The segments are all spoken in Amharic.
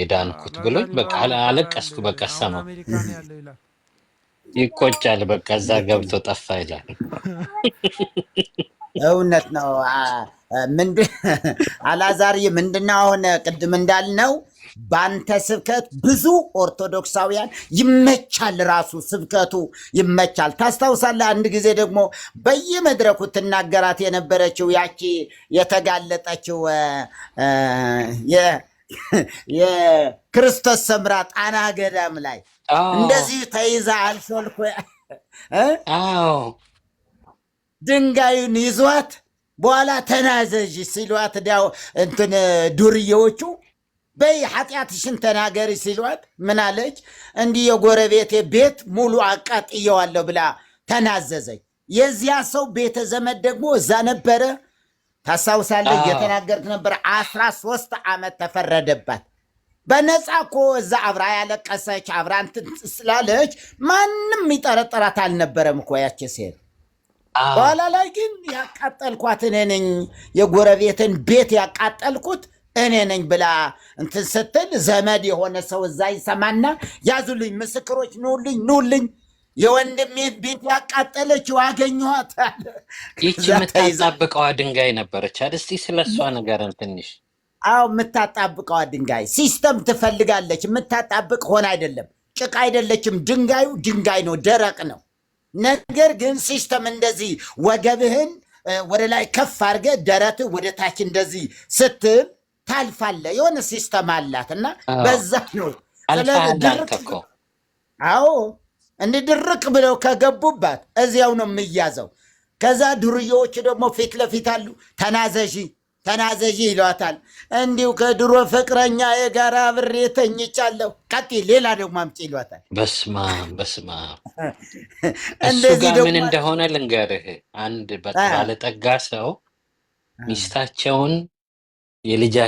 የዳንኩት ብሎኝ በቃ ላዛሪዮ ይባላል። አለቀስኩ። በቃ አሁን ሰማው አሜሪካ ነው ያለው ይላል። ይቆጫል። በቃ እዛ ልክ ገብቶ ነው። ጠፋ ይላል። እውነት ነው። ምንድን አላዛርዬ ምንድነው አሁን ቅድም እንዳልነው በአንተ ስብከት ብዙ ኦርቶዶክሳውያን ይመቻል፣ ራሱ ስብከቱ ይመቻል። ታስታውሳለህ? አንድ ጊዜ ደግሞ በየመድረኩ ትናገራት የነበረችው ያቺ የተጋለጠችው የክርስቶስ ሰምራ ጣና ገዳም ላይ እንደዚህ ተይዛ አልሾልኮ ድንጋዩን ይዟት በኋላ ተናዘዥ ሲሏት ዳው እንትን ዱርዬዎቹ በይ ኃጢአትሽን ተናገሪ ሲሏት ምን አለች? እንዲህ የጎረቤቴ ቤት ሙሉ አቃጥየዋለሁ ብላ ተናዘዘች። የዚያ ሰው ቤተ ዘመድ ደግሞ እዛ ነበረ። ታስታውሳለህ? እየተናገርክ ነበር። 13 ዓመት ተፈረደባት። በነፃ እኮ እዛ አብራ ያለቀሰች አብራ እንትን ስላለች ማንም ይጠረጠራት አልነበረም እኮ ያቺ ሴት። በኋላ ላይ ግን ያቃጠልኳት እኔ ነኝ፣ የጎረቤትን ቤት ያቃጠልኩት እኔ ነኝ ብላ እንትን ስትል ዘመድ የሆነ ሰው እዛ ይሰማና ያዙልኝ፣ ምስክሮች ኑልኝ፣ የወንድሜ ቤት ያቃጠለችው አገኘኋት። ይቺ የምታጣብቀዋ ድንጋይ ነበረች አይደል? እስቲ ስለሷ ንገረን ትንሽ። አዎ የምታጣብቀዋ ድንጋይ ሲስተም ትፈልጋለች። የምታጣብቅ ሆነ አይደለም፣ ጭቃ አይደለችም። ድንጋዩ ድንጋይ ነው፣ ደረቅ ነው። ነገር ግን ሲስተም እንደዚህ ወገብህን ወደ ላይ ከፍ አድርገህ ደረትህ ወደ ታች እንደዚህ ስትል ታልፋለህ። የሆነ ሲስተም አላት እና በዛ ነው። አዎ እንዲህ ድርቅ ብለው ከገቡባት እዚያው ነው የሚያዘው። ከዛ ዱርዬዎች ደግሞ ፊት ለፊት አሉ። ተናዘዢ ይሏታል። እንዲሁ ከድሮ ፍቅረኛ የጋራ አብሬ ተኝቻለሁ፣ ቀጥይ ሌላ ደግሞ አምጪ ይሏታል። በስማ እሱ ጋር ምን እንደሆነ ልንገርህ። አንድ ባለጠጋ ሰው ሚስታቸውን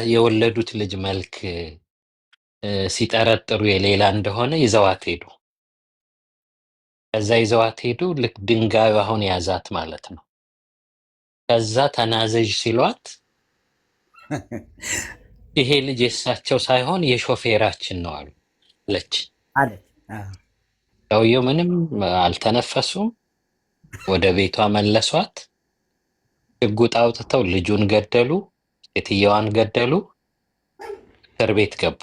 የወለዱት ልጅ መልክ ሲጠረጥሩ የሌላ እንደሆነ ይዘዋት ሄዱ። ከዛ ይዘዋት ሄዱ። ልክ ድንጋዩ አሁን ያዛት ማለት ነው። ከዛ ተናዘዥ ሲሏት ይሄ ልጅ የእሳቸው ሳይሆን የሾፌራችን ነው አለች። ሰውየው ምንም አልተነፈሱም። ወደ ቤቷ መለሷት። ሽጉጥ አውጥተው ልጁን ገደሉ፣ ሴትየዋን ገደሉ፣ እስር ቤት ገቡ።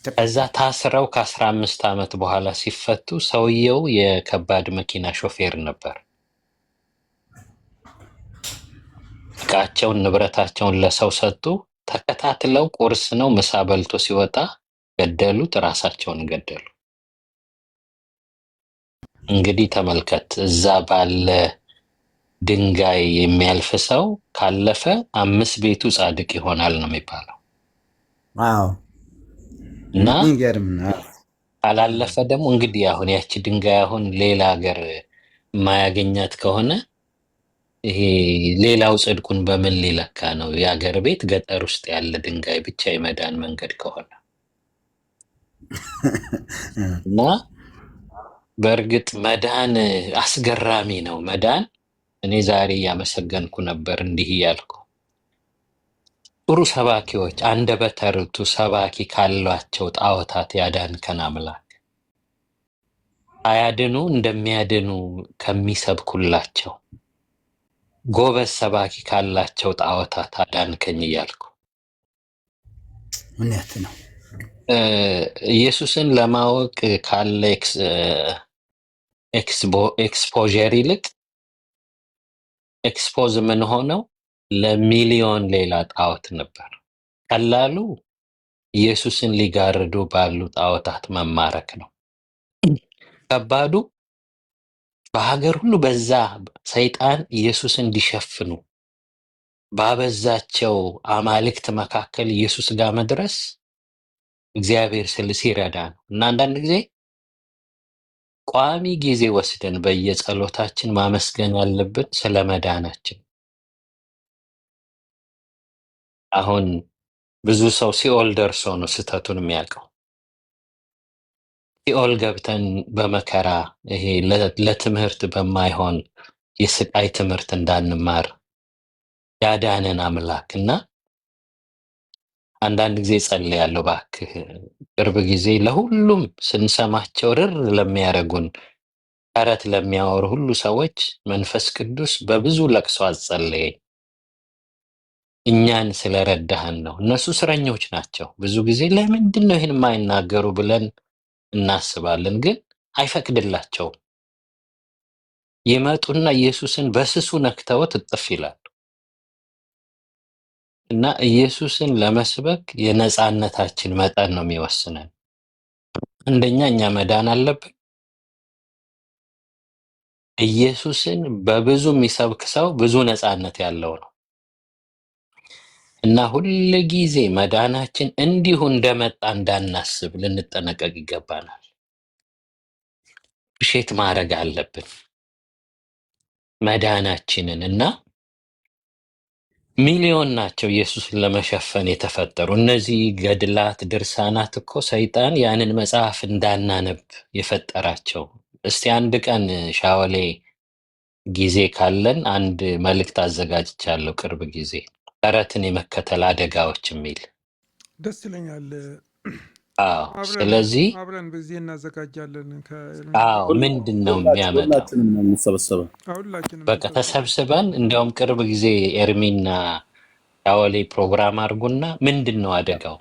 ከዛ ታስረው ከ15 ዓመት በኋላ ሲፈቱ ሰውየው የከባድ መኪና ሾፌር ነበር። እቃቸውን ንብረታቸውን ለሰው ሰጡ። ተከታትለው ቁርስ ነው ምሳ በልቶ ሲወጣ ገደሉት፣ ራሳቸውን ገደሉ። እንግዲህ ተመልከት፣ እዛ ባለ ድንጋይ የሚያልፍ ሰው ካለፈ 5 ቤቱ ጻድቅ ይሆናል ነው የሚባለው። እና ካላለፈ ደግሞ እንግዲህ አሁን ያቺ ድንጋይ አሁን ሌላ ሀገር የማያገኛት ከሆነ ይሄ ሌላው ጽድቁን በምን ሊለካ ነው? የሀገር ቤት ገጠር ውስጥ ያለ ድንጋይ ብቻ የመዳን መንገድ ከሆነ እና በእርግጥ መዳን አስገራሚ ነው። መዳን እኔ ዛሬ እያመሰገንኩ ነበር እንዲህ እያልኩ ጥሩ ሰባኪዎች፣ አንደበተ ርቱዕ ሰባኪ ካሏቸው ጣዖታት ያዳንከን አምላክ አያድኑ እንደሚያድኑ ከሚሰብኩላቸው ጎበዝ ሰባኪ ካላቸው ጣዖታት አዳንከኝ እያልኩ እውነት ነው። ኢየሱስን ለማወቅ ካለ ኤክስፖዠር ይልቅ ኤክስፖዝ ምን ሆነው ለሚሊዮን ሌላ ጣዖት ነበር። ቀላሉ ኢየሱስን ሊጋርዱ ባሉ ጣዖታት መማረክ ነው። ከባዱ በሀገር ሁሉ በዛ ሰይጣን ኢየሱስን እንዲሸፍኑ ባበዛቸው አማልክት መካከል ኢየሱስ ጋር መድረስ እግዚአብሔር ሲረዳ ነው። እና አንዳንድ ጊዜ ቋሚ ጊዜ ወስደን በየጸሎታችን ማመስገን ያለብን ስለ መዳናችን። አሁን ብዙ ሰው ሲኦል ደርሶ ነው ስህተቱን የሚያውቀው። ሲኦል ገብተን በመከራ ይሄ ለትምህርት በማይሆን የስቃይ ትምህርት እንዳንማር ያዳነን አምላክ እና አንዳንድ ጊዜ ጸልያለሁ፣ እባክህ ቅርብ ጊዜ ለሁሉም ስንሰማቸው ርር ለሚያደርጉን ተረት ለሚያወሩ ሁሉ ሰዎች መንፈስ ቅዱስ በብዙ ለቅሶ አጸለየኝ። እኛን ስለረዳህን ነው። እነሱ እስረኞች ናቸው። ብዙ ጊዜ ለምንድን ነው ይህን የማይናገሩ ብለን እናስባለን፣ ግን አይፈቅድላቸውም። ይመጡና ኢየሱስን በስሱ ነክተውት እጥፍ ይላሉ። እና ኢየሱስን ለመስበክ የነፃነታችን መጠን ነው የሚወስነን። አንደኛ እኛ መዳን አለብን። ኢየሱስን በብዙ የሚሰብክ ሰው ብዙ ነፃነት ያለው ነው። እና ሁል ጊዜ መዳናችን እንዲሁ እንደመጣ እንዳናስብ ልንጠነቀቅ ይገባናል። ብሼት ማድረግ አለብን መዳናችንን። እና ሚሊዮን ናቸው ኢየሱስን ለመሸፈን የተፈጠሩ። እነዚህ ገድላት፣ ድርሳናት እኮ ሰይጣን ያንን መጽሐፍ እንዳናነብ የፈጠራቸው። እስቲ አንድ ቀን ሻወሌ ጊዜ ካለን አንድ መልእክት አዘጋጅቻለሁ ቅርብ ጊዜ፣ ተረትን የመከተል አደጋዎች የሚል። ደስ ይለኛል። ስለዚህ አብረን በዚህ እናዘጋጃለን። ምንድን ነው የሚያመጣው? በቃ ተሰብስበን እንዲያውም ቅርብ ጊዜ ኤርሚና ሻወሌ ፕሮግራም አድርጉና ምንድን ነው አደጋው?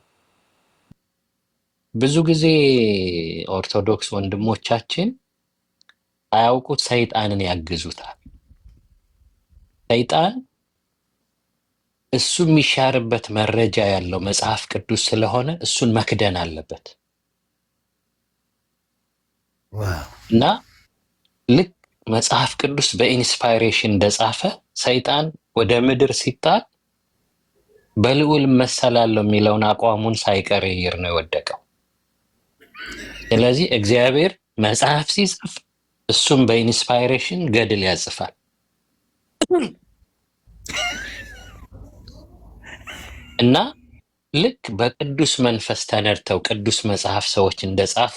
ብዙ ጊዜ ኦርቶዶክስ ወንድሞቻችን አያውቁት ሰይጣንን ያግዙታል። ሰይጣን እሱ የሚሻርበት መረጃ ያለው መጽሐፍ ቅዱስ ስለሆነ እሱን መክደን አለበት። እና ልክ መጽሐፍ ቅዱስ በኢንስፓይሬሽን እንደጻፈ ሰይጣን ወደ ምድር ሲጣል በልዑል እመሰላለሁ የሚለውን አቋሙን ሳይቀይር ነው የወደቀው። ስለዚህ እግዚአብሔር መጽሐፍ ሲጽፍ እሱም በኢንስፓይሬሽን ገድል ያጽፋል። እና ልክ በቅዱስ መንፈስ ተነድተው ቅዱስ መጽሐፍ ሰዎች እንደጻፉ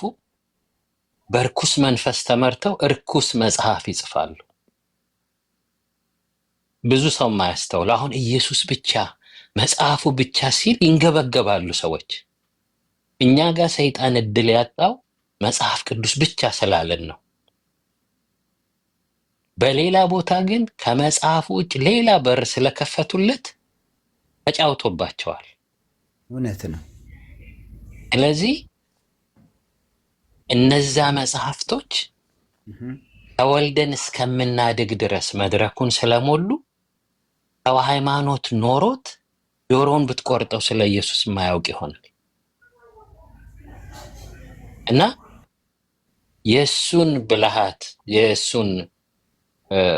በርኩስ መንፈስ ተመርተው እርኩስ መጽሐፍ ይጽፋሉ። ብዙ ሰው ማያስተውል አሁን ኢየሱስ ብቻ መጽሐፉ ብቻ ሲል ይንገበገባሉ ሰዎች። እኛ ጋር ሰይጣን እድል ያጣው መጽሐፍ ቅዱስ ብቻ ስላለን ነው። በሌላ ቦታ ግን ከመጽሐፉ ውጭ ሌላ በር ስለከፈቱለት ተጫውቶባቸዋል። እውነት ነው። ስለዚህ እነዛ መጽሐፍቶች ተወልደን እስከምናድግ ድረስ መድረኩን ስለሞሉ ሰው ሃይማኖት ኖሮት ጆሮውን ብትቆርጠው ስለ ኢየሱስ የማያውቅ ይሆናል። እና የእሱን ብልሃት የእሱን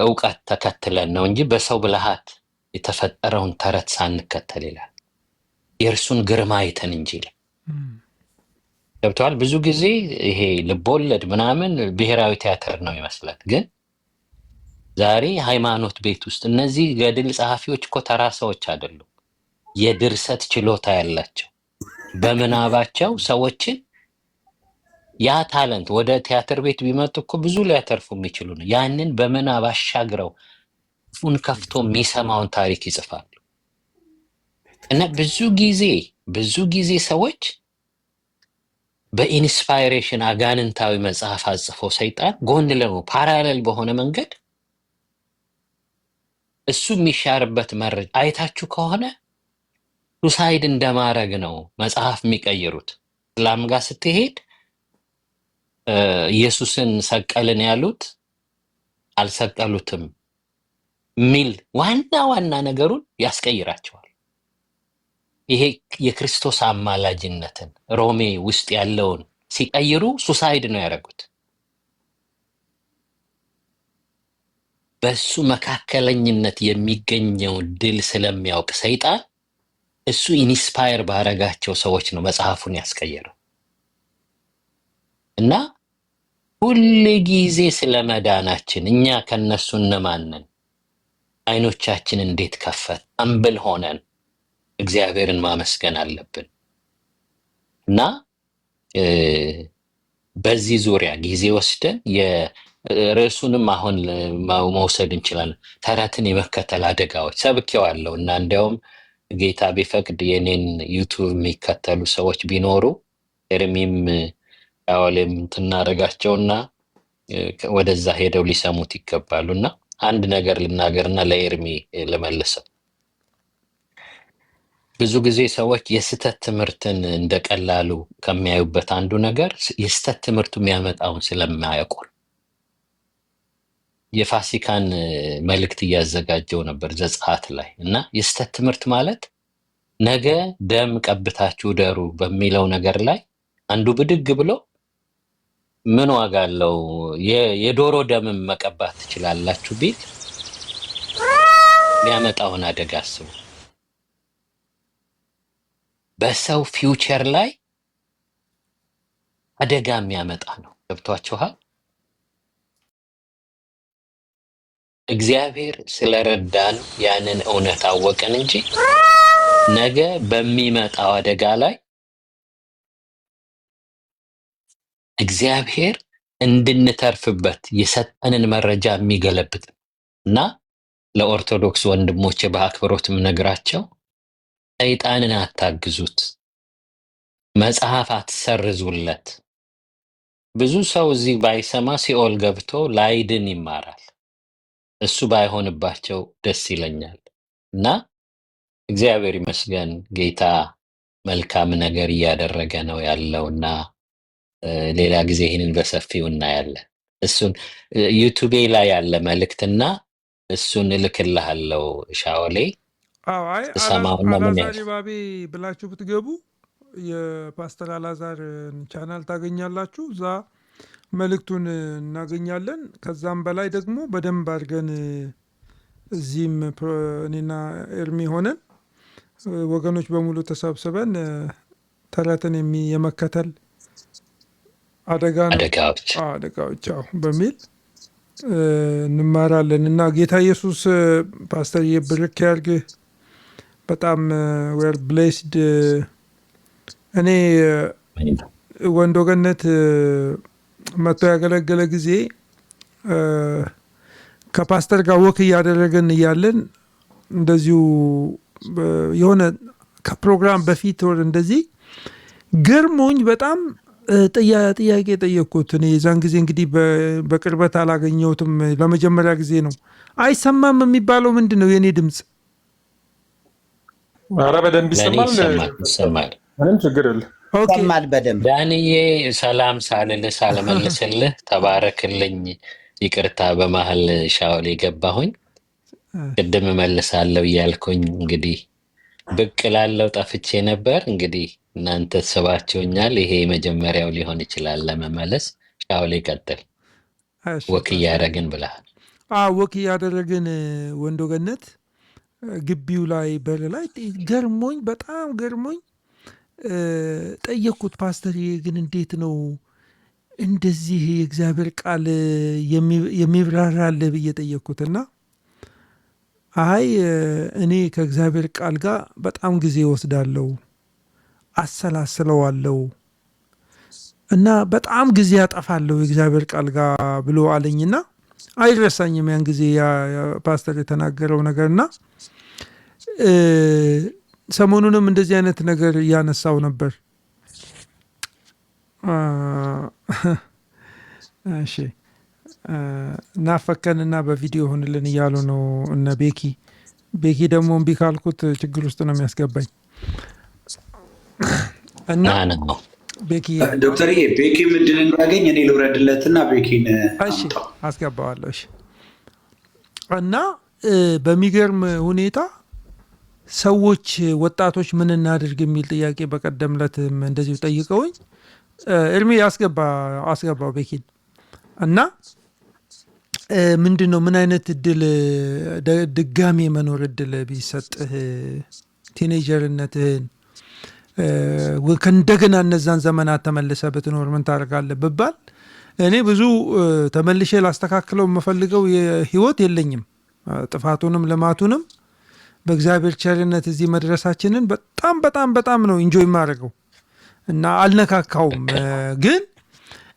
እውቀት ተከትለን ነው እንጂ በሰው ብልሃት የተፈጠረውን ተረት ሳንከተል ይላል። የእርሱን ግርማ አይተን እንጂ ገብተዋል። ብዙ ጊዜ ይሄ ልቦለድ ምናምን ብሔራዊ ቲያትር ነው ይመስላል። ግን ዛሬ ሃይማኖት ቤት ውስጥ እነዚህ ገድል ጸሐፊዎች እኮ ተራ ሰዎች አይደሉም። የድርሰት ችሎታ ያላቸው በምናባቸው ሰዎችን ያ ታለንት ወደ ቲያትር ቤት ቢመጡ እኮ ብዙ ሊያተርፉ የሚችሉ ነው። ያንን በምናብ አሻግረው ፉን ከፍቶ የሚሰማውን ታሪክ ይጽፋሉ። እና ብዙ ጊዜ ሰዎች በኢንስፓይሬሽን አጋንንታዊ መጽሐፍ አጽፎ ሰይጣን ጎን ለጎን ፓራሌል በሆነ መንገድ እሱ የሚሻርበት መረጃ አይታችሁ ከሆነ ሱሳይድ እንደማድረግ ነው መጽሐፍ የሚቀይሩት። እስላም ጋር ስትሄድ ኢየሱስን ሰቀልን ያሉት አልሰቀሉትም ሚል ዋና ነገሩን ያስቀይራቸዋል። ይሄ የክርስቶስ አማላጅነትን ሮሜ ውስጥ ያለውን ሲቀይሩ ሱሳይድ ነው ያደረጉት። በሱ መካከለኝነት የሚገኘው ድል ስለሚያውቅ ሰይጣን እሱ ኢንስፓየር ባረጋቸው ሰዎች ነው መጽሐፉን ያስቀየረው። እና ሁል ጊዜ ስለ መዳናችን እኛ ከነሱ እነማንን አይኖቻችን እንዴት ከፈት አምብል ሆነን እግዚአብሔርን ማመስገን አለብን። እና በዚህ ዙሪያ ጊዜ ወስደን የርዕሱንም አሁን መውሰድ እንችላለን። ተረትን የመከተል አደጋዎች ሰብኬዋለሁ እና እንዲያውም ጌታ ቢፈቅድ የኔን ዩቲዩብ የሚከተሉ ሰዎች ቢኖሩ ኤርሚም አወሌም ትናረጋቸውና ወደዛ ሄደው ሊሰሙት ይገባሉና አንድ ነገር ልናገርና ለኤርሚ ልመልሰው። ብዙ ጊዜ ሰዎች የስተት ትምህርትን እንደቀላሉ ከሚያዩበት አንዱ ነገር የስተት ትምህርቱ የሚያመጣውን ስለማያውቁ። የፋሲካን መልእክት እያዘጋጀው ነበር ዘጸአት ላይ እና የስተት ትምህርት ማለት ነገ ደም ቀብታችሁ ደሩ በሚለው ነገር ላይ አንዱ ብድግ ብሎ ምን ዋጋ አለው የዶሮ ደምም መቀባት ትችላላችሁ ቢል የሚያመጣውን አደጋ አስቡ። በሰው ፊውቸር ላይ አደጋ የሚያመጣ ነው። ገብቷችኋል? እግዚአብሔር ስለረዳን ያንን እውነት አወቅን እንጂ ነገ በሚመጣው አደጋ ላይ እግዚአብሔር እንድንተርፍበት የሰጠንን መረጃ የሚገለብጥ እና ለኦርቶዶክስ ወንድሞቼ በአክብሮት የምነግራቸው ሰይጣንን አታግዙት፣ መጽሐፍ አትሰርዙለት። ብዙ ሰው እዚህ ባይሰማ ሲኦል ገብቶ ላይድን ይማራል። እሱ ባይሆንባቸው ደስ ይለኛል እና እግዚአብሔር ይመስገን ጌታ መልካም ነገር እያደረገ ነው ያለውና ሌላ ጊዜ ይህንን በሰፊው እናያለን። እሱን ዩቲዩብ ላይ ያለ መልእክትና እሱን እልክልሃለሁ ሻወሌ። አይ ሰማውና ምን አላዛር ባቤ ብላችሁ ብትገቡ የፓስተር አላዛር ቻናል ታገኛላችሁ። እዛ መልእክቱን እናገኛለን። ከዛም በላይ ደግሞ በደንብ አድርገን እዚህም እኔና ኤርሚ ሆነን ወገኖች በሙሉ ተሰብስበን ተረትን የመከተል አደጋዎች በሚል እንማራለን እና ጌታ ኢየሱስ ፓስተር የብርክ ያርግህ። በጣም ዌር ብሌስድ። እኔ ወንዶ ገነት መጥቶ ያገለገለ ጊዜ ከፓስተር ጋር ወክ እያደረገን እያለን እንደዚሁ የሆነ ከፕሮግራም በፊት ወር እንደዚህ ገርሞኝ በጣም ጥያቄ ጠየቅኩት። እኔ የዛን ጊዜ እንግዲህ በቅርበት አላገኘሁትም፣ ለመጀመሪያ ጊዜ ነው። አይሰማም የሚባለው ምንድን ነው? የእኔ ድምፅ ኧረ በደንብ ይሰማል። ምንም ችግር የለም። ይሰማል በደንብ። ዳንዬ ሰላም ሳልልህ ሳልመልስልህ ተባረክልኝ። ይቅርታ በመሀል ሻወል የገባሁኝ ቅድም እመልሳለሁ እያልኩኝ እንግዲህ ብቅ ላለው ጠፍቼ ነበር። እንግዲህ እናንተ ስባችሁኛል። ይሄ መጀመሪያው ሊሆን ይችላል ለመመለስ። ሻወል ይቀጥል። ወክ እያደረግን ብለሃል። ወክ እያደረግን ወንዶ ገነት ግቢው ላይ በር ላይ ገርሞኝ፣ በጣም ገርሞኝ ጠየቅኩት። ፓስተር ግን እንዴት ነው እንደዚህ የእግዚአብሔር ቃል የሚብራራልህ ብዬ ጠየቅኩትና አይ እኔ ከእግዚአብሔር ቃል ጋር በጣም ጊዜ ወስዳለሁ፣ አሰላስለዋለሁ እና በጣም ጊዜ ያጠፋለሁ የእግዚአብሔር ቃል ጋር ብሎ አለኝና አይረሳኝም ያን ጊዜ ፓስተር የተናገረው ነገርና ሰሞኑንም እንደዚህ አይነት ነገር እያነሳው ነበር። እሺ ናፈከንና በቪዲዮ ሆንልን እያሉ ነው እነ ቤኪ ደግሞ እምቢ ካልኩት ችግር ውስጥ ነው የሚያስገባኝ እና ቤኪ ዶክተር ቤኪ ምድል እንዳገኝ እኔ ልውረድለትና ቤኪን አስገባዋለሁ። እና በሚገርም ሁኔታ ሰዎች ወጣቶች ምን እናድርግ የሚል ጥያቄ በቀደምለትም እንደዚሁ ጠይቀውኝ እርሚ አስገባው ቤኪን እና ምንድን ነው ምን አይነት እድል ድጋሜ የመኖር እድል ቢሰጥህ ቲኔጀርነትህን ከእንደገና እነዛን ዘመናት ተመልሰ ብትኖር ምን ታደርጋለህ ብባል እኔ ብዙ ተመልሼ ላስተካክለው የምፈልገው ህይወት የለኝም። ጥፋቱንም ልማቱንም በእግዚአብሔር ቸርነት እዚህ መድረሳችንን በጣም በጣም በጣም ነው ኢንጆይ የማደርገው እና አልነካካውም። ግን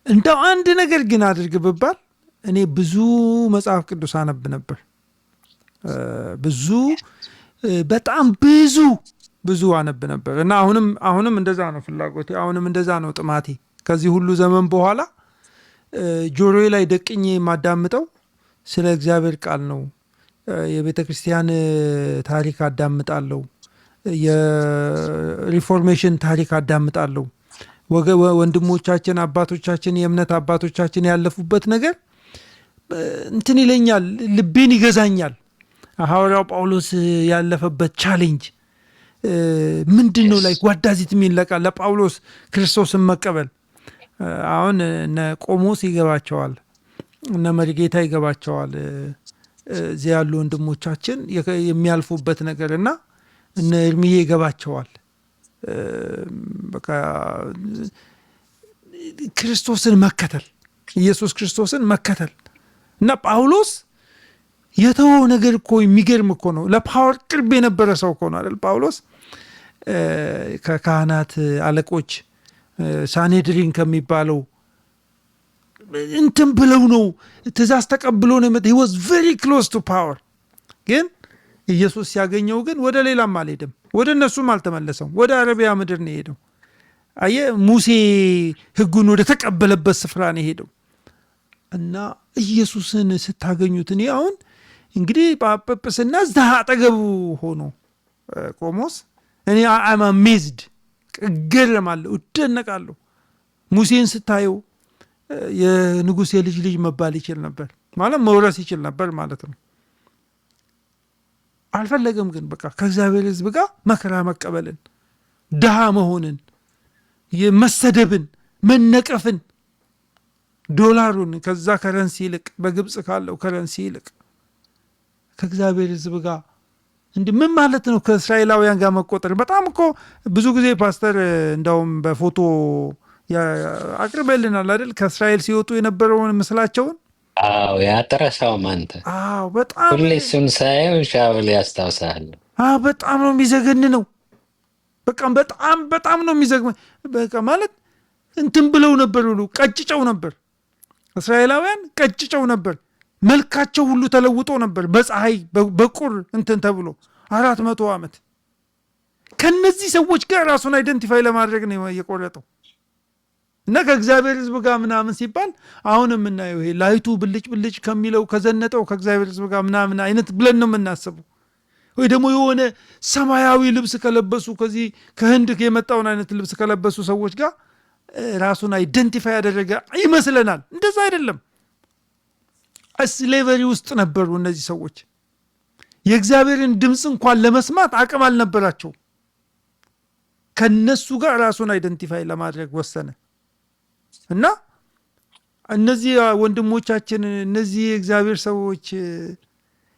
እንደው አንድ ነገር ግን አድርግ ብባል እኔ ብዙ መጽሐፍ ቅዱስ አነብ ነበር። ብዙ በጣም ብዙ አነብ ነበር እና አሁንም እንደዛ ነው ፍላጎቴ፣ አሁንም እንደዛ ነው ጥማቴ። ከዚህ ሁሉ ዘመን በኋላ ጆሮዬ ላይ ደቅኜ የማዳምጠው ስለ እግዚአብሔር ቃል ነው። የቤተ ክርስቲያን ታሪክ አዳምጣለሁ፣ የሪፎርሜሽን ታሪክ አዳምጣለሁ። ወንድሞቻችን አባቶቻችን፣ የእምነት አባቶቻችን ያለፉበት ነገር እንትን ይለኛል፣ ልቤን ይገዛኛል። ሐዋርያው ጳውሎስ ያለፈበት ቻሌንጅ ምንድን ነው? ላይ ጓዳዚት የሚለቃ ለጳውሎስ ክርስቶስን መቀበል። አሁን እነ ቆሞስ ይገባቸዋል፣ እነ መሪጌታ ይገባቸዋል። እዚህ ያሉ ወንድሞቻችን የሚያልፉበት ነገር እና እነ እርምዬ ይገባቸዋል። በቃ ክርስቶስን መከተል፣ ኢየሱስ ክርስቶስን መከተል እና ጳውሎስ የተወው ነገር እኮ የሚገርም እኮ ነው። ለፓወር ቅርብ የነበረ ሰው እኮ ነው አይደል ጳውሎስ። ከካህናት አለቆች ሳኔድሪን ከሚባለው እንትን ብለው ነው ትእዛዝ ተቀብሎ ነው የመጣው። he was very close to power። ግን ኢየሱስ ሲያገኘው ግን ወደ ሌላም አልሄደም፣ ወደ እነሱም አልተመለሰም፣ ወደ አረቢያ ምድር ነው የሄደው። አየ ሙሴ ሕጉን ወደ ተቀበለበት ስፍራ ነው የሄደው። እና ኢየሱስን ስታገኙት እኔ አሁን እንግዲህ ጳጳስና እዛ አጠገቡ ሆኖ ቆሞስ እኔ አም አሜዝድ እገረማለሁ፣ እደነቃለሁ። ሙሴን ስታየው የንጉሥ የልጅ ልጅ መባል ይችል ነበር ማለት መውረስ ይችል ነበር ማለት ነው። አልፈለገም ግን በቃ ከእግዚአብሔር ሕዝብ ጋር መከራ መቀበልን፣ ድሃ መሆንን፣ መሰደብን፣ መነቀፍን፣ ዶላሩን ከዛ ከረንሲ ይልቅ በግብፅ ካለው ከረንሲ ይልቅ ከእግዚአብሔር ሕዝብ ጋር እንዲህ ምን ማለት ነው? ከእስራኤላውያን ጋር መቆጠር በጣም እኮ ብዙ ጊዜ ፓስተር እንዳውም በፎቶ አቅርበልናል አይደል? ከእስራኤል ሲወጡ የነበረውን ምስላቸውን። አዎ ያጠረሳው ማንተ። አዎ በጣም ሁሌ እሱን ሳየው ሻብል ያስታውሳል። በጣም ነው የሚዘገን ነው። በቃ በጣም ነው የሚዘግመ። በቃ ማለት እንትን ብለው ነበር ሁሉ ቀጭጨው ነበር። እስራኤላውያን ቀጭጨው ነበር። መልካቸው ሁሉ ተለውጦ ነበር በፀሐይ በቁር እንትን ተብሎ 400 ዓመት ከነዚህ ሰዎች ጋር ራሱን አይደንቲፋይ ለማድረግ ነው የቆረጠው። እና ከእግዚአብሔር ሕዝብ ጋር ምናምን ሲባል አሁን የምናየው ይሄ ላይቱ ብልጭ ከሚለው ከዘነጠው ከእግዚአብሔር ሕዝብ ጋር ምናምን አይነት ብለን ነው የምናስበው። ወይ ደግሞ የሆነ ሰማያዊ ልብስ ከለበሱ ከዚህ ከህንድ የመጣውን አይነት ልብስ ከለበሱ ሰዎች ጋር ራሱን አይደንቲፋይ ያደረገ ይመስለናል። እንደዛ አይደለም። ስሌቨሪ ውስጥ ነበሩ እነዚህ ሰዎች። የእግዚአብሔርን ድምፅ እንኳን ለመስማት አቅም አልነበራቸው። ከነሱ ጋር ራሱን አይደንቲፋይ ለማድረግ ወሰነ እና እነዚህ ወንድሞቻችን እነዚህ የእግዚአብሔር ሰዎች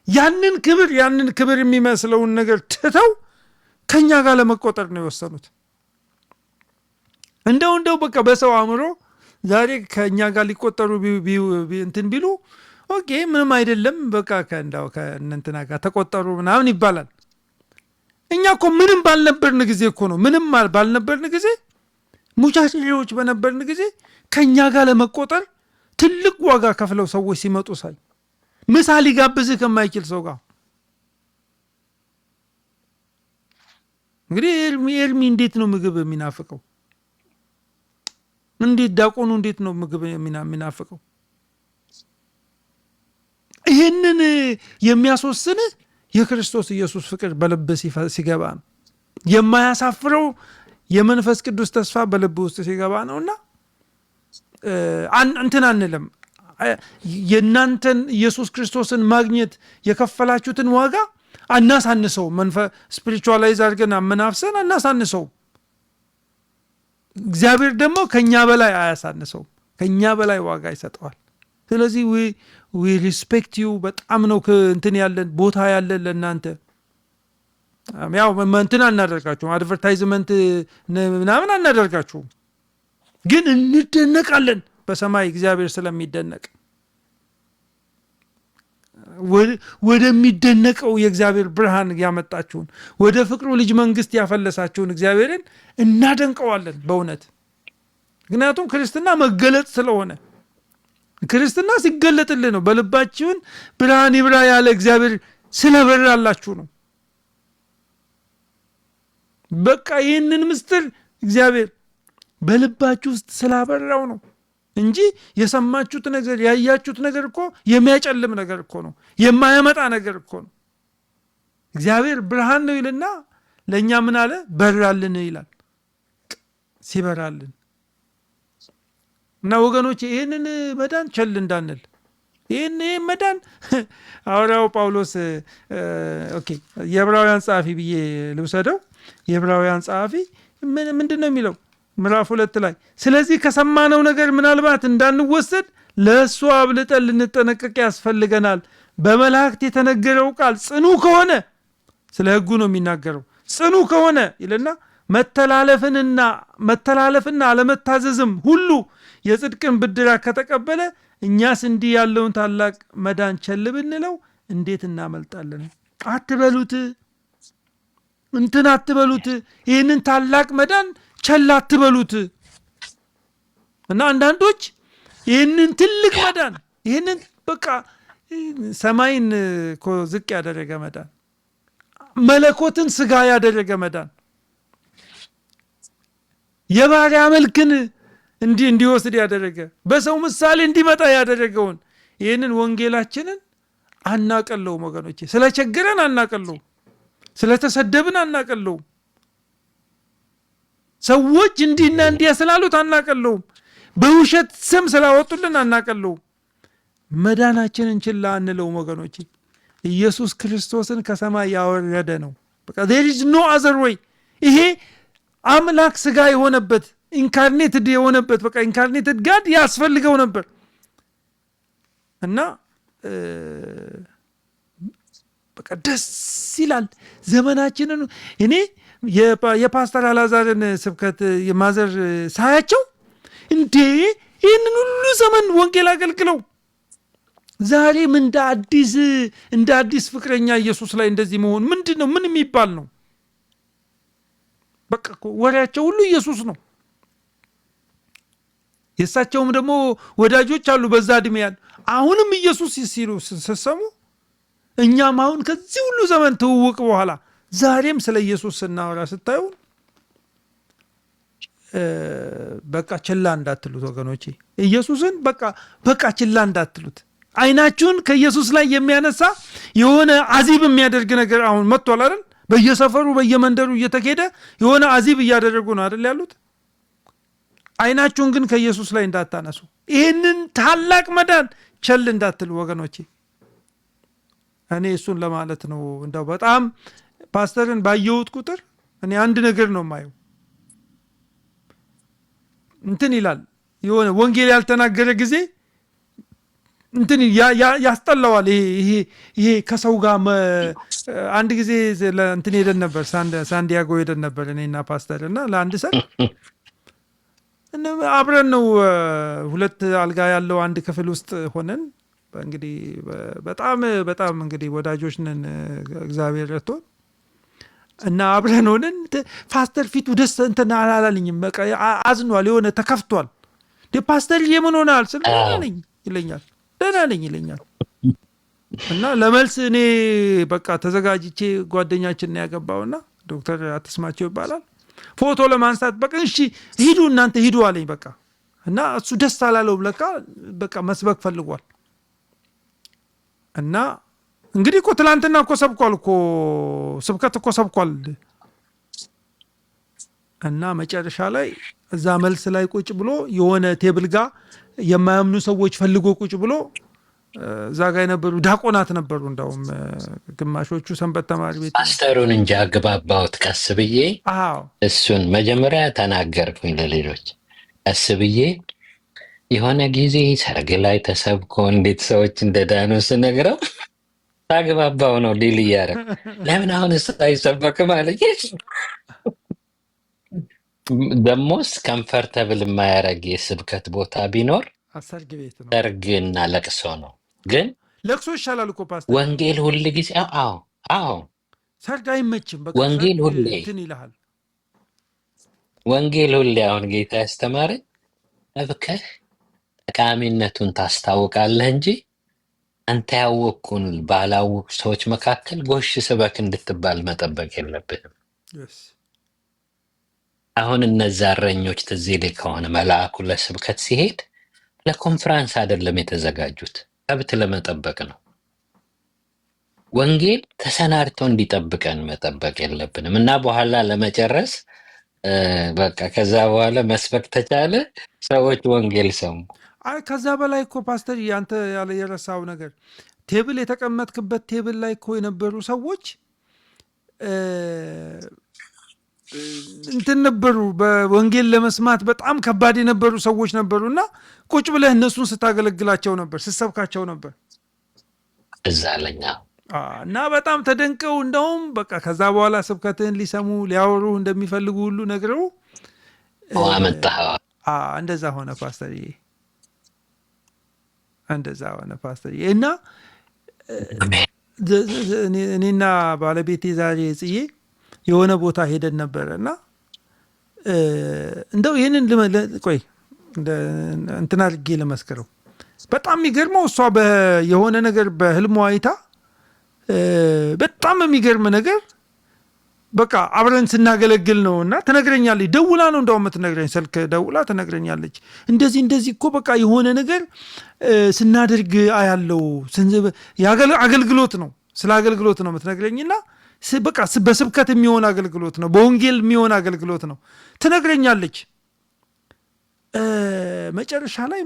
ያንን ክብር የሚመስለውን ነገር ትተው ከኛ ጋር ለመቆጠር ነው የወሰኑት። እንደው በቃ በሰው አእምሮ ዛሬ ከኛ ጋር ሊቆጠሩ እንትን ቢሉ ኦኬ ምንም አይደለም በቃ ከእንትና ጋር ተቆጠሩ ምናምን ይባላል። እኛ እኮ ምንም ባልነበርን ጊዜ እኮ ነው ምንም ባልነበርን ጊዜ ሙቻችሬዎች በነበርን ጊዜ ከኛ ጋር ለመቆጠር ትልቅ ዋጋ ከፍለው ሰዎች ሲመጡ ሳይ ምሳ ሊጋብዝህ ከማይችል ሰው ጋር እንግዲህ ኤርሚ እንዴት ነው ምግብ የሚናፍቀው? እንዴት ዳቆኑ እንዴት ነው ምግብ የሚናፍቀው? ይህንን የሚያስወስንህ የክርስቶስ ኢየሱስ ፍቅር በልብ ሲገባ ነው። የማያሳፍረው የመንፈስ ቅዱስ ተስፋ በልብ ውስጥ ሲገባ ነውና እንትን አንልም። የእናንተን ኢየሱስ ክርስቶስን ማግኘት የከፈላችሁትን ዋጋ አናሳንሰው። ስፒሪቹዋላይዝ አድርገን አመናፍሰን አናሳንሰው። እግዚአብሔር ደግሞ ከኛ በላይ አያሳንሰው፣ ከኛ በላይ ዋጋ ይሰጠዋል። ስለዚህ ዊ ሪስፔክት ዩ በጣም ነው እንትን ያለን ቦታ ያለን ለእናንተ። ያው እንትን አናደርጋችሁም፣ አድቨርታይዝመንት ምናምን አናደርጋችሁም፣ ግን እንደነቃለን በሰማይ እግዚአብሔር ስለሚደነቅ ወደሚደነቀው የእግዚአብሔር ብርሃን ያመጣችሁን ወደ ፍቅሩ ልጅ መንግስት ያፈለሳችሁን እግዚአብሔርን እናደንቀዋለን በእውነት። ምክንያቱም ክርስትና መገለጥ ስለሆነ ክርስትና ሲገለጥልህ ነው። በልባችሁን ብርሃን ይብራ ያለ እግዚአብሔር ስለበራላችሁ ነው። በቃ ይህንን ምስጢር እግዚአብሔር በልባችሁ ውስጥ ስላበራው ነው እንጂ የሰማችሁት ነገር ያያችሁት ነገር እኮ የሚያጨልም ነገር እኮ ነው፣ የማያመጣ ነገር እኮ ነው። እግዚአብሔር ብርሃን ነው ይልና ለእኛ ምን አለ? በራልን ይላል። ሲበራልን እና ወገኖች ይህንን መዳን ቸል እንዳንል፣ ይህን መዳን ሐዋርያው ጳውሎስ የዕብራውያን ጸሐፊ ብዬ ልውሰደው። የዕብራውያን ጸሐፊ ምንድን ነው የሚለው? ምዕራፍ 2 ላይ ስለዚህ ከሰማነው ነገር ምናልባት እንዳንወሰድ ለእሱ አብልጠን ልንጠነቀቅ ያስፈልገናል። በመላእክት የተነገረው ቃል ጽኑ ከሆነ፣ ስለ ሕጉ ነው የሚናገረው፣ ጽኑ ከሆነ ይልና መተላለፍና አለመታዘዝም ሁሉ የጽድቅን ብድራት ከተቀበለ እኛስ እንዲህ ያለውን ታላቅ መዳን ቸል ብንለው እንዴት እናመልጣለን? አትበሉት፣ እንትን አትበሉት፣ ይህንን ታላቅ መዳን ቸል አትበሉት። እና አንዳንዶች ይህንን ትልቅ መዳን፣ ይህንን በቃ ሰማይን እኮ ዝቅ ያደረገ መዳን፣ መለኮትን ስጋ ያደረገ መዳን፣ የባሪያ መልክን እንዲወስድ ያደረገ፣ በሰው ምሳሌ እንዲመጣ ያደረገውን ይህንን ወንጌላችንን አናቀለውም ወገኖቼ። ስለቸገረን አናቀለውም፣ ስለተሰደብን አናቀለውም፣ ሰዎች እንዲህና እንዲያ ስላሉት አናቀለውም፣ በውሸት ስም ስላወጡልን አናቀለውም። መዳናችንን ችላ አንለውም ወገኖቼ። ኢየሱስ ክርስቶስን ከሰማይ ያወረደ ነው። በቃ there is no other way። ይሄ አምላክ ስጋ የሆነበት ኢንካርኔትድ የሆነበት በቃ ኢንካርኔትድ ጋድ ያስፈልገው ነበር እና በቃ ደስ ይላል ዘመናችንን። እኔ የፓስተር አላዛርን ስብከት የማዘር ሳያቸው እንዴ ይህንን ሁሉ ዘመን ወንጌል አገልግለው ዛሬም እንደ አዲስ ፍቅረኛ ኢየሱስ ላይ እንደዚህ መሆን ምንድን ነው? ምን የሚባል ነው? በቃ ወሬያቸው ሁሉ ኢየሱስ ነው። የእሳቸውም ደግሞ ወዳጆች አሉ በዛ እድሜ ያሉ አሁንም ኢየሱስ ሲሉ ስሰሙ፣ እኛም አሁን ከዚህ ሁሉ ዘመን ትውውቅ በኋላ ዛሬም ስለ ኢየሱስ ስናወራ ስታዩ በቃ ችላ እንዳትሉት ወገኖቼ። ኢየሱስን በቃ ችላ እንዳትሉት። አይናችሁን ከኢየሱስ ላይ የሚያነሳ የሆነ አዚብ የሚያደርግ ነገር አሁን መጥቷል አይደል? በየሰፈሩ በየመንደሩ እየተኬደ የሆነ አዚብ እያደረጉ ነው አይደል ያሉት። አይናችሁን ግን ከኢየሱስ ላይ እንዳታነሱ። ይህንን ታላቅ መዳን ቸል እንዳትሉ ወገኖቼ። እኔ እሱን ለማለት ነው። እንደው በጣም ፓስተርን ባየሁት ቁጥር እኔ አንድ ነገር ነው የማየው። እንትን ይላል የሆነ ወንጌል ያልተናገረ ጊዜ እንትን ያስጠላዋል። ይሄ ከሰው ጋር አንድ ጊዜ እንትን ሄደን ነበር፣ ሳንዲያጎ ሄደን ነበር እኔና ፓስተር እና ለአንድ ሰር አብረን ነው 2 አልጋ ያለው አንድ ክፍል ውስጥ ሆነን እንግዲህ በጣም እንግዲህ ወዳጆች ነን እግዚአብሔር ረድቶን እና አብረን ሆነን ፓስተር ፊቱ ደስ እንትን አላለኝም። በቃ አዝኗል፣ የሆነ ተከፍቷል። ፓስተር የምን ሆናል ስል ደህና ነኝ ይለኛል። እና ለመልስ እኔ በቃ ተዘጋጅቼ ጓደኛችን ያገባውና ዶክተር አትስማቸው ይባላል ፎቶ ለማንሳት በቃ እሺ ሂዱ እናንተ ሂዱ አለኝ። በቃ እና እሱ ደስ አላለው ለካ በቃ መስበክ ፈልጓል። እና እንግዲህ እኮ ትላንትና እኮ ሰብኳል እኮ ስብከት እኮ ሰብኳል። እና መጨረሻ ላይ እዛ መልስ ላይ ቁጭ ብሎ የሆነ ቴብል ጋር የማያምኑ ሰዎች ፈልጎ ቁጭ ብሎ እዛ ጋር የነበሩ ዲያቆናት ነበሩ። እንዳውም ግማሾቹ ሰንበት ተማሪ ቤት ፓስተሩን እንጂ አግባባሁት ቀስ ብዬ። እሱን መጀመሪያ ተናገርኩኝ ለሌሎች ቀስ ብዬ። የሆነ ጊዜ ሰርግ ላይ ተሰብኮ እንዴት ሰዎች እንደዳኑ ስነግረው ታግባባው ነው ዲል እያደረግ ለምን አሁን እሱ አይሰበክም አለኝ። ደሞስ ከምፈርተብል የማያረግ የስብከት ቦታ ቢኖር ሰርግና ለቅሶ ነው። ግን ለቅሶ ይሻላል እኮ ፓስተር። ወንጌል ሁል ጊዜ አዎ ሰርግ አይመችም። በቃ ወንጌል ሁሌ እንትን ይልሃል። ወንጌል ሁሌ አሁን ጌታ ያስተማረኝ እብከህ ጠቃሚነቱን ታስታውቃለህ እንጂ አንተ ያወቅኩን ባላወቁ ሰዎች መካከል ጎሽ ስበክ እንድትባል መጠበቅ የለብህም። አሁን እነዛ እረኞች ትዝ ይልህ ከሆነ መልአኩ ለስብከት ሲሄድ ለኮንፈረንስ አይደለም የተዘጋጁት፣ ከብት ለመጠበቅ ነው። ወንጌል ተሰናድቶ እንዲጠብቀን መጠበቅ የለብንም እና በኋላ ለመጨረስ በቃ ከዛ በኋላ መስበክ ተቻለ፣ ሰዎች ወንጌል ሰሙ። ከዛ በላይ እኮ ፓስተር አንተ ያለ የረሳው ነገር ቴብል የተቀመጥክበት ቴብል ላይ እኮ የነበሩ ሰዎች እንትን ነበሩ፣ በወንጌል ለመስማት በጣም ከባድ የነበሩ ሰዎች ነበሩና ቁጭ ብለህ እነሱን ስታገለግላቸው ነበር፣ ስትሰብካቸው ነበር። እዛ ለኛ እና በጣም ተደንቀው እንደውም በቃ ከዛ በኋላ ስብከትህን ሊሰሙ ሊያወሩ እንደሚፈልጉ ሁሉ ነግረው አመጣህ። እንደዛ ሆነ ፓስተርዬ፣ እንደዛ ሆነ ፓስተርዬ። እና እኔና ባለቤቴ ዛሬ ጽዬ የሆነ ቦታ ሄደን ነበረ እና እንደው ይህንን ቆይ እንትን አድርጌ ለመስክረው። በጣም የሚገርመው እሷ የሆነ ነገር በህልሟ አይታ በጣም የሚገርም ነገር በቃ አብረን ስናገለግል ነው እና ትነግረኛለች። ደውላ ነው እንደውም የምትነግረኝ፣ ስልክ ደውላ ትነግረኛለች። እንደዚህ እኮ በቃ የሆነ ነገር ስናደርግ አያለው። አገልግሎት ነው፣ ስለ አገልግሎት ነው የምትነግረኝና በቃ በስብከት የሚሆን አገልግሎት ነው፣ በወንጌል የሚሆን አገልግሎት ነው ትነግረኛለች። መጨረሻ ላይ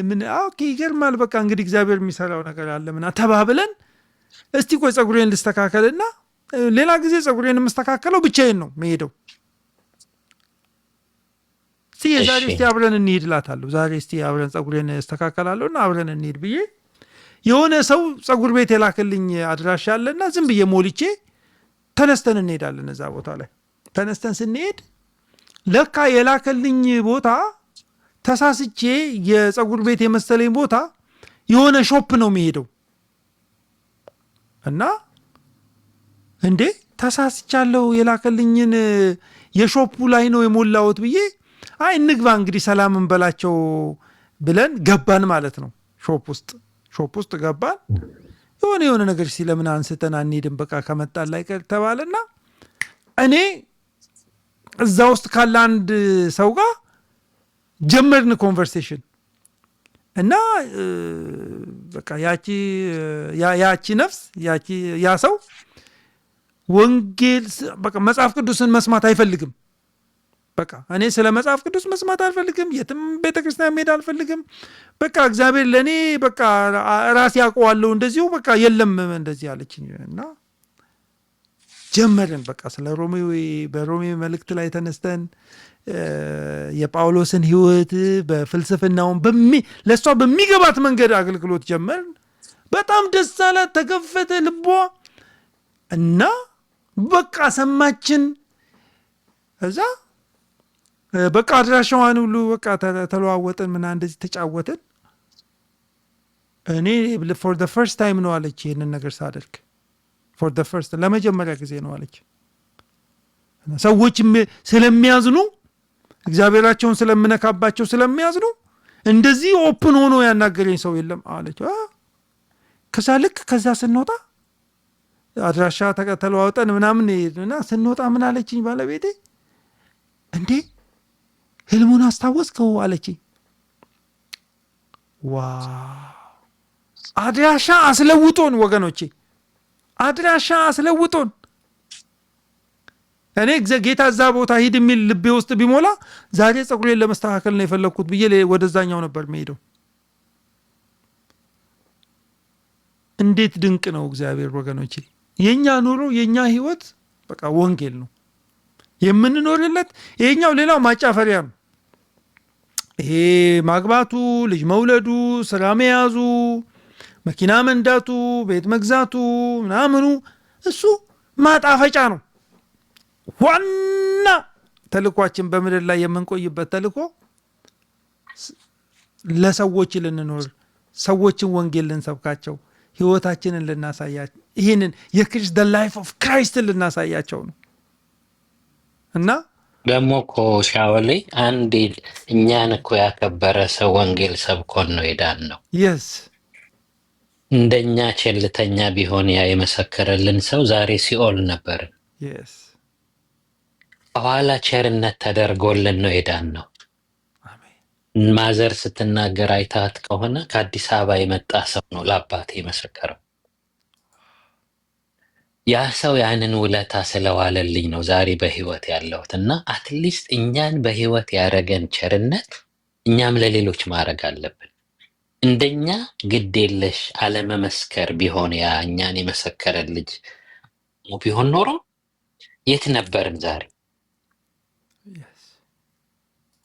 ምን ኦኬ ይገርማል፣ በቃ እንግዲህ እግዚአብሔር የሚሰራው ነገር አለ ምናምን ተባብለን እስቲ ቆይ ጸጉሬን ልስተካከልና ሌላ ጊዜ ጸጉሬን የምስተካከለው ብቻዬን ነው መሄደው። ዛሬ እስቲ አብረን እንሂድ እላታለሁ። ዛሬ እስቲ አብረን ጸጉሬን እስተካከላለሁ እና አብረን እንሂድ ብዬ የሆነ ሰው ጸጉር ቤት የላክልኝ አድራሻ አለና ዝም ብዬ ሞልቼ ተነስተን እንሄዳለን። እዛ ቦታ ላይ ተነስተን ስንሄድ ለካ የላክልኝ ቦታ ተሳስቼ የጸጉር ቤት የመሰለኝ ቦታ የሆነ ሾፕ ነው የሚሄደው እና እንዴ ተሳስቻለሁ፣ የላክልኝን የሾፑ ላይ ነው የሞላሁት ብዬ አይ እንግባ እንግዲህ ሰላም እንበላቸው ብለን ገባን ማለት ነው። ሾፕ ውስጥ ገባን። የሆነ ነገር ሲለምን አንስተን አንሄድም በቃ ከመጣን ላይ ቀር ተባለና እኔ እዛ ውስጥ ካለ አንድ ሰው ጋር ጀመርን ኮንቨርሴሽን እና በቃ ያቺ ነፍስ ያ ሰው ወንጌል በቃ መጽሐፍ ቅዱስን መስማት አይፈልግም። በቃ እኔ ስለ መጽሐፍ ቅዱስ መስማት አልፈልግም፣ የትም ቤተክርስቲያን መሄድ አልፈልግም። በቃ እግዚአብሔር ለእኔ በቃ ራሴ ያውቀዋለሁ እንደዚሁ በቃ የለም እንደዚህ አለችኝ እና ጀመርን በቃ ስለ በሮሜ መልእክት ላይ ተነስተን የጳውሎስን ሕይወት በፍልስፍናውን ለእሷ በሚገባት መንገድ አገልግሎት ጀመርን። በጣም ደስ አላት፣ ተከፈተ ልቧ እና በቃ ሰማችን። እዛ በቃ አድራሻዋን ሁሉ በቃ ተለዋወጥን ምና እንደዚህ ተጫወትን። እኔ ፎር ዘ ፈርስት ታይም ነው አለች ይህንን ነገር ሳደርግ፣ ፎር ዘ ፈርስት ለመጀመሪያ ጊዜ ነው አለች። ሰዎች ስለሚያዝኑ እግዚአብሔራቸውን ስለምነካባቸው ስለሚያዝኑ እንደዚህ ኦፕን ሆኖ ያናገረኝ ሰው የለም አለች። ከዛ ስንወጣ አድራሻ ተለዋውጠን ምናምን ሄድንና ስንወጣ ምን አለችኝ ባለቤቴ፣ እንዴ ህልሙን አስታወስከው አለችኝ። አድራሻ አስለውጦን ወገኖቼ፣ አድራሻ አስለውጦን። እኔ ጌታ እዛ ቦታ ሂድ የሚል ልቤ ውስጥ ቢሞላ ዛሬ ጸጉሬን ለመስተካከል ነው የፈለግኩት ብዬ ወደዛኛው ነበር መሄደው። እንዴት ድንቅ ነው እግዚአብሔር ወገኖቼ። የኛ ኑሮ የኛ ህይወት በቃ ወንጌል ነው የምንኖርለት። ይሄኛው ሌላው ማጫፈሪያ ነው። ይሄ ማግባቱ፣ ልጅ መውለዱ፣ ስራ መያዙ፣ መኪና መንዳቱ፣ ቤት መግዛቱ ምናምኑ እሱ ማጣፈጫ ነው። ዋና ተልኳችን በምድር ላይ የምንቆይበት ተልኮ ለሰዎች ልንኖር፣ ሰዎችን ወንጌል ልንሰብካቸው፣ ህይወታችንን ልናሳያቸው፣ ይህንን የክርስት ላይፍ ኦፍ ክራይስትን ልናሳያቸው ነው። እና ደግሞ እኮ ሻወሌ አንዴ እኛን እኮ ያከበረ ሰው ወንጌል ሰብኮን ነው ሄዳን ነው። የስ እንደኛ ቸልተኛ ቢሆን ያ የመሰከረልን ሰው ዛሬ ሲኦል ነበር። የስ ከኋላ ቸርነት ተደርጎልን ነው የዳን ነው። ማዘር ስትናገር አይታት ከሆነ ከአዲስ አበባ የመጣ ሰው ነው ለአባቴ የመሰከረው። ያ ሰው ያንን ውለታ ስለዋለልኝ ነው ዛሬ በህይወት ያለሁት እና አትሊስት እኛን በህይወት ያደረገን ቸርነት እኛም ለሌሎች ማድረግ አለብን። እንደኛ ግድ የለሽ አለመመስከር ቢሆን ያ እኛን የመሰከረን ልጅ ቢሆን ኖሮ የት ነበርን ዛሬ?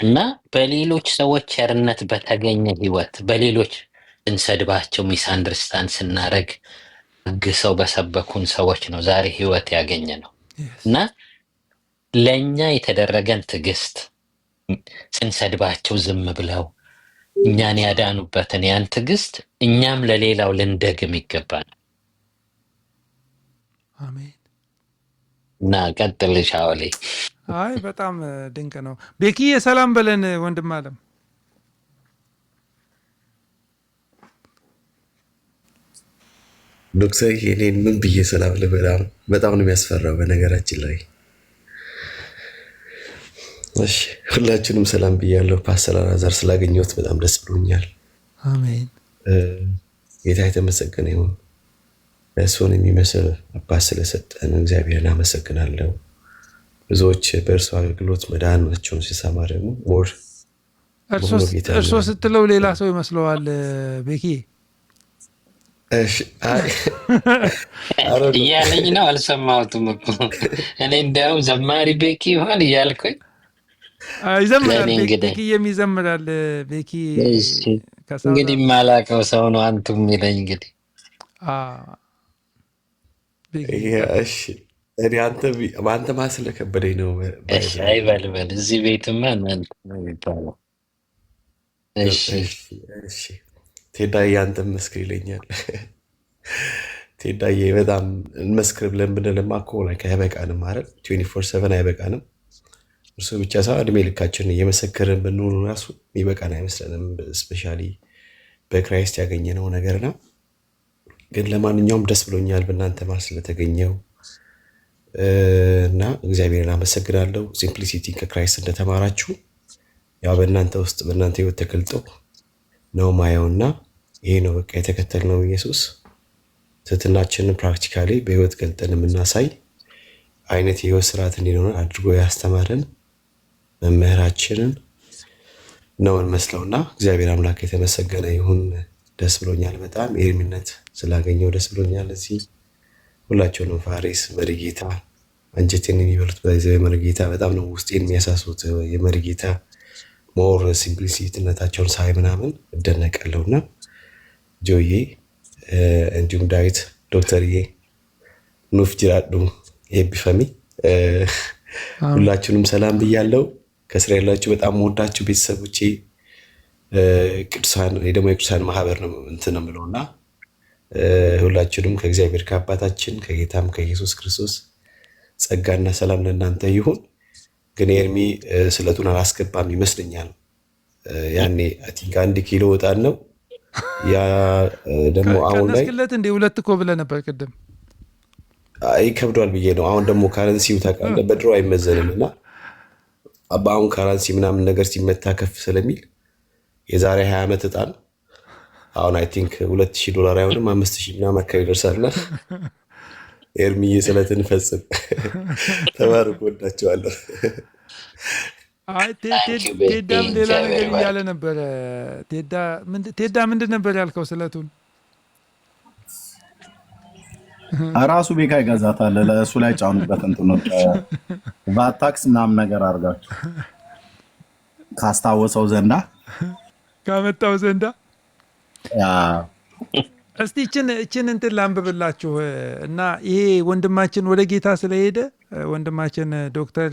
እና በሌሎች ሰዎች ቸርነት በተገኘ ህይወት በሌሎች እንሰድባቸው ሚስ አንደርስታንድ ስናደርግ ግሰው በሰበኩን ሰዎች ነው ዛሬ ህይወት ያገኘ ነው። እና ለእኛ የተደረገን ትዕግስት ስንሰድባቸው ዝም ብለው እኛን ያዳኑበትን ያን ትዕግስት እኛም ለሌላው ልንደግም ይገባል። አሜን። እና ቀጥል ሻውሌ። አይ በጣም ድንቅ ነው። ቤኪዬ ሰላም በለን ወንድም አለም። ዶክተር እኔን ምን ብዬ ሰላም ልበላም? በጣም ነው የሚያስፈራው በነገራችን ላይ። እሺ ሁላችንም ሰላም ብያለሁ። ፓስተር አላዛር ስላገኘሁት በጣም ደስ ብሎኛል። አሜን። ጌታ የተመሰገነ ይሁን። እሱን የሚመስል አባት ስለሰጠን እግዚአብሔርን አመሰግናለሁ። ብዙዎች በእርሱ አገልግሎት መዳናቸውን ሲሰማ ደግሞ ሞር እርሶ ስትለው ሌላ ሰው ይመስለዋል ቤኪ እያለኝ ነው። አልሰማሁትም እኮ እኔ እንዲያውም ዘማሪ ቤኪ ይሆን እያልኩኝ ይዘምራል። ቤኪዬም ይዘምራል። ቤኪ እንግዲህ የማላውቀው ሰው ነው አንቱ የሚለኝ እንግዲህ አንተ ማን ስለከበደኝ ነው። አይበልበል እዚህ ቤትማ እናንተ ነው የሚባለው። ቴዳዬ አንተ መስክር ይለኛል። ቴዳዬ በጣም እንመስክር ብለን ብንልማ እኮ አይበቃንም ማለት 24/7 አይበቃንም። እርሱ ብቻ ሳይሆን እድሜ ልካችን እየመሰከርን ብንሆኑ ራሱ የሚበቃን አይመስለንም። ስፔሻሊ በክራይስት ያገኘነው ነገር ነው። ግን ለማንኛውም ደስ ብሎኛል በእናንተ ማር ስለተገኘው እና እግዚአብሔርን አመሰግናለሁ። ሲምፕሊሲቲ ከክራይስት እንደተማራችሁ ያው በእናንተ ውስጥ በእናንተ ህይወት ተገልጦ ነው ማየውና ይሄ ነው በቃ የተከተልነው ኢየሱስ ትህትናችንን ፕራክቲካሊ በህይወት ገልጠን የምናሳይ አይነት የህይወት ስርዓት እንዲኖር አድርጎ ያስተማረን መምህራችንን ነው እንመስለውና እግዚአብሔር አምላክ የተመሰገነ ይሁን። ደስ ብሎኛል በጣም ኤርሚነት ስላገኘው ደስ ብሎኛል። እዚህ ሁላቸውንም ፋሪስ መሪጌታ አንጀቴን የሚበሉት በዚህ መሪጌታ በጣም ነው ውስጤን የሚያሳሱት። የመሪጌታ ሞር ሲምፕሊሲቲነታቸውን ሳይ ምናምን እደነቃለሁና ጆዬ እንዲሁም ዳዊት ዶክተርዬ ኑፍ ጅራዱ ኤቢፈሚ ሁላችሁንም ሰላም ብያለሁ። ከስራ ያላችሁ በጣም ወዳችሁ ቤተሰቦቼ ቅዱሳን ደግሞ የቅዱሳን ማህበር ነው እንትን ነው የምለውና ሁላችሁንም ከእግዚአብሔር ከአባታችን ከጌታም ከኢየሱስ ክርስቶስ ጸጋና ሰላም ለእናንተ ይሁን። ግን ኤርሚ ስለቱን አላስገባም ይመስለኛል። ያኔ አይ ቲንክ 1 ኪሎ ወጣን ነው ያ ደግሞ አሁን ላይ ቀነስክለት እንደ 2 እኮ ብለህ ነበር ቅድም። ይከብዷል ብዬ ነው። አሁን ደግሞ ካረንሲው ታውቃለህ በድሮ አይመዘንም እና አሁን ካረንሲ ምናምን ነገር ሲመታ ከፍ ስለሚል የዛሬ 20 ዓመት እጣን አሁን አይ ቲንክ $2000 አይሆንም 5000 ምናምን አካባቢ ይደርሳልና ኤርሚዬ ስለትን ፈጽም ተባረኩ። ወዳቸዋለሁ። አይ ቴዳም ሌላ ነገር እያለ ነበረ። ቴዳ ምንድን ነበር ያልከው? ስለቱን ራሱ ቤካ ይገዛታል። ለእሱ ላይ ጫኑበት እንትኖች ቫታክስ ምናምን ነገር አድርጋችሁ ካስታወሰው ዘንዳ ካመጣው ዘንዳ እስቲ እችን እንትን ላንብብላችሁ እና ይሄ ወንድማችን ወደ ጌታ ስለሄደ ወንድማችን ዶክተር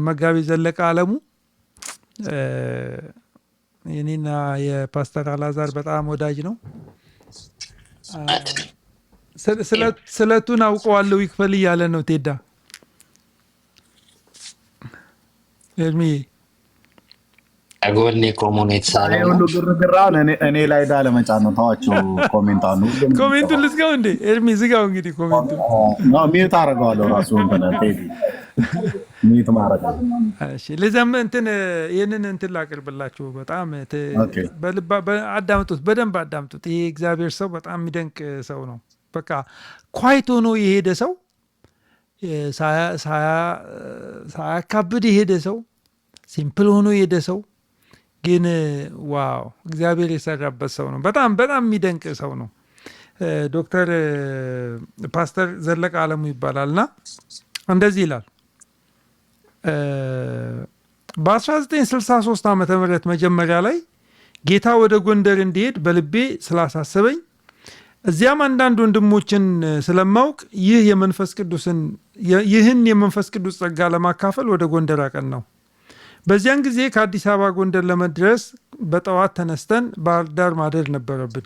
መጋቢ ዘለቀ አለሙ የኔና የፓስተር አላዛር በጣም ወዳጅ ነው። ስለቱን አውቀዋለሁ ይክፈል እያለ ነው ቴዳ ኤርሚ አጎኔ ኮሙኔት ሳለው ሁሉ ግርግር አሁን እኔ ላይ ዳ ለመጫን ነው። ተዋቸው። ኮሜንት አሉ። ኮሜንቱን ልዝጋው እንዴ? ኤርሚ ዝጋው እንግዲህ ኮሜንቱን። ሚዩት አደርገዋለሁ ራሱ ሚዩት ማድረግ። እሺ ለዛም እንትን ይሄንን እንትን ላቅርብላችሁ። በጣም አዳምጡት፣ በደንብ አዳምጡት። ይሄ እግዚአብሔር ሰው በጣም የሚደንቅ ሰው ነው። በቃ ኳይት ሆኖ የሄደ ሰው፣ ሳያካብድ የሄደ ሰው፣ ሲምፕል ሆኖ የሄደ ሰው ግን ዋው እግዚአብሔር የሰራበት ሰው ነው። በጣም በጣም የሚደንቅ ሰው ነው። ዶክተር ፓስተር ዘለቀ አለሙ ይባላልና እንደዚህ ይላል። በ1963 ዓ ም መጀመሪያ ላይ ጌታ ወደ ጎንደር እንዲሄድ በልቤ ስላሳሰበኝ እዚያም አንዳንድ ወንድሞችን ስለማውቅ ይህን የመንፈስ ቅዱስ ጸጋ ለማካፈል ወደ ጎንደር አቀናው። በዚያን ጊዜ ከአዲስ አበባ ጎንደር ለመድረስ በጠዋት ተነስተን ባህር ዳር ማደር ነበረብን።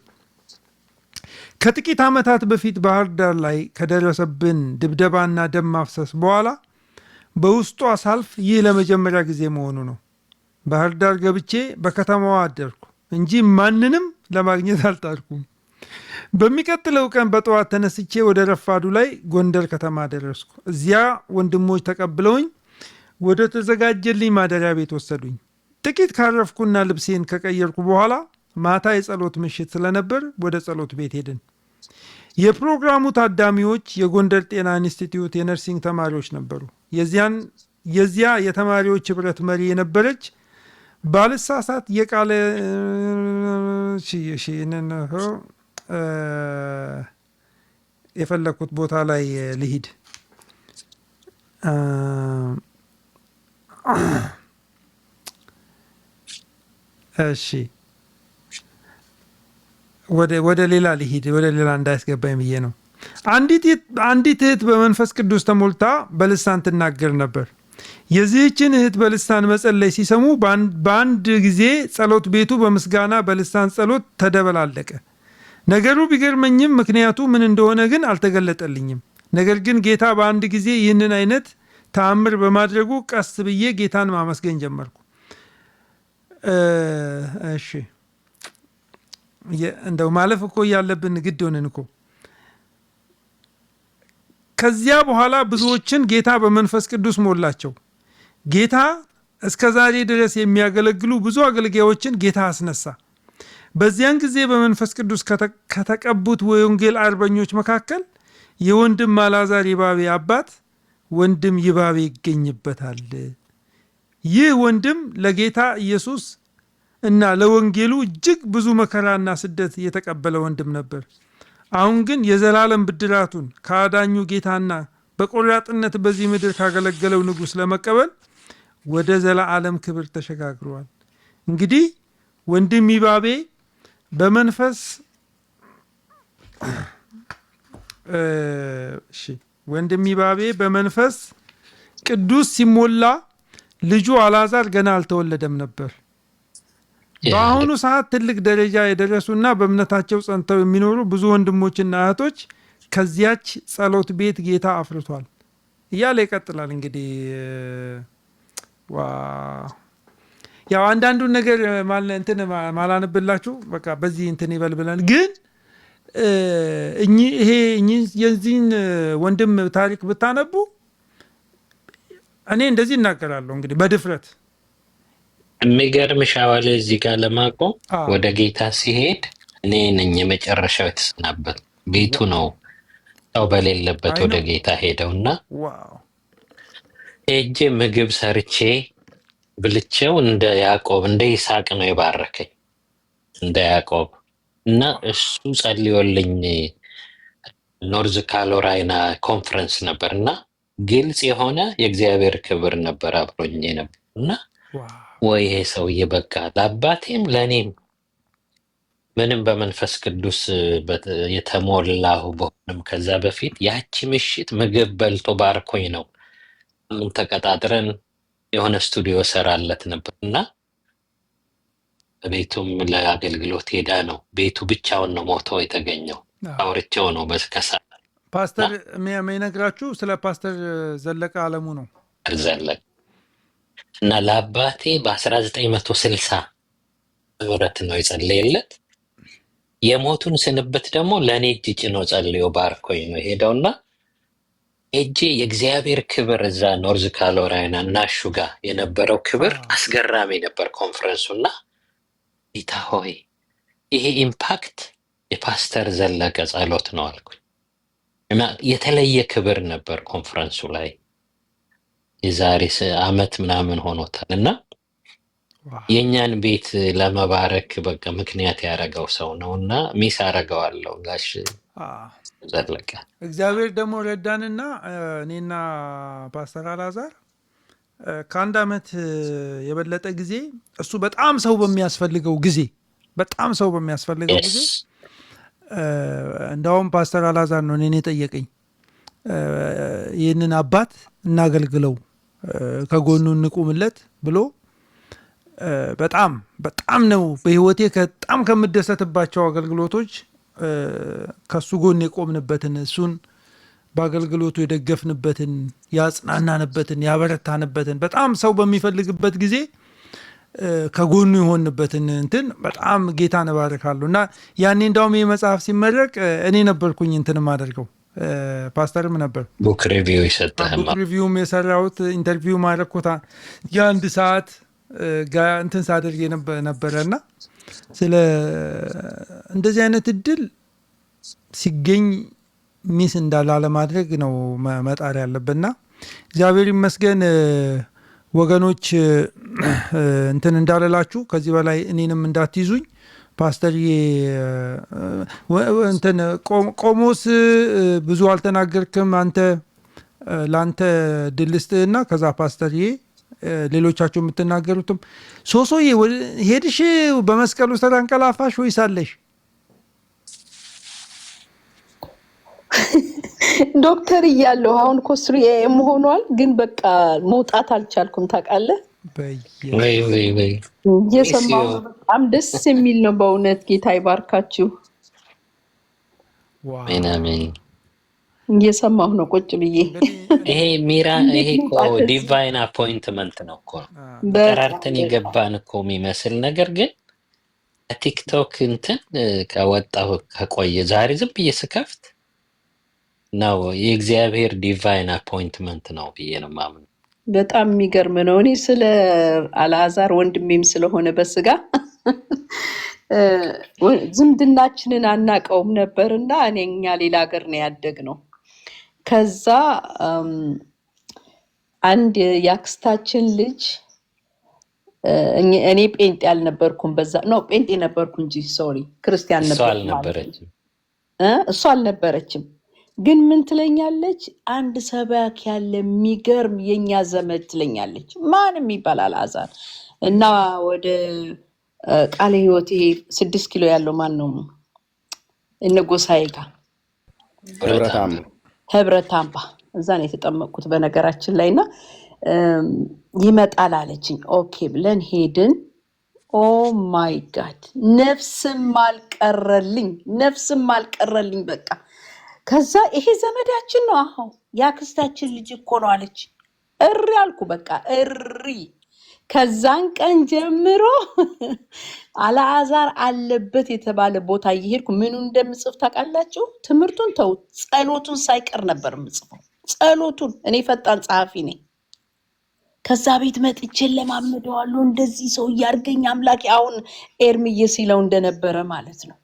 ከጥቂት ዓመታት በፊት ባህር ዳር ላይ ከደረሰብን ድብደባና ደም ማፍሰስ በኋላ በውስጧ ሳልፍ ይህ ለመጀመሪያ ጊዜ መሆኑ ነው። ባህር ዳር ገብቼ በከተማዋ አደርኩ እንጂ ማንንም ለማግኘት አልጣርኩም። በሚቀጥለው ቀን በጠዋት ተነስቼ ወደ ረፋዱ ላይ ጎንደር ከተማ ደረስኩ። እዚያ ወንድሞች ተቀብለውኝ ወደ ተዘጋጀልኝ ማደሪያ ቤት ወሰዱኝ። ጥቂት ካረፍኩና ልብሴን ከቀየርኩ በኋላ ማታ የጸሎት ምሽት ስለነበር ወደ ጸሎት ቤት ሄድን። የፕሮግራሙ ታዳሚዎች የጎንደር ጤና ኢንስቲትዩት የነርሲንግ ተማሪዎች ነበሩ። የዚያ የተማሪዎች ህብረት መሪ የነበረች ባልሳሳት የቃለ የፈለኩት ቦታ ላይ ልሂድ። እሺ ወደ ሌላ ልሂድ፣ ወደ ሌላ እንዳያስገባኝ ብዬ ነው። አንዲት እህት በመንፈስ ቅዱስ ተሞልታ በልሳን ትናገር ነበር። የዚህችን እህት በልሳን መጸለይ ሲሰሙ በአንድ ጊዜ ጸሎት ቤቱ በምስጋና በልሳን ጸሎት ተደበላለቀ። ነገሩ ቢገርመኝም ምክንያቱ ምን እንደሆነ ግን አልተገለጠልኝም። ነገር ግን ጌታ በአንድ ጊዜ ይህንን አይነት ተአምር በማድረጉ ቀስ ብዬ ጌታን ማመስገን ጀመርኩ። እሺ እንደው ማለፍ እኮ ያለብን ግድ ሆነን እኮ። ከዚያ በኋላ ብዙዎችን ጌታ በመንፈስ ቅዱስ ሞላቸው። ጌታ እስከ ዛሬ ድረስ የሚያገለግሉ ብዙ አገልጋዮችን ጌታ አስነሳ። በዚያን ጊዜ በመንፈስ ቅዱስ ከተቀቡት የወንጌል አርበኞች መካከል የወንድም አልዓዛር ይባቤ አባት ወንድም ይባቤ ይገኝበታል። ይህ ወንድም ለጌታ ኢየሱስ እና ለወንጌሉ እጅግ ብዙ መከራና ስደት የተቀበለ ወንድም ነበር። አሁን ግን የዘላለም ብድራቱን ከአዳኙ ጌታና በቆራጥነት በዚህ ምድር ካገለገለው ንጉሥ ለመቀበል ወደ ዘላለም ክብር ተሸጋግረዋል። እንግዲህ ወንድም ይባቤ በመንፈስ ወንድም ይባቤ በመንፈስ ቅዱስ ሲሞላ ልጁ አልዓዛር ገና አልተወለደም ነበር። በአሁኑ ሰዓት ትልቅ ደረጃ የደረሱና በእምነታቸው ጸንተው የሚኖሩ ብዙ ወንድሞችና እህቶች ከዚያች ጸሎት ቤት ጌታ አፍርቷል እያለ ይቀጥላል። እንግዲህ ያው አንዳንዱን ነገር እንትን ማላንብላችሁ በቃ በዚህ እንትን ይበልብላል። ግን የዚህን ወንድም ታሪክ ብታነቡ እኔ እንደዚህ እናገራለሁ እንግዲህ በድፍረት። የሚገርምሽ አዋለ እዚህ ጋር ለማቆም ወደ ጌታ ሲሄድ እኔ ነኝ የመጨረሻው የተሰናበት። ቤቱ ነው ሰው በሌለበት ወደ ጌታ ሄደውና ሄጄ ምግብ ሰርቼ ብልቼው እንደ ያዕቆብ እንደ ይስሐቅ ነው የባረከኝ፣ እንደ ያዕቆብ እና እሱ ጸልዮልኝ ኖርዝ ካሮላይና ኮንፈረንስ ነበርና ግልጽ የሆነ የእግዚአብሔር ክብር ነበር አብሮኝ ነበር እና ወይ ይሄ ሰውዬ በቃ ለአባቴም ለእኔም ምንም በመንፈስ ቅዱስ የተሞላሁ በሆንም ከዛ በፊት ያቺ ምሽት ምግብ በልቶ ባርኮኝ ነው። ተቀጣጥረን የሆነ ስቱዲዮ ሰራለት ነበር እና ቤቱም ለአገልግሎት ሄዳ ነው። ቤቱ ብቻውን ነው ሞቶ የተገኘው። አውርቼው ነው በስከሳ ፓስተር የሚነግራችሁ ስለ ፓስተር ዘለቀ አለሙ ነው። ዘለቀ እና ለአባቴ በ1960 ምህረት ነው የጸለየለት። የሞቱን ስንብት ደግሞ ለእኔ እጅ ጭኖ ጸልዮ ባርኮኝ ነው ሄደውና እጄ የእግዚአብሔር ክብር እዛ ኖርዝ ካሮላይና ናሹ ጋር የነበረው ክብር አስገራሚ ነበር ኮንፈረንሱና ጌታ ሆይ ይሄ ኢምፓክት የፓስተር ዘለቀ ጸሎት ነው አልኩኝ። እና የተለየ ክብር ነበር ኮንፈረንሱ ላይ የዛሬ ዓመት ምናምን ሆኖታል። እና የእኛን ቤት ለመባረክ በቃ ምክንያት ያደረገው ሰው ነው እና ሚስ አረገዋለሁ ጋሽ ዘለቀ። እግዚአብሔር ደግሞ ረዳንና እኔና ፓስተር አልዓዛር ከአንድ ዓመት የበለጠ ጊዜ እሱ በጣም ሰው በሚያስፈልገው ጊዜ እንዳውም ፓስተር አልዓዛር ነው እኔን የጠየቀኝ ይህንን አባት እናገልግለው ከጎኑ እንቁምለት ብሎ በጣም ነው በህይወቴ በጣም ከምደሰትባቸው አገልግሎቶች ከሱ ጎን የቆምንበትን እሱን በአገልግሎቱ የደገፍንበትን ያጽናናንበትን ያበረታንበትን በጣም ሰው በሚፈልግበት ጊዜ ከጎኑ የሆንበትን እንትን በጣም ጌታን እባርካለሁ። እና ያኔ እንዳውም ይህ መጽሐፍ ሲመረቅ እኔ ነበርኩኝ እንትን ማደርገው ፓስተርም ነበር ቡክ ሪቪው ይሰጣል። ቡክ ሪቪውም የሰራሁት ኢንተርቪው ማድረግኩት የአንድ ሰዓት እንትን ሳደርግ ነበረ። እና ስለ እንደዚህ አይነት እድል ሲገኝ ሚስ እንዳላለ ማድረግ ነው መጣር ያለብንና እግዚአብሔር ይመስገን ወገኖች። እንትን እንዳለላችሁ ከዚህ በላይ እኔንም እንዳትይዙኝ ፓስተርዬ እንትን ቆሞስ ብዙ አልተናገርክም አንተ ላንተ ድልስትና ከዛ ፓስተርዬ ሌሎቻችሁ የምትናገሩትም ሶሶዬ ሄድሽ በመስቀሉ ስር አንቀላፋሽ ወይስ አለሽ? ዶክተር እያለሁ አሁን ኮስትሪ ኤም ሆኗል፣ ግን በቃ መውጣት አልቻልኩም ታውቃለህ። እየሰማሁ በጣም ደስ የሚል ነው በእውነት ጌታ ይባርካችሁ። እየሰማሁ ነው ቁጭ ብዬ። ይሄ ሚራ ይሄ እኮ ዲቫይን አፖይንትመንት ነው እኮ ተራርተን የገባን እኮ የሚመስል ነገር ግን ቲክቶክ እንትን ከወጣሁ ከቆየ ዛሬ ዝም ብዬ ስከፍት ነው የእግዚአብሔር ዲቫይን አፖይንትመንት ነው ብዬ ነው የማምነው። በጣም የሚገርም ነው። እኔ ስለ አልዓዛር ወንድሜም ስለሆነ በስጋ ዝምድናችንን አናቀውም ነበርና እኛ ሌላ ሀገር ነው ያደግነው። ከዛ አንድ የአክስታችን ልጅ እኔ ጴንጤ አልነበርኩም፣ በዛ ነው ጴንጤ ነበርኩ እንጂ ሶሪ ክርስቲያን ነበርኩ። እሷ አልነበረችም። ግን ምን ትለኛለች? አንድ ሰባክ ያለ የሚገርም የኛ ዘመድ ትለኛለች። ማንም ይባላል አልዓዛር እና ወደ ቃለ ሕይወት ይሄ 6 ኪሎ ያለው ማን ነው? እነ ጎሳዬ ጋር ህብረት አምባ እዛ ነው የተጠመቅኩት በነገራችን ላይ። እና ይመጣል አለችኝ። ኦኬ ብለን ሄድን። ኦ ማይ ጋድ ነፍስም አልቀረልኝ በቃ። ከዛ ይሄ ዘመዳችን ነው አሁን ያክስታችን ልጅ እኮ ነው አለች። እሪ አልኩ በቃ እሪ። ከዛን ቀን ጀምሮ አልዓዛር አለበት የተባለ ቦታ እየሄድኩ ምኑ እንደምጽፍ ታውቃላችሁ? ትምህርቱን ተው ጸሎቱን ሳይቀር ነበር የምጽፈው። ጸሎቱን እኔ ፈጣን ጸሐፊ ነኝ። ከዛ ቤት መጥቼ ለማመደዋለሁ እንደዚህ ሰው እያርገኝ አምላኬ። አሁን ኤርምዬ ሲለው እንደነበረ ማለት ነው።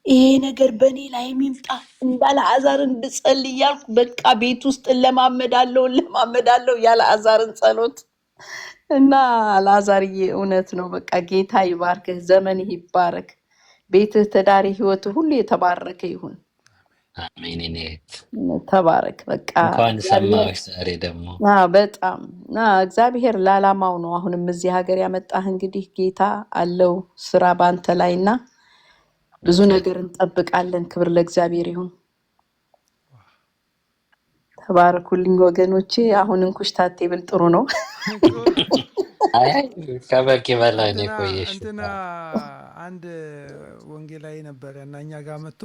ይሄ ነገር በእኔ ላይ የሚምጣ እንዳልዓዛር እንድጸልይ እያልኩ በቃ ቤት ውስጥ ለማመዳለው የአልዓዛርን ጸሎት እና አልዓዛርዬ እውነት ነው። በቃ ጌታ ይባርክህ፣ ዘመንህ ይባረክ፣ ቤትህ፣ ትዳሪ፣ ህይወትህ ሁሉ የተባረከ ይሁን። አሜን። ተባረክ። በቃ እንኳን ሰማሽ ዛሬ ደግሞ በጣም እግዚአብሔር ለዓላማው ነው አሁንም እዚህ ሀገር ያመጣህ። እንግዲህ ጌታ አለው ስራ ባንተ ላይና ብዙ ነገር እንጠብቃለን። ክብር ለእግዚአብሔር ይሁን። ተባረኩልኝ ወገኖቼ። አሁን እንኩሽታቴ ብል ጥሩ ነው። ከበቂ በላይ ነው ቆየሽ። እንትና አንድ ወንጌላዊ ነበረ እና እኛ ጋር መጥቶ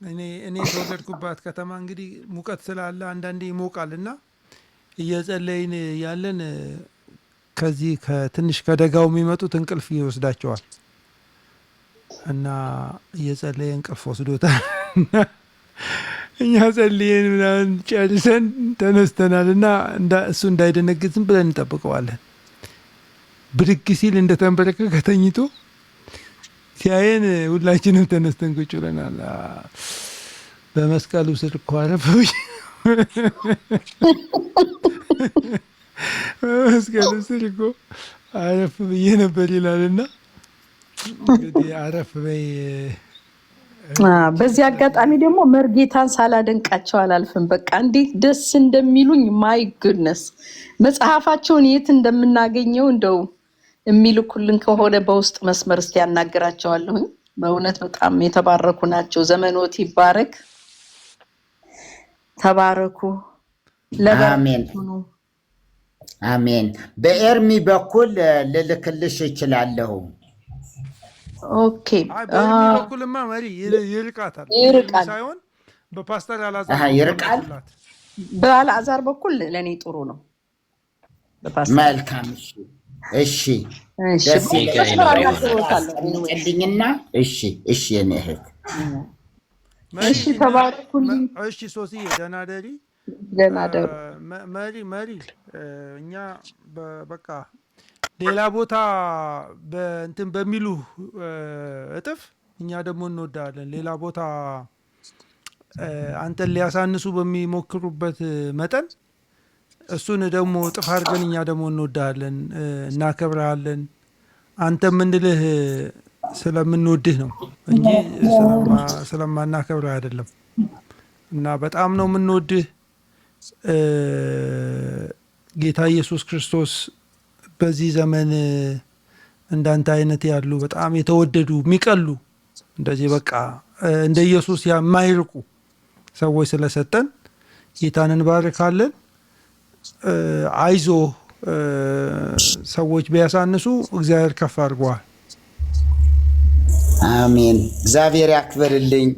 እኔ የተወለድኩባት ከተማ እንግዲህ ሙቀት ስላለ አንዳንዴ ይሞቃል እና እየጸለይን ያለን ከዚህ ከትንሽ ከደጋው የሚመጡት እንቅልፍ ይወስዳቸዋል እና እየጸለየ እንቅልፍ ወስዶታል። እኛ ጸልየን ምናምን ጨርሰን ተነስተናል እና እሱ እንዳይደነግጥ ዝም ብለን እንጠብቀዋለን። ብድግ ሲል እንደተንበረከከ ተኝቶ ሲያየን ሁላችንም ተነስተን ቁጭ ብለናል። በመስቀሉ ስር እኮ አረፈ በመስቀሉ ስር እኮ አረፍ ብዬ ነበር ይላልና እንግዲህ አረፍ በይ። በዚህ አጋጣሚ ደግሞ መርጌታን ሳላደንቃቸው አላልፍም። በቃ እንዴት ደስ እንደሚሉኝ ማይ ጉድነስ። መጽሐፋቸውን የት እንደምናገኘው እንደው የሚልኩልን ከሆነ በውስጥ መስመር እስቲ ያናግራቸዋለሁኝ። በእውነት በጣም የተባረኩ ናቸው። ዘመኖት ይባረክ። ተባረኩ። አሜን አሜን። በኤርሚ በኩል ልልክልሽ እችላለሁ። ኦኬ። በኤርሚ በኩልማ መሪ ይርቃታል ሳይሆን በፓስተር አልዓዛር ይርቃል። በአልዓዛር በኩል ለእኔ ጥሩ ነው። መልካም። እሺ ደስ ይለኛልና እሺ የኔ እህት እሺ ተባረኩልኝ። እሺ ሶስዬ ደህና ደሪ። ደህና ደሩ። መሪ እኛ በቃ ሌላ ቦታ በእንትን በሚሉ እጥፍ እኛ ደግሞ እንወዳለን። ሌላ ቦታ አንተን ሊያሳንሱ በሚሞክሩበት መጠን እሱን ደግሞ እጥፍ አድርገን እኛ ደግሞ እንወዳለን፣ እናከብረሃለን። አንተ የምንልህ ስለምንወድህ ነው እንጂ ስለማናከብረህ አይደለም። እና በጣም ነው የምንወድህ። ጌታ ኢየሱስ ክርስቶስ በዚህ ዘመን እንዳንተ አይነት ያሉ በጣም የተወደዱ የሚቀሉ እንደዚህ በቃ እንደ ኢየሱስ የማይርቁ ሰዎች ስለሰጠን ጌታን እንባርካለን። አይዞ ሰዎች ቢያሳንሱ እግዚአብሔር ከፍ አድርገዋል። አሜን። እግዚአብሔር ያክብርልኝ።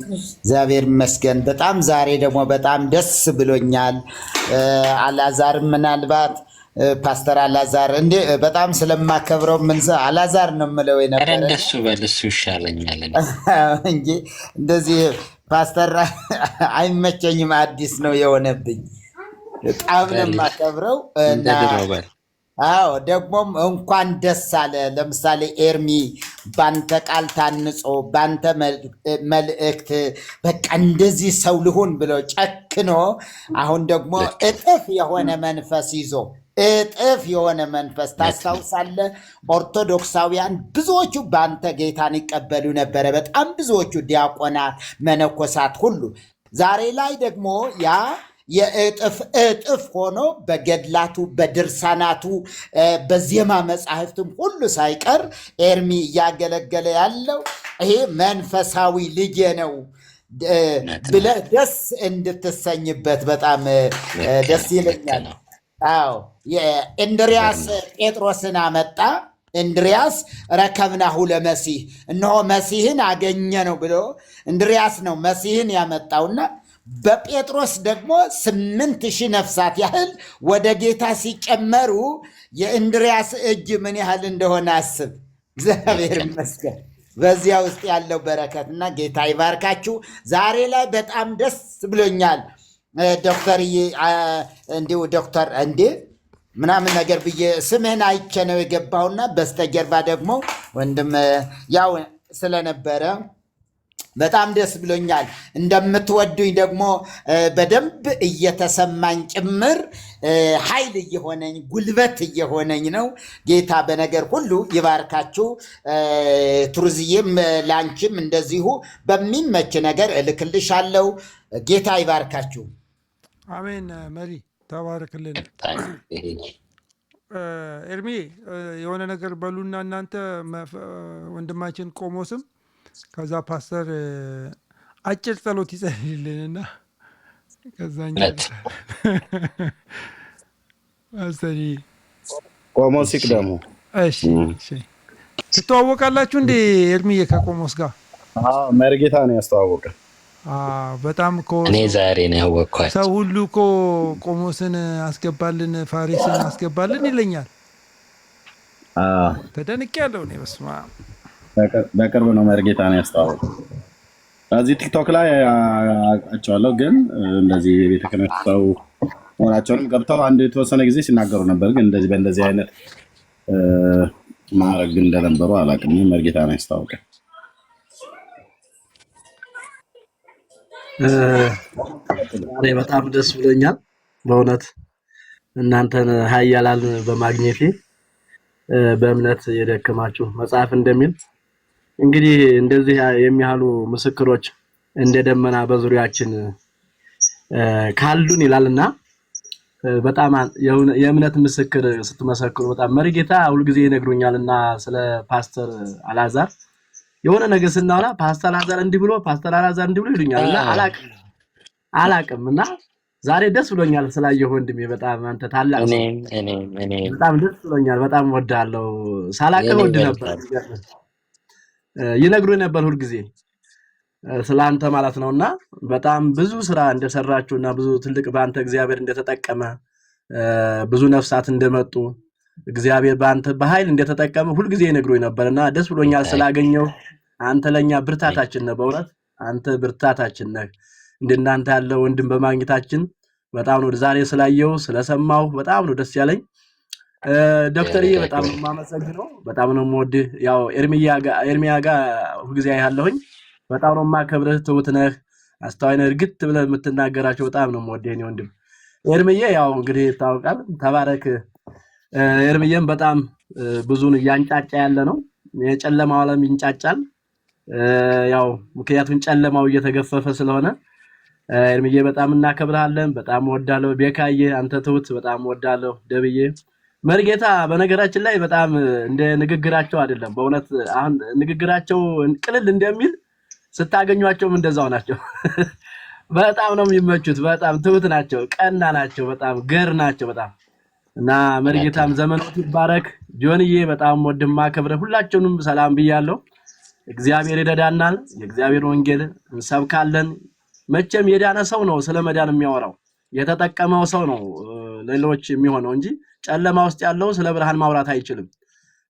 እግዚአብሔር ይመስገን። በጣም ዛሬ ደግሞ በጣም ደስ ብሎኛል። አልዓዛር ምናልባት ፓስተር አልዓዛር እንዴ በጣም ስለማከብረው አልዓዛር ነው የምለው የነበረ እንደሱ በልሱ ይሻለኛል እንጂ እንደዚህ ፓስተር አይመቸኝም። አዲስ ነው የሆነብኝ። በጣም ነው የማከብረው እና አዎ ደግሞም እንኳን ደስ አለ። ለምሳሌ ኤርሚ ባንተ ቃል ታንጾ ባንተ መልእክት በቃ እንደዚህ ሰው ልሁን ብሎ ጨክኖ አሁን ደግሞ እጥፍ የሆነ መንፈስ ይዞ እጥፍ የሆነ መንፈስ ታስታውሳለህ። ኦርቶዶክሳውያን ብዙዎቹ ባንተ ጌታን ይቀበሉ ነበረ። በጣም ብዙዎቹ ዲያቆናት፣ መነኮሳት ሁሉ ዛሬ ላይ ደግሞ ያ የእጥፍ ሆኖ በገድላቱ በድርሳናቱ በዜማ መጻሕፍትም ሁሉ ሳይቀር ኤርሚ እያገለገለ ያለው ይሄ መንፈሳዊ ልጄ ነው ብለህ ደስ እንድትሰኝበት በጣም ደስ ይለኛል። አዎ እንድሪያስ ጴጥሮስን አመጣ። እንድሪያስ ረከብናሁ ለመሲህ እነሆ መሲህን አገኘ ነው ብሎ እንድሪያስ ነው መሲህን ያመጣውና በጴጥሮስ ደግሞ 8,000 ነፍሳት ያህል ወደ ጌታ ሲጨመሩ የእንድሪያስ እጅ ምን ያህል እንደሆነ አስብ። እግዚአብሔር ይመስገን በዚያ ውስጥ ያለው በረከትና ጌታ ይባርካችሁ። ዛሬ ላይ በጣም ደስ ብሎኛል። ዶክተር እንዲሁ ዶክተር እንዴ ምናምን ነገር ብዬ ስምህን አይቼ ነው የገባውና በስተጀርባ ደግሞ ወንድም ያው ስለነበረ በጣም ደስ ብሎኛል። እንደምትወዱኝ ደግሞ በደንብ እየተሰማኝ ጭምር ኃይል እየሆነኝ ጉልበት እየሆነኝ ነው። ጌታ በነገር ሁሉ ይባርካችሁ። ትሩዝዬም ላንቺም እንደዚሁ በሚመች ነገር እልክልሻለሁ። ጌታ ይባርካችሁ። አሜን። መሪ ተባረክልን። ኤርሚ የሆነ ነገር በሉና እናንተ ወንድማችን ቆሞስም ከዛ ፓስተር አጭር ጸሎት ይጸልይልንና ከዛኛ ፓስተር ቆሞስ ይቅደሙ። እሺ ትተዋወቃላችሁ እንዴ ኤርሚዬ ከቆሞስ ጋር? መርጌታ ነው ያስተዋወቀ። በጣም እኮ እኔ ዛሬ ነው ያወቅኳቸው። ሰው ሁሉ እኮ ቆሞስን አስገባልን ፋሪስን አስገባልን ይለኛል። ተደንቄያለሁ እኔ። በስመ አብ በቅርብ ነው መርጌታን ያስተዋወቁ። እዚህ ቲክቶክ ላይ አውቃቸዋለሁ፣ ግን እንደዚህ የቤተ ክህነት ሰው መሆናቸውንም ገብተው አንድ የተወሰነ ጊዜ ሲናገሩ ነበር። ግን እንደዚህ በእንደዚህ አይነት ማዕረግ እንደነበሩ አላውቅም። መርጌታን ያስተዋወቀ በጣም ደስ ብሎኛል በእውነት እናንተን ኃያላን በማግኘቴ። በእምነት የደከማችሁ መጽሐፍ እንደሚል እንግዲህ እንደዚህ የሚያሉ ምስክሮች እንደ ደመና በዙሪያችን ካሉን ይላልና በጣም የእምነት ምስክር ስትመሰክሩ በጣም መርጌታ ሁሉ ጊዜ ይነግሩኛልና ስለ ፓስተር አላዛር የሆነ ነገር ስናወራ ፓስተር አላዛር እንዲህ ብሎ ፓስተር አላዛር እንዲህ ብሎ ይሉኛልና አላቅምና ዛሬ ደስ ብሎኛል ስላየሁ ወንድሜ። በጣም አንተ ታላቅ ሰው በጣም ደስ ብሎኛል። በጣም ወዳለው ሳላቀው ወድ ነበር ይነግሩኝ ነበር ሁሉ ጊዜ ስላንተ ማለት ነውና በጣም ብዙ ስራ እንደሰራችሁና ብዙ ትልቅ ባንተ እግዚአብሔር እንደተጠቀመ ብዙ ነፍሳት እንደመጡ እግዚአብሔር ባንተ በኃይል እንደተጠቀመ ሁሉ ጊዜ ይነግሩኝ ነበርና ደስ ብሎኛል ስላገኘው። አንተ ለኛ ብርታታችን ነህ፣ በእውነት አንተ ብርታታችን ነህ። እንደናንተ ያለው ወንድም በማግኘታችን በጣም ነው ዛሬ ስላየው ስለሰማው በጣም ነው ደስ ያለኝ። ዶክተርዬ በጣም ነው የማመሰግነው፣ በጣም ነው የምወድህ። ያው ኤርሚያ ጋር ሁሉ ጊዜ ያለሁኝ በጣም ነው የማከብርህ። ትሁት ነህ፣ አስተዋይ ነህ፣ እርግጥ ብለህ የምትናገራቸው በጣም ነው የምወድህ የኔ ወንድም ኤርሚዬ። ያው እንግዲህ ታውቃለህ፣ ተባረክ። ኤርሚዬም በጣም ብዙን እያንጫጫ ያለ ነው። የጨለማው ዓለም ይንጫጫል፣ ያው ምክንያቱም ጨለማው እየተገፈፈ ስለሆነ ኤርሚዬ በጣም እናከብርሃለን። በጣም ወዳለው ቤካዬ፣ አንተ ትሁት በጣም ወዳለው ደብዬ። መርጌታ በነገራችን ላይ በጣም እንደ ንግግራቸው አይደለም በእውነት አሁን ንግግራቸው ቅልል እንደሚል ስታገኙአቸውም እንደዛው ናቸው። በጣም ነው የሚመቹት። በጣም ትሁት ናቸው፣ ቀና ናቸው፣ በጣም ገር ናቸው በጣም እና መርጌታም ዘመኑት ይባረክ። ጆንዬ በጣም ወድማ ከብረ ሁላችሁንም ሰላም ብያለሁ። እግዚአብሔር ይረዳናል፣ የእግዚአብሔር ወንጌል እንሰብካለን። መቼም የዳነ ሰው ነው ስለ መዳን የሚያወራው፣ የተጠቀመው ሰው ነው ሌሎች የሚሆነው እንጂ ጨለማ ውስጥ ያለው ስለ ብርሃን ማውራት አይችልም።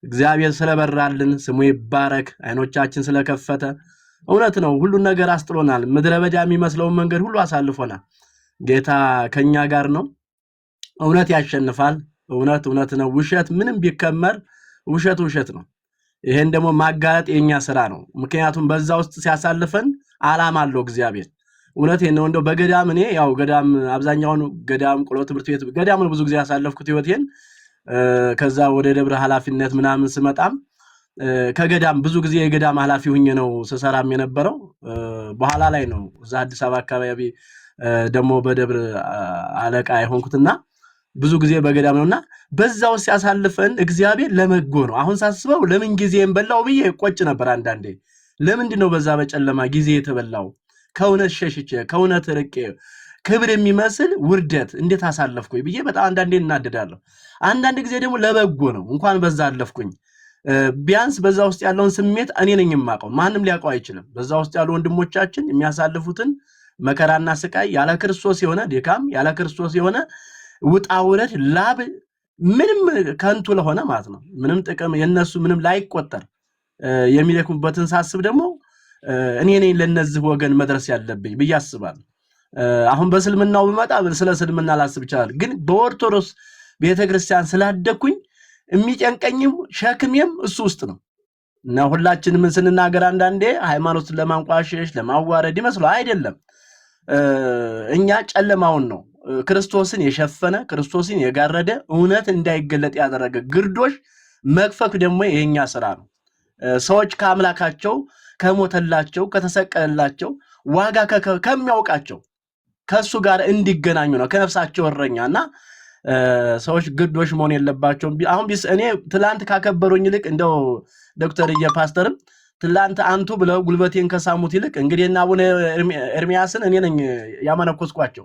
እግዚአብሔር ስለበራልን ስሙ ይባረክ። አይኖቻችን ስለከፈተ እውነት ነው ሁሉን ነገር አስጥሎናል። ምድረ በዳ የሚመስለውን መንገድ ሁሉ አሳልፎናል። ጌታ ከኛ ጋር ነው። እውነት ያሸንፋል። እውነት ነው። ውሸት ምንም ቢከመር ውሸት ነው። ይሄን ደግሞ ማጋለጥ የኛ ስራ ነው። ምክንያቱም በዛ ውስጥ ሲያሳልፈን ዓላማ አለው እግዚአብሔር። እውነቴን ነው። እንደው በገዳም እኔ ያው ገዳም አብዛኛውን ገዳም ቆሎ ትምህርት ቤት ገዳም ነው ብዙ ጊዜ ያሳለፍኩት ህይወቴን። ከዛ ወደ ደብረ ኃላፊነት ምናምን ስመጣም ከገዳም ብዙ ጊዜ የገዳም ኃላፊ ሆኜ ነው ስሰራም የነበረው። በኋላ ላይ ነው እዛ አዲስ አበባ አካባቢ ደግሞ በደብረ አለቃ የሆንኩትና ብዙ ጊዜ በገዳም ነውና በዛው ሲያሳልፈን እግዚአብሔር ለመጎ ነው። አሁን ሳስበው ለምን ጊዜን በላው ብዬ ቆጭ ነበር አንዳንዴ። ለምንድን ነው በዛ በጨለማ ጊዜ የተበላው? ከእውነት ሸሽቼ ከእውነት ርቄ ክብር የሚመስል ውርደት እንዴት አሳለፍኩኝ ብዬ በጣም አንዳንዴ እናደዳለሁ። አንዳንድ ጊዜ ደግሞ ለበጎ ነው። እንኳን በዛ አለፍኩኝ። ቢያንስ በዛ ውስጥ ያለውን ስሜት እኔ ነኝ የማውቀው፣ ማንም ሊያውቀው አይችልም። በዛ ውስጥ ያሉ ወንድሞቻችን የሚያሳልፉትን መከራና ስቃይ ያለ ክርስቶስ የሆነ ድካም ያለ ክርስቶስ የሆነ ውጣ ውረድ ላብ ምንም ከንቱ ለሆነ ማለት ነው ምንም ጥቅም የነሱ ምንም ላይቆጠር የሚለኩበትን ሳስብ ደግሞ እኔ ነኝ ለነዚህ ወገን መድረስ ያለብኝ ብዬ አስባለሁ። አሁን በስልምናው በመጣ ስለ ስልምና ላስብ ይችላል፣ ግን በኦርቶዶክስ ቤተክርስቲያን ስላደኩኝ የሚጨንቀኝም ሸክሜም እሱ ውስጥ ነው። እና ሁላችንም ስንናገር አንዳንዴ ሃይማኖትን ለማንቋሸሽ ለማዋረድ ይመስላል፣ አይደለም። እኛ ጨለማውን ነው ክርስቶስን የሸፈነ ክርስቶስን የጋረደ እውነት እንዳይገለጥ ያደረገ ግርዶሽ መክፈክ ደግሞ የኛ ስራ ነው። ሰዎች ከአምላካቸው ከሞተላቸው ከተሰቀለላቸው ዋጋ ከሚያውቃቸው ከሱ ጋር እንዲገናኙ ነው ከነፍሳቸው እረኛና ሰዎች ግርዶሽ መሆን የለባቸውም። አሁን እኔ ትላንት ካከበሩኝ ይልቅ እንደው ዶክተር የፓስተርም ትላንት አንቱ ብለው ጉልበቴን ከሳሙት ይልቅ እንግዲህ እና አቡነ ኤርሚያስን እኔ ነኝ ያመነኮስኳቸው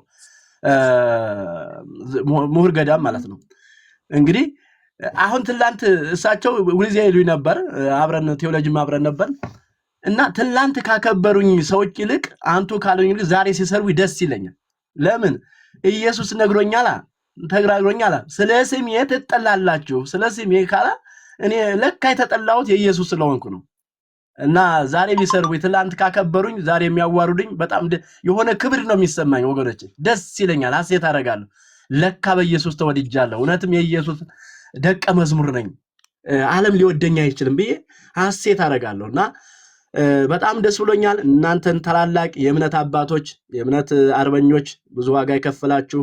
ምሁር ገዳም ማለት ነው። እንግዲህ አሁን ትላንት እሳቸው ሁልጊዜ ይሉኝ ነበር፣ አብረን ቴዎሎጂም አብረን ነበር እና ትላንት ካከበሩኝ ሰዎች ይልቅ አንቱ ካሉኝ ይልቅ ዛሬ ሲሰሩ ደስ ይለኛል። ለምን? ኢየሱስ ነግሮኛል፣ ተግራግሮኛል። ስለ ስሜ ትጠላላችሁ፣ ስለ ስሜ ካላ እኔ ለካ የተጠላሁት የኢየሱስ ስለሆንኩ ነው። እና ዛሬ ቢሰርቡኝ ትላንት ካከበሩኝ ዛሬ የሚያዋሩድኝ በጣም የሆነ ክብር ነው የሚሰማኝ ወገኖቼ፣ ደስ ይለኛል፣ ሐሴት አደርጋለሁ። ለካ በኢየሱስ ተወድጃለሁ፣ እውነትም የኢየሱስ ደቀ መዝሙር ነኝ፣ ዓለም ሊወደኝ አይችልም ብዬ ሐሴት አደርጋለሁ። እና በጣም ደስ ብሎኛል። እናንተን ታላላቅ የእምነት አባቶች፣ የእምነት አርበኞች፣ ብዙ ዋጋ የከፈላችሁ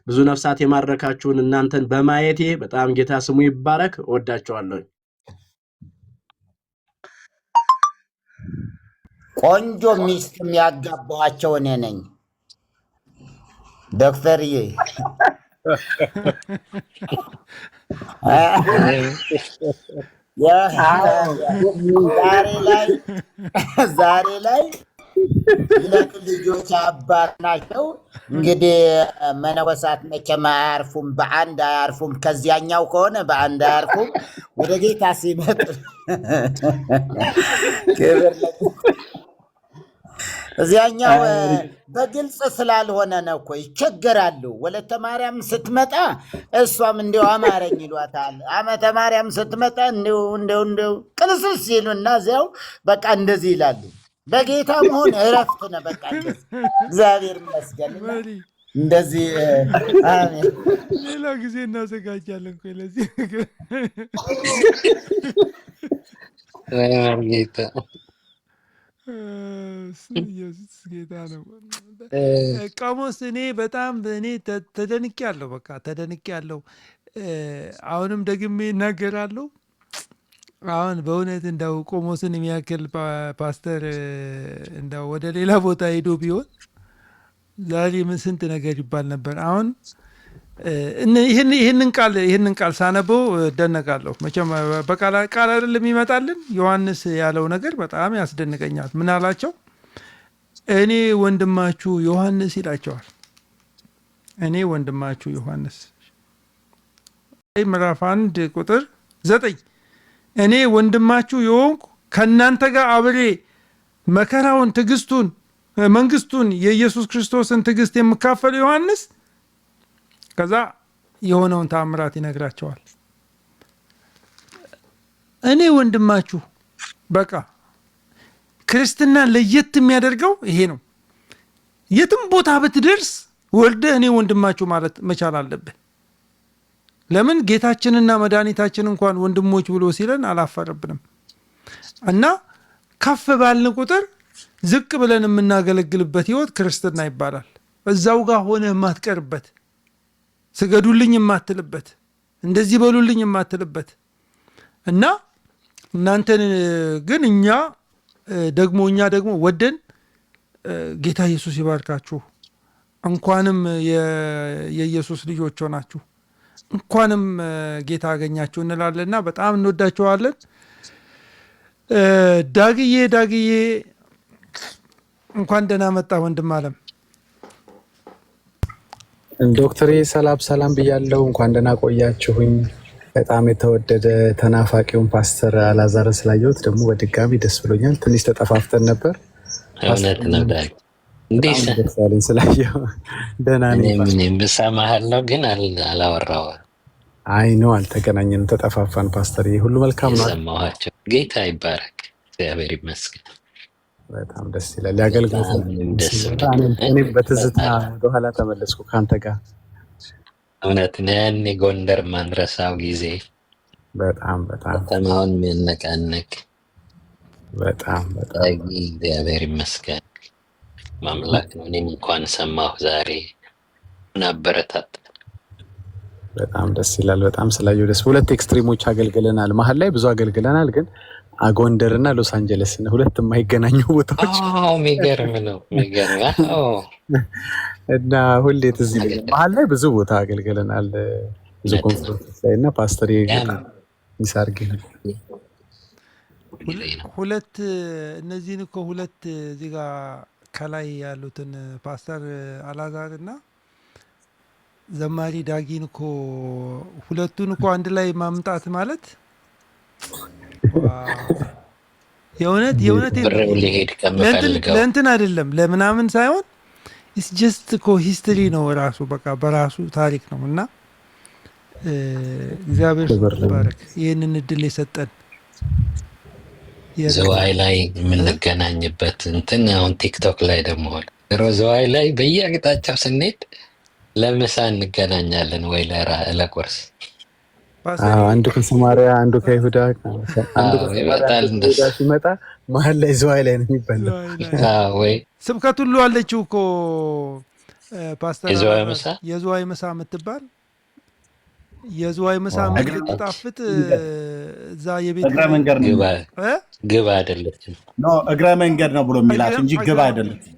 ብዙ ነፍሳት የማረካችሁን እናንተን በማየቴ በጣም ጌታ ስሙ ይባረክ። እወዳቸዋለሁ። ቆንጆ ሚስት የሚያጋባቸው እኔ ነኝ ዶክተርዬ። ዛሬ ላይ ሁለት ልጆች አባት ናቸው። እንግዲህ መነኮሳት መቼም አያርፉም፣ በአንድ አያርፉም። ከዚያኛው ከሆነ በአንድ አያርፉም። ወደ ጌታ ሲመጡ ክብር እዚያኛው በግልጽ ስላልሆነ ነው እኮ ይቸገራሉ። ወለተ ማርያም ስትመጣ እሷም እንዲው አማረኝ ይሏታል። አመተ ማርያም ስትመጣ እንዲው ቅልስስ ይሉና እዚያው በቃ እንደዚህ ይላሉ። በጌታ መሆን እረፍት ነው። በቃ እግዚአብሔር ይመስገን። እንደዚህ አሜን። ሌላ ጊዜ እናዘጋጃለን እኮ ለዚህ ነገር። ጌታ ኢየሱስ ጌታ ነው። ቆሞስ እኔ በጣም ተደንቄ ያለው በቃ ተደንቄ ያለው። አሁንም ደግሜ እናገራለሁ። አሁን በእውነት እንደው ቆሞስን የሚያክል ፓስተር እንደው ወደ ሌላ ቦታ ሄዶ ቢሆን ዛሬ ምን ስንት ነገር ይባል ነበር። አሁን ይህንን ቃል ሳነበው እደነቃለሁ። መቼም ቃል አይደለም የሚመጣልን። ዮሐንስ ያለው ነገር በጣም ያስደንቀኛል። ምን አላቸው? እኔ ወንድማችሁ ዮሐንስ ይላቸዋል። እኔ ወንድማችሁ ዮሐንስ ምዕራፍ 1 ቁጥር 9 እኔ ወንድማችሁ የሆንኩ ከእናንተ ጋር አብሬ መከራውን፣ ትዕግስቱን፣ መንግስቱን የኢየሱስ ክርስቶስን ትዕግስት የምካፈል ዮሐንስ። ከዛ የሆነውን ተአምራት ይነግራቸዋል። እኔ ወንድማችሁ በቃ ክርስትና ለየት የሚያደርገው ይሄ ነው። የትም ቦታ ብትደርስ ወልደህ እኔ ወንድማችሁ ማለት መቻል አለብህ። ለምን ጌታችንና መድኃኒታችን እንኳን ወንድሞች ብሎ ሲለን አላፈረብንም። እና ከፍ ባልን ቁጥር ዝቅ ብለን የምናገለግልበት ህይወት ክርስትና ይባላል። እዛው ጋር ሆነህ የማትቀርበት፣ ስገዱልኝ የማትልበት፣ እንደዚህ በሉልኝ የማትልበት እና እናንተን ግን እኛ ደግሞ ወደን ጌታ ኢየሱስ ይባርካችሁ፣ እንኳንም የኢየሱስ ልጆች ሆናችሁ፣ እንኳንም ጌታ አገኛችሁ እንላለንና በጣም እንወዳችኋለን። ዳግዬ እንኳን ደህና መጣ ወንድም አለም። ዶክተሬ ሰላም ብያለሁ። እንኳን ደህና ቆያችሁኝ። በጣም የተወደደ ተናፋቂውን ፓስተር አላዛርን ስላየሁት ደግሞ በድጋሚ ደስ ብሎኛል። ትንሽ ተጠፋፍተን ነበር። እውነት ነው ዳግ እንዴት ሳልን ስላየሁ ደህና ነኝ። እኔም ብሰማሃለሁ ግን አላወራው። አይ ነው አልተገናኘንም፣ ተጠፋፋን። ፓስተር ሁሉ መልካም ነው። ሰማኋቸው። ጌታ ይባረክ፣ እግዚአብሔር ይመስገን። በጣም ደስ ይላል። ያገልግሎት እኔም በትዝታ ወደኋላ ተመለስኩ ከአንተ ጋር። እውነት ነው። ያኔ ጎንደር ማንረሳው ጊዜ በጣም ከተማውን የሚያነቃንቅ በጣም እግዚአብሔር ይመስገን ማምላክ ነው። እኔም እንኳን ሰማሁ ዛሬ እናበረታታ። በጣም ደስ ይላል። በጣም ስላየሁ ደስ። ሁለት ኤክስትሪሞች አገልግለናል። መሀል ላይ ብዙ አገልግለናል፣ ግን ጎንደር እና ሎስ አንጀለስ ሁለት የማይገናኙ ቦታዎች። የሚገርም ነው። እና ሁሌ ትዝ ይለኛል። መሀል ላይ ብዙ ቦታ አገልግለናል፣ ብዙ ኮንፈረንስ ላይ እና ፓስተር ይሳርግ ሁለት እነዚህን እኮ ሁለት እዚህ ጋር ከላይ ያሉትን ፓስተር አላዛር እና ዘማሪ ዳጊን እኮ ሁለቱን እኮ አንድ ላይ ማምጣት ማለት የእውነት ለእንትን አይደለም ለምናምን ሳይሆን ኢትስ ጀስት እኮ ሂስትሪ ነው ራሱ፣ በቃ በራሱ ታሪክ ነው። እና እግዚአብሔር ይባረክ ይህንን እድል የሰጠን ዘዋይ ላይ የምንገናኝበት እንትን አሁን ቲክቶክ ላይ ደግሞ ዘዋይ ላይ በየአቅጣጫው ስንሄድ ለምሳ እንገናኛለን ወይ ለቁርስ። አንዱ ከሰማሪያ አንዱ ከይሁዳ ሲመጣ መሀል ላይ ዘዋይ ላይ ነው የሚበላው። ወይ ስብከት ሁሉ አለችው እኮ ፓስተር የዘዋይ ምሳ የምትባል የዝዋይ ምሳ የምትጣፍጥ እዛ የቤት እግረ መንገድ ነው ግብ አይደለችም። እግረ መንገድ ነው ብሎ የሚላት እንጂ ግብ አይደለችም።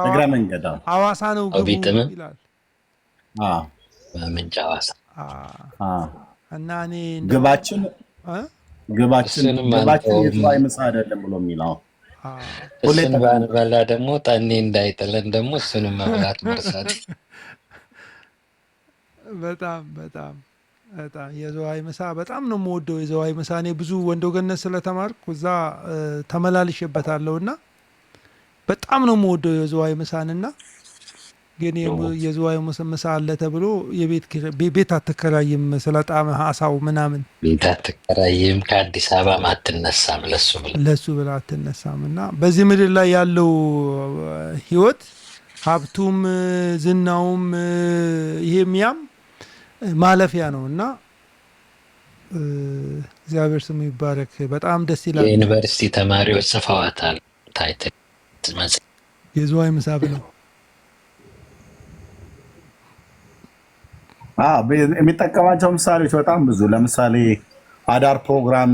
እግረ መንገድ ሐዋሳ ነው ግቡ ይላል። በምንጭ ሐዋሳ እና እኔ ግባችን የዝዋይ ምሳ አይደለም ብሎ የሚለው እሱን ባንበላ ደግሞ ጠኔ እንዳይጥለን ደግሞ እሱንም መብላት መርሳት። በጣም የዘዋይ ምሳ በጣም ነው የምወደው። የዘዋይ ምሳ እኔ ብዙ ወንዶ ገነት ስለተማርኩ እዛ ተመላልሼበታለሁ እና በጣም ነው የምወደው የዘዋይ ምሳንና ግን የዘዋይ ምሳ አለ ተብሎ ቤት አትከራይም ስለጣመ አሳው ምናምን ቤት አትከራይም ከአዲስ አበባ አትነሳም ለሱ ብላ አትነሳም። እና በዚህ ምድር ላይ ያለው ህይወት ሀብቱም ዝናውም ይሄም ያም ማለፊያ ነው እና እግዚአብሔር ስሙ ይባረክ። በጣም ደስ ይላል። የዩኒቨርሲቲ ተማሪዎች ጽፈዋታል ታይትል የዝዋይ ምሳ ብለው የሚጠቀማቸው ምሳሌዎች በጣም ብዙ። ለምሳሌ አዳር ፕሮግራም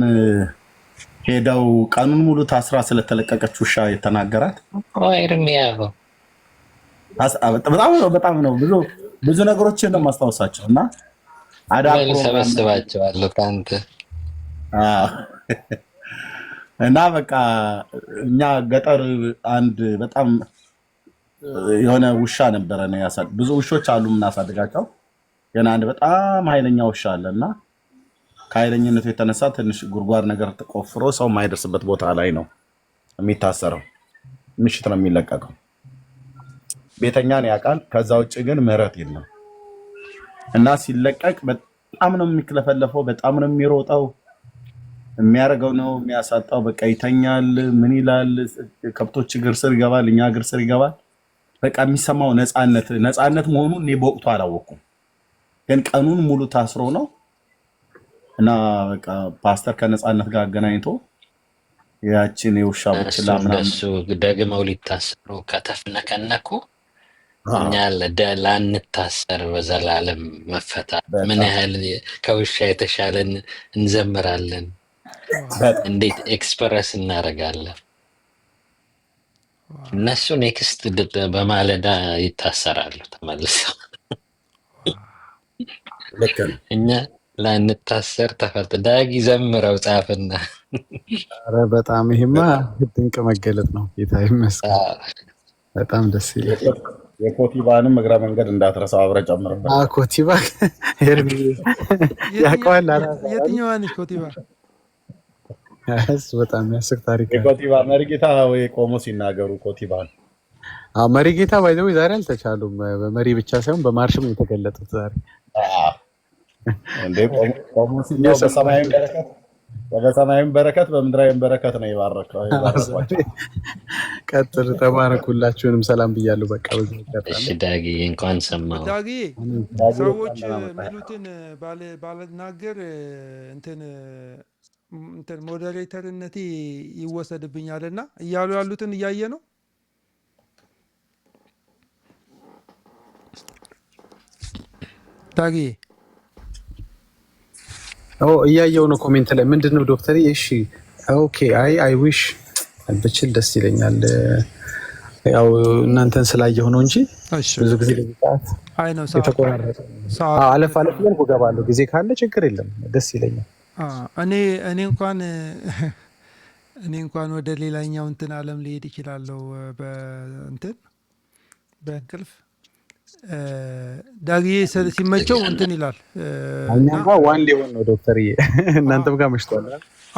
ሄደው ቀኑን ሙሉ ታስራ ስለተለቀቀች ውሻ የተናገራት በጣም ነው ብዙ ነገሮችን ነው ማስታወሳቸው እና አዳር ፕሮግራም ሰበስባቸዋለሁ ካንተ እና በቃ እኛ ገጠር አንድ በጣም የሆነ ውሻ ነበረ ነው ብዙ ውሾች አሉ የምናሳድጋቸው ግን አንድ በጣም ኃይለኛ ውሻ አለና ከኃይለኝነቱ የተነሳ ትንሽ ጉድጓድ ነገር ተቆፍሮ ሰው የማይደርስበት ቦታ ላይ ነው የሚታሰረው። ምሽት ነው የሚለቀቀው። ቤተኛን ያውቃል። ከዛ ውጭ ግን ምህረት የለም እና ሲለቀቅ በጣም ነው የሚክለፈለፈው፣ በጣም ነው የሚሮጠው። የሚያደርገው ነው የሚያሳጣው። በቃ ይተኛል። ምን ይላል? ከብቶች እግር ስር ይገባል፣ እኛ እግር ስር ይገባል። በቃ የሚሰማው ነፃነት መሆኑን እኔ በወቅቱ አላወኩም። ግን ቀኑን ሙሉ ታስሮ ነው እና በቃ ፓስተር ከነፃነት ጋር አገናኝቶ ያችን የውሻ ብችላ ምናምን ደግመው ሊታሰሩ ከተፍነከነኩ እኛ ላንታሰር በዘላለም መፈታት ምን ያህል ከውሻ የተሻለን እንዘምራለን፣ እንዴት ኤክስፕረስ እናደርጋለን። እነሱ ኔክስት በማለዳ ይታሰራሉ ተመልሰው። እኛ ላንታሰር ተፈት ዳጊ ዘምረው ጻፍና። ኧረ በጣም ይሄማ ድንቅ መገለጥ ነው። ጌታ ይመስገን። በጣም ደስ ይላል። የኮቲባንም እግረ መንገድ እንዳትረሳው አብረህ ጨምርበት። ኮቲባ ያውቀዋል። የትኛዋ ነች ኮቲባ? በጣም የሚያስቅ ታሪክ። የኮቲባ መሪጌታ ወይ ቆሞ ሲናገሩ ኮቲባን መሪጌታ ባይዘው ዛሬ አልተቻሉም። በመሪ ብቻ ሳይሆን በማርሽም የተገለጡት ዛሬ እንዴ ቆሞ ሲናገሩ በሰማይም በረከት በምድራዊም በረከት ነው የባረከው። ቀጥል። ተባረኩላችሁንም ሰላም ብያለሁ። በቃ እሺ ዳጊ እንኳን ሰማሁ። ዳጊ ሰዎች የሚሉትን ባልናገር እንትን ሞዴሬተርነቴ ይወሰድብኛልና እያሉ ያሉትን እያየ ነው። ዳጊ እያየው ነው። ኮሜንት ላይ ምንድነው ዶክተር? እሺ ኦኬ። አይ ዊሽ ብችል ደስ ይለኛል። ያው እናንተን ስላየሁ ነው እንጂ ብዙ ጊዜ አይ ነው የተቆራረጠ አለፍ ያልኩ እገባለሁ። ጊዜ ካለ ችግር የለም፣ ደስ ይለኛል። እኔ እንኳን ወደ ሌላኛው እንትን ዓለም ሊሄድ ይችላለሁ በእንቅልፍ ዳግዬ ሲመቸው እንትን ይላል። እኛ ጋር ዋን ሊሆን ነው ዶክተርዬ፣ እናንተም ጋር መሽቷል።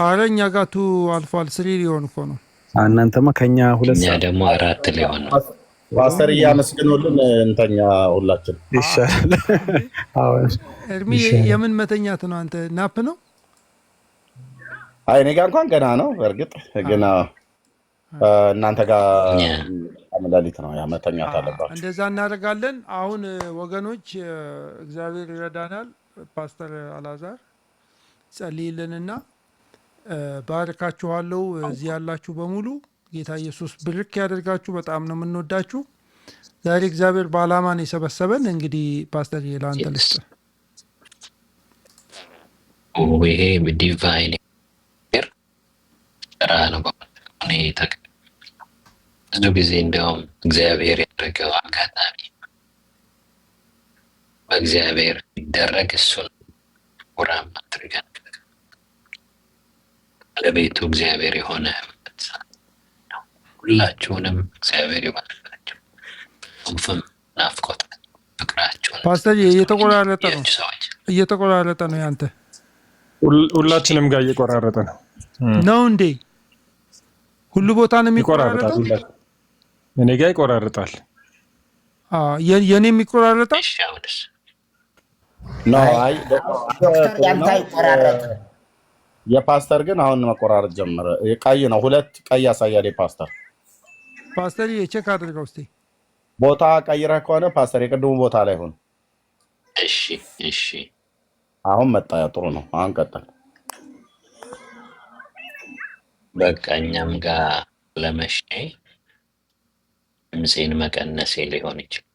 ኧረ እኛ ጋር ቱ አልፏል። 3 ሊሆን እኮ ነው። እናንተማ ከኛ 2 እኛ ደግሞ 4 ሊሆን ነው። ፓስተር እያመስግኑልን እንተኛ ሁላችን ይሻላል። እርሚ የምን መተኛት ነው? አንተ ናፕ ነው? አይ እኔ ጋር እንኳን ገና ነው። በእርግጥ ግን እናንተ ጋር ሌሊት ነው፣ ያ መተኛት አለባችሁ። እንደዛ እናደርጋለን። አሁን ወገኖች እግዚአብሔር ይረዳናል። ፓስተር አላዛር ጸልይልንና ባርካችኋለሁ። እዚህ ያላችሁ በሙሉ ጌታ ኢየሱስ ብርክ ያደርጋችሁ። በጣም ነው የምንወዳችሁ። ዛሬ እግዚአብሔር በዓላማ ነው የሰበሰበን። እንግዲህ ፓስተር ለአንተ ልስጥ። ይሄ ዲቫይን ስራ ነው። ብዙ ጊዜ እንዲያውም እግዚአብሔር ያደረገው አጋጣሚ በእግዚአብሔር ይደረግ እሱን ቁራም አድርገን ለቤቱ እግዚአብሔር የሆነ ሁላችሁንም እግዚአብሔር ይባርካችሁ። እንፍም ናፍቆት ፍቅራችሁን ፓስተር እየተቆራረጠ ነው ያንተ። ሁላችንም ጋር እየቆራረጠ ነው እንዴ? ሁሉ ቦታ ነው የሚቆራረጠው? እኔ ጋር ይቆራረጣል። የኔ የሚቆራረጣል? አይ ያንተ አይቆራረጥ። የፓስተር ግን አሁን መቆራረጥ ጀመረ። ቀይ ነው፣ ሁለት ቀይ ያሳያል። ፓስተር የቼክ አድርገው እስቲ። ቦታ ቀይረህ ከሆነ ፓስተር የቅድሙ ቦታ ላይ ሆነ። እሺ አሁን መጣ። ጥሩ ነው። አሁን ቀጥል። በቃ እኛም ጋር ለመሸ ድምፄን መቀነሴ ሊሆን ይችላል።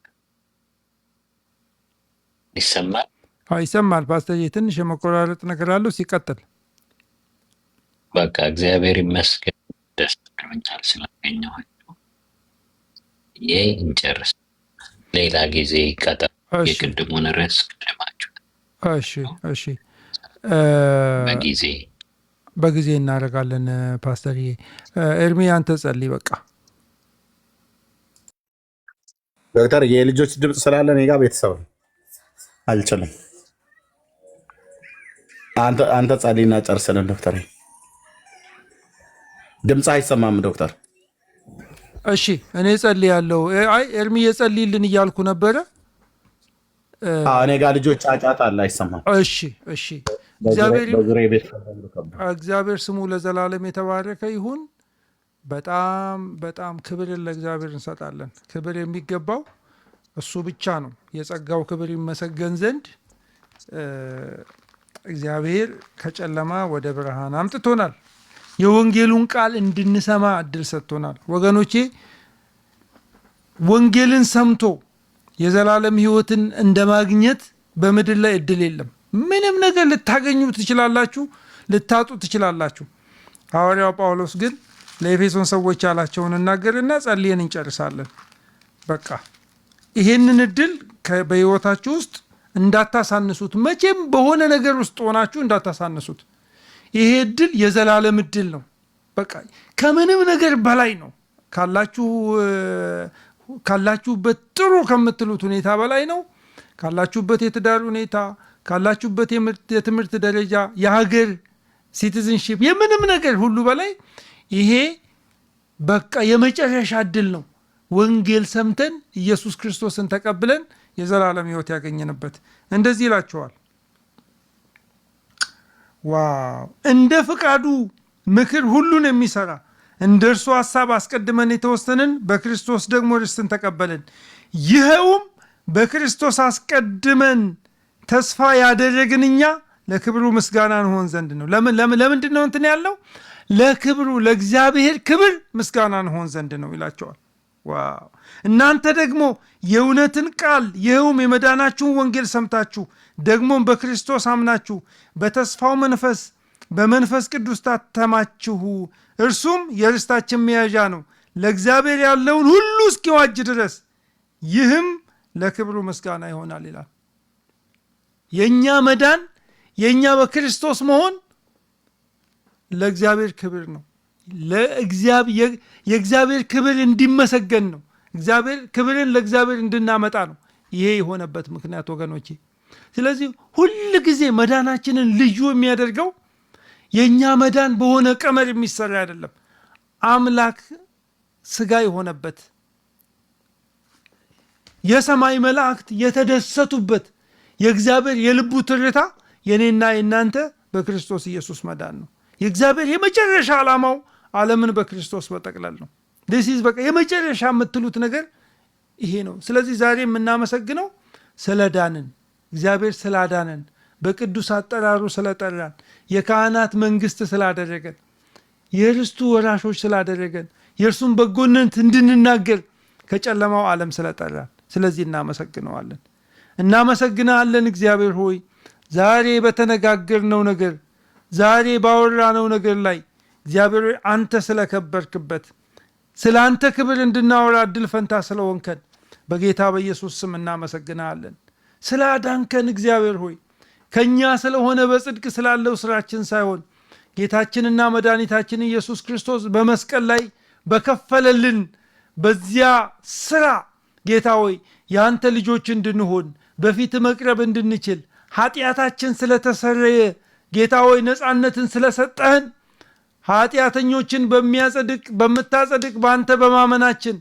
ይሰማል? ይሰማል። ፓስተር ትንሽ የመቆራረጥ ነገር አለው። ሲቀጥል በቃ እግዚአብሔር ይመስገን፣ ደስ ብሎኛል ስላገኘኋችሁ። ይሄ እንጨርስ፣ ሌላ ጊዜ ቀጠሮ የቅድሙን ርዕስ ቀደማችሁ። እሺ በጊዜ እናደርጋለን። ፓስተር ኤርሚ አንተ ጸልይ። በቃ ዶክተር የልጆች ድምፅ ስላለ እኔ ጋር ቤተሰብ አልችልም። አንተ ጸልይና ጨርስልን ዶክተር። ድምፅ አይሰማም ዶክተር። እሺ እኔ ጸልያለሁ። አይ ኤርሚ የጸልይልን እያልኩ ነበረ። እኔ ጋር ልጆች ጫጫታ አለ፣ አይሰማም። እሺ እግዚአብሔር ስሙ ለዘላለም የተባረከ ይሁን። በጣም ክብርን ለእግዚአብሔር እንሰጣለን። ክብር የሚገባው እሱ ብቻ ነው። የጸጋው ክብር ይመሰገን ዘንድ እግዚአብሔር ከጨለማ ወደ ብርሃን አምጥቶናል። የወንጌሉን ቃል እንድንሰማ እድል ሰጥቶናል። ወገኖቼ ወንጌልን ሰምቶ የዘላለም ሕይወትን እንደማግኘት በምድር ላይ እድል የለም። ምንም ነገር ልታገኙ ትችላላችሁ፣ ልታጡ ትችላላችሁ። ሐዋርያው ጳውሎስ ግን ለኤፌሶን ሰዎች ያላቸውን እናገርና ጸልየን እንጨርሳለን። በቃ ይሄንን እድል በሕይወታችሁ ውስጥ እንዳታሳንሱት። መቼም በሆነ ነገር ውስጥ ሆናችሁ እንዳታሳንሱት። ይሄ እድል የዘላለም እድል ነው። በቃ ከምንም ነገር በላይ ነው። ካላችሁበት ጥሩ ከምትሉት ሁኔታ በላይ ነው። ካላችሁበት የትዳር ሁኔታ፣ ካላችሁበት የትምህርት ደረጃ፣ የሀገር ሲቲዝንሺፕ፣ የምንም ነገር ሁሉ በላይ ይሄ በቃ የመጨረሻ እድል ነው። ወንጌል ሰምተን ኢየሱስ ክርስቶስን ተቀብለን የዘላለም ሕይወት ያገኘንበት። እንደዚህ ይላቸዋል። ዋው! እንደ ፍቃዱ ምክር ሁሉን የሚሰራ እንደ እርሱ ሐሳብ አስቀድመን የተወሰንን በክርስቶስ ደግሞ ርስትን ተቀበልን። ይኸውም በክርስቶስ አስቀድመን ተስፋ ያደረግን እኛ ለክብሩ ምስጋና እንሆን ዘንድ ነው። ለምንድን ነው እንትን ያለው? ለክብሩ፣ ለእግዚአብሔር ክብር ምስጋና እንሆን ዘንድ ነው ይላቸዋል። ዋው! እናንተ ደግሞ የእውነትን ቃል ይኸውም የመዳናችሁን ወንጌል ሰምታችሁ ደግሞም በክርስቶስ አምናችሁ በተስፋው መንፈስ በመንፈስ ቅዱስ ታተማችሁ። እርሱም የርስታችን መያዣ ነው ለእግዚአብሔር ያለውን ሁሉ እስኪዋጅ ድረስ፣ ይህም ለክብሩ ምስጋና ይሆናል ይላል። የእኛ መዳን፣ የእኛ በክርስቶስ መሆን ለእግዚአብሔር ክብር ነው። የእግዚአብሔር ክብር እንዲመሰገን ነው። ክብርን ለእግዚአብሔር እንድናመጣ ነው። ይሄ የሆነበት ምክንያት ወገኖቼ። ስለዚህ ሁል ጊዜ መዳናችንን ልዩ የሚያደርገው የእኛ መዳን በሆነ ቀመር የሚሰራ አይደለም። አምላክ ስጋ የሆነበት የሰማይ መላእክት የተደሰቱበት የእግዚአብሔር የልቡ ትርታ የኔና የናንተ በክርስቶስ ኢየሱስ መዳን ነው። የእግዚአብሔር የመጨረሻ ዓላማው ዓለምን በክርስቶስ መጠቅለል ነው። this በቃ የመጨረሻ የምትሉት ነገር ይሄ ነው። ስለዚህ ዛሬ የምናመሰግነው ስለዳንን፣ እግዚአብሔር ስላዳነን፣ በቅዱስ አጠራሩ ስለጠራን፣ የካህናት መንግስት ስላደረገን፣ የርስቱ ወራሾች ስላደረገን፣ የእርሱን በጎነት እንድንናገር ከጨለማው ዓለም ስለጠራን፣ ስለዚህ እናመሰግነዋለን። እናመሰግናለን እግዚአብሔር ሆይ ዛሬ በተነጋገርነው ነገር፣ ዛሬ ባወራነው ነገር ላይ እግዚአብሔር ሆይ አንተ ስለከበርክበት፣ ስለ አንተ ክብር እንድናወራ እድል ፈንታ ስለሆንከን በጌታ በኢየሱስ ስም እናመሰግናለን። ስለ አዳንከን እግዚአብሔር ሆይ ከኛ ስለሆነ በጽድቅ ስላለው ስራችን ሳይሆን ጌታችንና መድኃኒታችን ኢየሱስ ክርስቶስ በመስቀል ላይ በከፈለልን በዚያ ስራ ጌታ ሆይ የአንተ ልጆች እንድንሆን በፊት መቅረብ እንድንችል ኃጢአታችን ስለተሰረየ ጌታ ሆይ ነፃነትን ስለሰጠህን ኃጢአተኞችን በምታጸድቅ በአንተ በማመናችን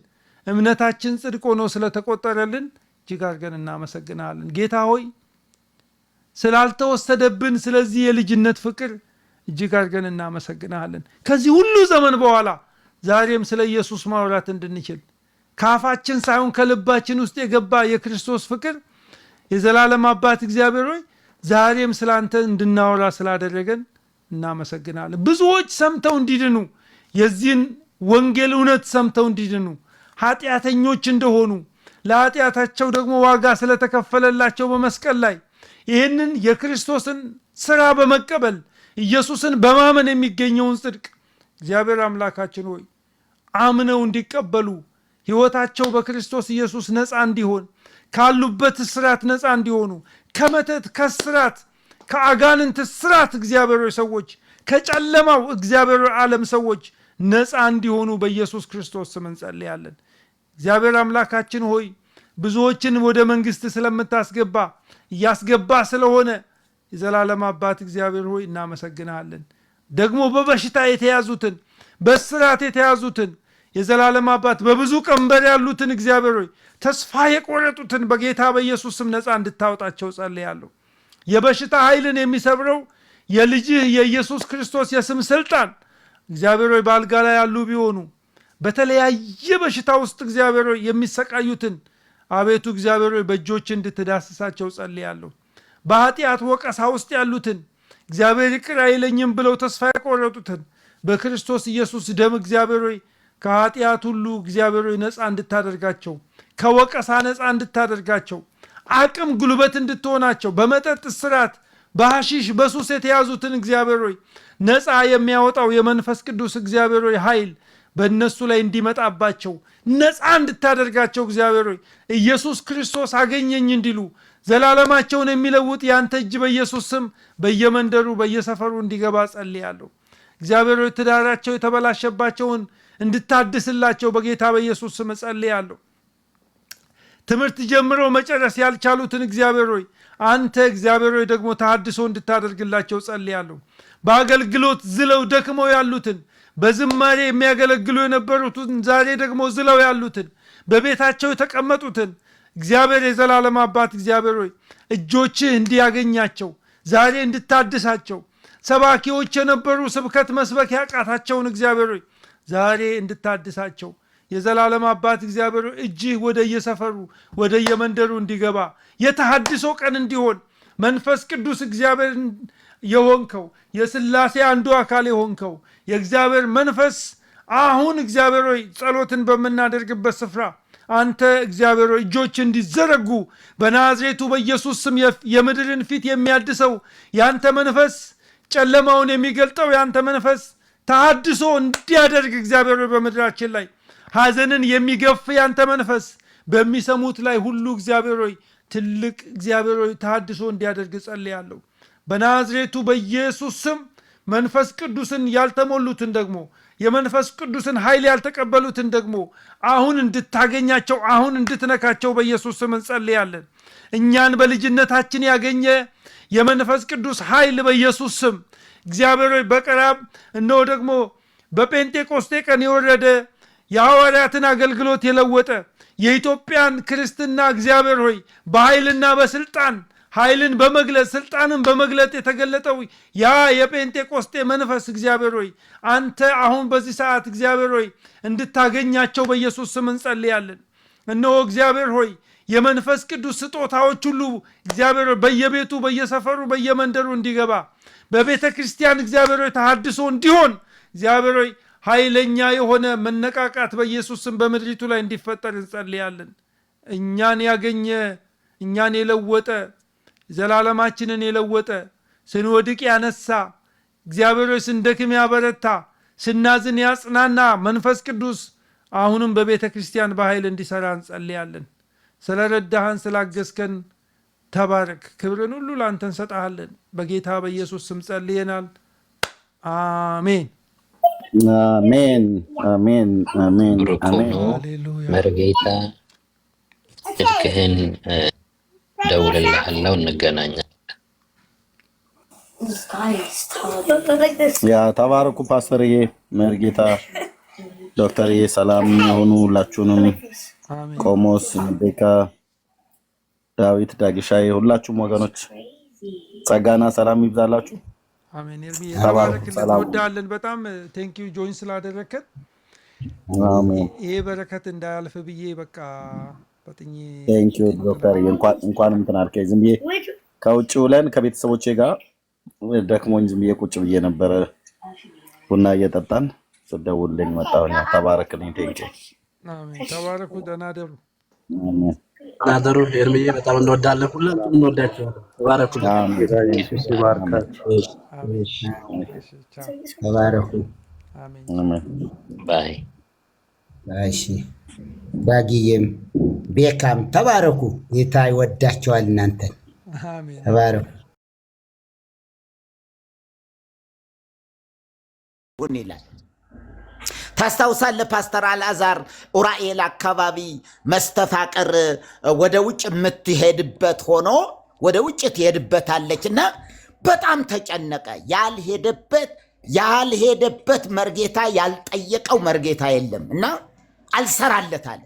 እምነታችን ጽድቅ ሆኖ ስለተቆጠረልን እጅግ አድርገን እናመሰግናለን። ጌታ ሆይ ስላልተወሰደብን ስለዚህ የልጅነት ፍቅር እጅግ አድርገን እናመሰግናለን። ከዚህ ሁሉ ዘመን በኋላ ዛሬም ስለ ኢየሱስ ማውራት እንድንችል ካፋችን ሳይሆን ከልባችን ውስጥ የገባ የክርስቶስ ፍቅር የዘላለም አባት እግዚአብሔር ሆይ ዛሬም ስላንተ እንድናወራ ስላደረገን እናመሰግናለን። ብዙዎች ሰምተው እንዲድኑ የዚህን ወንጌል እውነት ሰምተው እንዲድኑ ኃጢአተኞች እንደሆኑ ለኃጢአታቸው ደግሞ ዋጋ ስለተከፈለላቸው በመስቀል ላይ ይህንን የክርስቶስን ስራ በመቀበል ኢየሱስን በማመን የሚገኘውን ጽድቅ እግዚአብሔር አምላካችን ሆይ አምነው እንዲቀበሉ ሕይወታቸው በክርስቶስ ኢየሱስ ነፃ እንዲሆን ካሉበት እስራት ነፃ እንዲሆኑ ከመተት ከስራት ከአጋንንት እስራት እግዚአብሔር ሰዎች ከጨለማው እግዚአብሔር ዓለም ሰዎች ነፃ እንዲሆኑ በኢየሱስ ክርስቶስ ስም እንጸልያለን። እግዚአብሔር አምላካችን ሆይ ብዙዎችን ወደ መንግስት ስለምታስገባ እያስገባ ስለሆነ የዘላለም አባት እግዚአብሔር ሆይ እናመሰግናለን። ደግሞ በበሽታ የተያዙትን በስራት የተያዙትን የዘላለም አባት በብዙ ቀንበር ያሉትን እግዚአብሔር ሆይ ተስፋ የቆረጡትን በጌታ በኢየሱስ ስም ነፃ እንድታወጣቸው ጸልያለሁ። የበሽታ ኃይልን የሚሰብረው የልጅህ የኢየሱስ ክርስቶስ የስም ስልጣን እግዚአብሔር ሆይ በአልጋ ላይ ያሉ ቢሆኑ በተለያየ በሽታ ውስጥ እግዚአብሔር ሆይ የሚሰቃዩትን አቤቱ እግዚአብሔር ሆይ በእጆች እንድትዳስሳቸው ጸልያለሁ። በኃጢአት ወቀሳ ውስጥ ያሉትን እግዚአብሔር ይቅር አይለኝም ብለው ተስፋ የቆረጡትን በክርስቶስ ኢየሱስ ደም እግዚአብሔር ሆይ ከኃጢአት ሁሉ እግዚአብሔር ሆይ ነፃ እንድታደርጋቸው፣ ከወቀሳ ነፃ እንድታደርጋቸው፣ አቅም ጉልበት እንድትሆናቸው፣ በመጠጥ እስራት በሐሺሽ በሱስ የተያዙትን እግዚአብሔር ሆይ ነፃ የሚያወጣው የመንፈስ ቅዱስ እግዚአብሔር ሆይ ኃይል በእነሱ ላይ እንዲመጣባቸው ነፃ እንድታደርጋቸው እግዚአብሔር ሆይ ኢየሱስ ክርስቶስ አገኘኝ እንዲሉ ዘላለማቸውን የሚለውጥ ያንተ እጅ በኢየሱስ ስም በየመንደሩ በየሰፈሩ እንዲገባ ጸልያለሁ። እግዚአብሔር ሆይ ትዳራቸው የተበላሸባቸውን እንድታድስላቸው በጌታ በኢየሱስ ስም ጸልያለሁ። ትምህርት ጀምረው መጨረስ ያልቻሉትን እግዚአብሔር ሆይ አንተ እግዚአብሔር ሆይ ደግሞ ተሐድሶ እንድታደርግላቸው ጸልያለሁ። በአገልግሎት ዝለው ደክመው ያሉትን በዝማሬ የሚያገለግሉ የነበሩትን ዛሬ ደግሞ ዝለው ያሉትን በቤታቸው የተቀመጡትን እግዚአብሔር የዘላለም አባት እግዚአብሔር ሆይ እጆችህ እንዲያገኛቸው ዛሬ እንድታድሳቸው፣ ሰባኪዎች የነበሩ ስብከት መስበክ ያቃታቸውን እግዚአብሔር ሆይ ዛሬ እንድታድሳቸው የዘላለም አባት እግዚአብሔር ሆይ እጅህ ወደ የሰፈሩ ወደ የመንደሩ እንዲገባ የተሐድሶ ቀን እንዲሆን መንፈስ ቅዱስ እግዚአብሔር የሆንከው የሥላሴ አንዱ አካል የሆንከው የእግዚአብሔር መንፈስ አሁን እግዚአብሔር ሆይ ጸሎትን በምናደርግበት ስፍራ አንተ እግዚአብሔር ሆይ እጆች እንዲዘረጉ በናዝሬቱ በኢየሱስ ስም የምድርን ፊት የሚያድሰው ያንተ መንፈስ ጨለማውን የሚገልጠው ያንተ መንፈስ ተሐድሶ እንዲያደርግ እግዚአብሔር ሆይ በምድራችን ላይ ሐዘንን የሚገፍ ያንተ መንፈስ በሚሰሙት ላይ ሁሉ እግዚአብሔር ሆይ ትልቅ እግዚአብሔር ሆይ ተሐድሶ እንዲያደርግ ጸልያለሁ። በናዝሬቱ በኢየሱስ ስም መንፈስ ቅዱስን ያልተሞሉትን ደግሞ የመንፈስ ቅዱስን ኃይል ያልተቀበሉትን ደግሞ አሁን እንድታገኛቸው አሁን እንድትነካቸው በኢየሱስ ስም እንጸልያለን። እኛን በልጅነታችን ያገኘ የመንፈስ ቅዱስ ኃይል በኢየሱስ ስም እግዚአብሔር ሆይ በቀራብ እነሆ ደግሞ በጴንጤቆስጤ ቀን የወረደ የሐዋርያትን አገልግሎት የለወጠ የኢትዮጵያን ክርስትና እግዚአብሔር ሆይ በኃይልና በስልጣን ኃይልን በመግለጥ ስልጣንን በመግለጥ የተገለጠው ያ የጴንጤቆስጤ መንፈስ እግዚአብሔር ሆይ አንተ አሁን በዚህ ሰዓት እግዚአብሔር ሆይ እንድታገኛቸው በኢየሱስ ስም እንጸልያለን። እነሆ እግዚአብሔር ሆይ የመንፈስ ቅዱስ ስጦታዎች ሁሉ እግዚአብሔር በየቤቱ በየሰፈሩ በየመንደሩ እንዲገባ በቤተ ክርስቲያን እግዚአብሔር ሆይ ተሐድሶ እንዲሆን እግዚአብሔር ሆይ ኃይለኛ የሆነ መነቃቃት በኢየሱስ ስም በምድሪቱ ላይ እንዲፈጠር እንጸልያለን። እኛን ያገኘ እኛን የለወጠ ዘላለማችንን የለወጠ ስንወድቅ ያነሳ እግዚአብሔር ሆይ ስንደክም ያበረታ ስናዝን ያጽናና መንፈስ ቅዱስ አሁንም በቤተ ክርስቲያን በኃይል እንዲሰራ እንጸልያለን። ስለረዳህን ስላገዝከን ተባረክ። ክብርን ሁሉ ላንተ እንሰጣለን። በጌታ በኢየሱስ ስም ጸልየናል። አሜን አሜን አሜን አሜን አሜን። መርጌታ ስልክህን ደውልልሃለሁ፣ እንገናኛለን። ያ ተባረኩ ፓስተርዬ፣ መርጌታ ዶክተርዬ፣ ሰላም የሆኑ ሁላችሁንም፣ ቆሞስ ቤካ፣ ዳዊት፣ ዳግሻዬ፣ ሁላችሁም ወገኖች ጸጋና ሰላም ይብዛላችሁ። አሜን። ተባረክልን፣ እንወዳለን በጣም ቴንኪዩ ጆይን ስላደረከን። አሜን። ይሄ በረከት እንዳያልፍ ብዬ በቃ በጥኝ ቴንኪዩ ዶክተር፣ እንኳን እንትን አልከኝ። ዝም ብዬ ከውጭ ውለን ከቤተሰቦቼ ጋር ደክሞኝ ዝም ብዬ ቁጭ ብዬ ነበረ ቡና እየጠጣን ስደውልልኝ መጣሁኝ። ተባረክልኝ። ቴንኪዩ። አሜን። ተባረኩ። ደህና ደሩ። አሜን። ናደሩ ኤርሚዬ በጣም እንወዳለን። ሁላችሁም እንወዳችኋለን። ተባረኩ። ኢየሱስ ይባርካችሁ። ተባረኩ። አሜን። ባይ። እሺ ዳጊዬም ቤካም ተባረኩ። ጌታ ይወዳቸዋል እናንተን። አሜን። ተባረኩ ይላል። ታስታውሳለህ ፓስተር አልዓዛር ኡራኤል አካባቢ መስተፋቅር ወደ ውጭ የምትሄድበት ሆኖ ወደ ውጭ ትሄድበታለች እና በጣም ተጨነቀ። ያልሄደበት መርጌታ ያልጠየቀው መርጌታ የለም እና አልሰራለት አለ።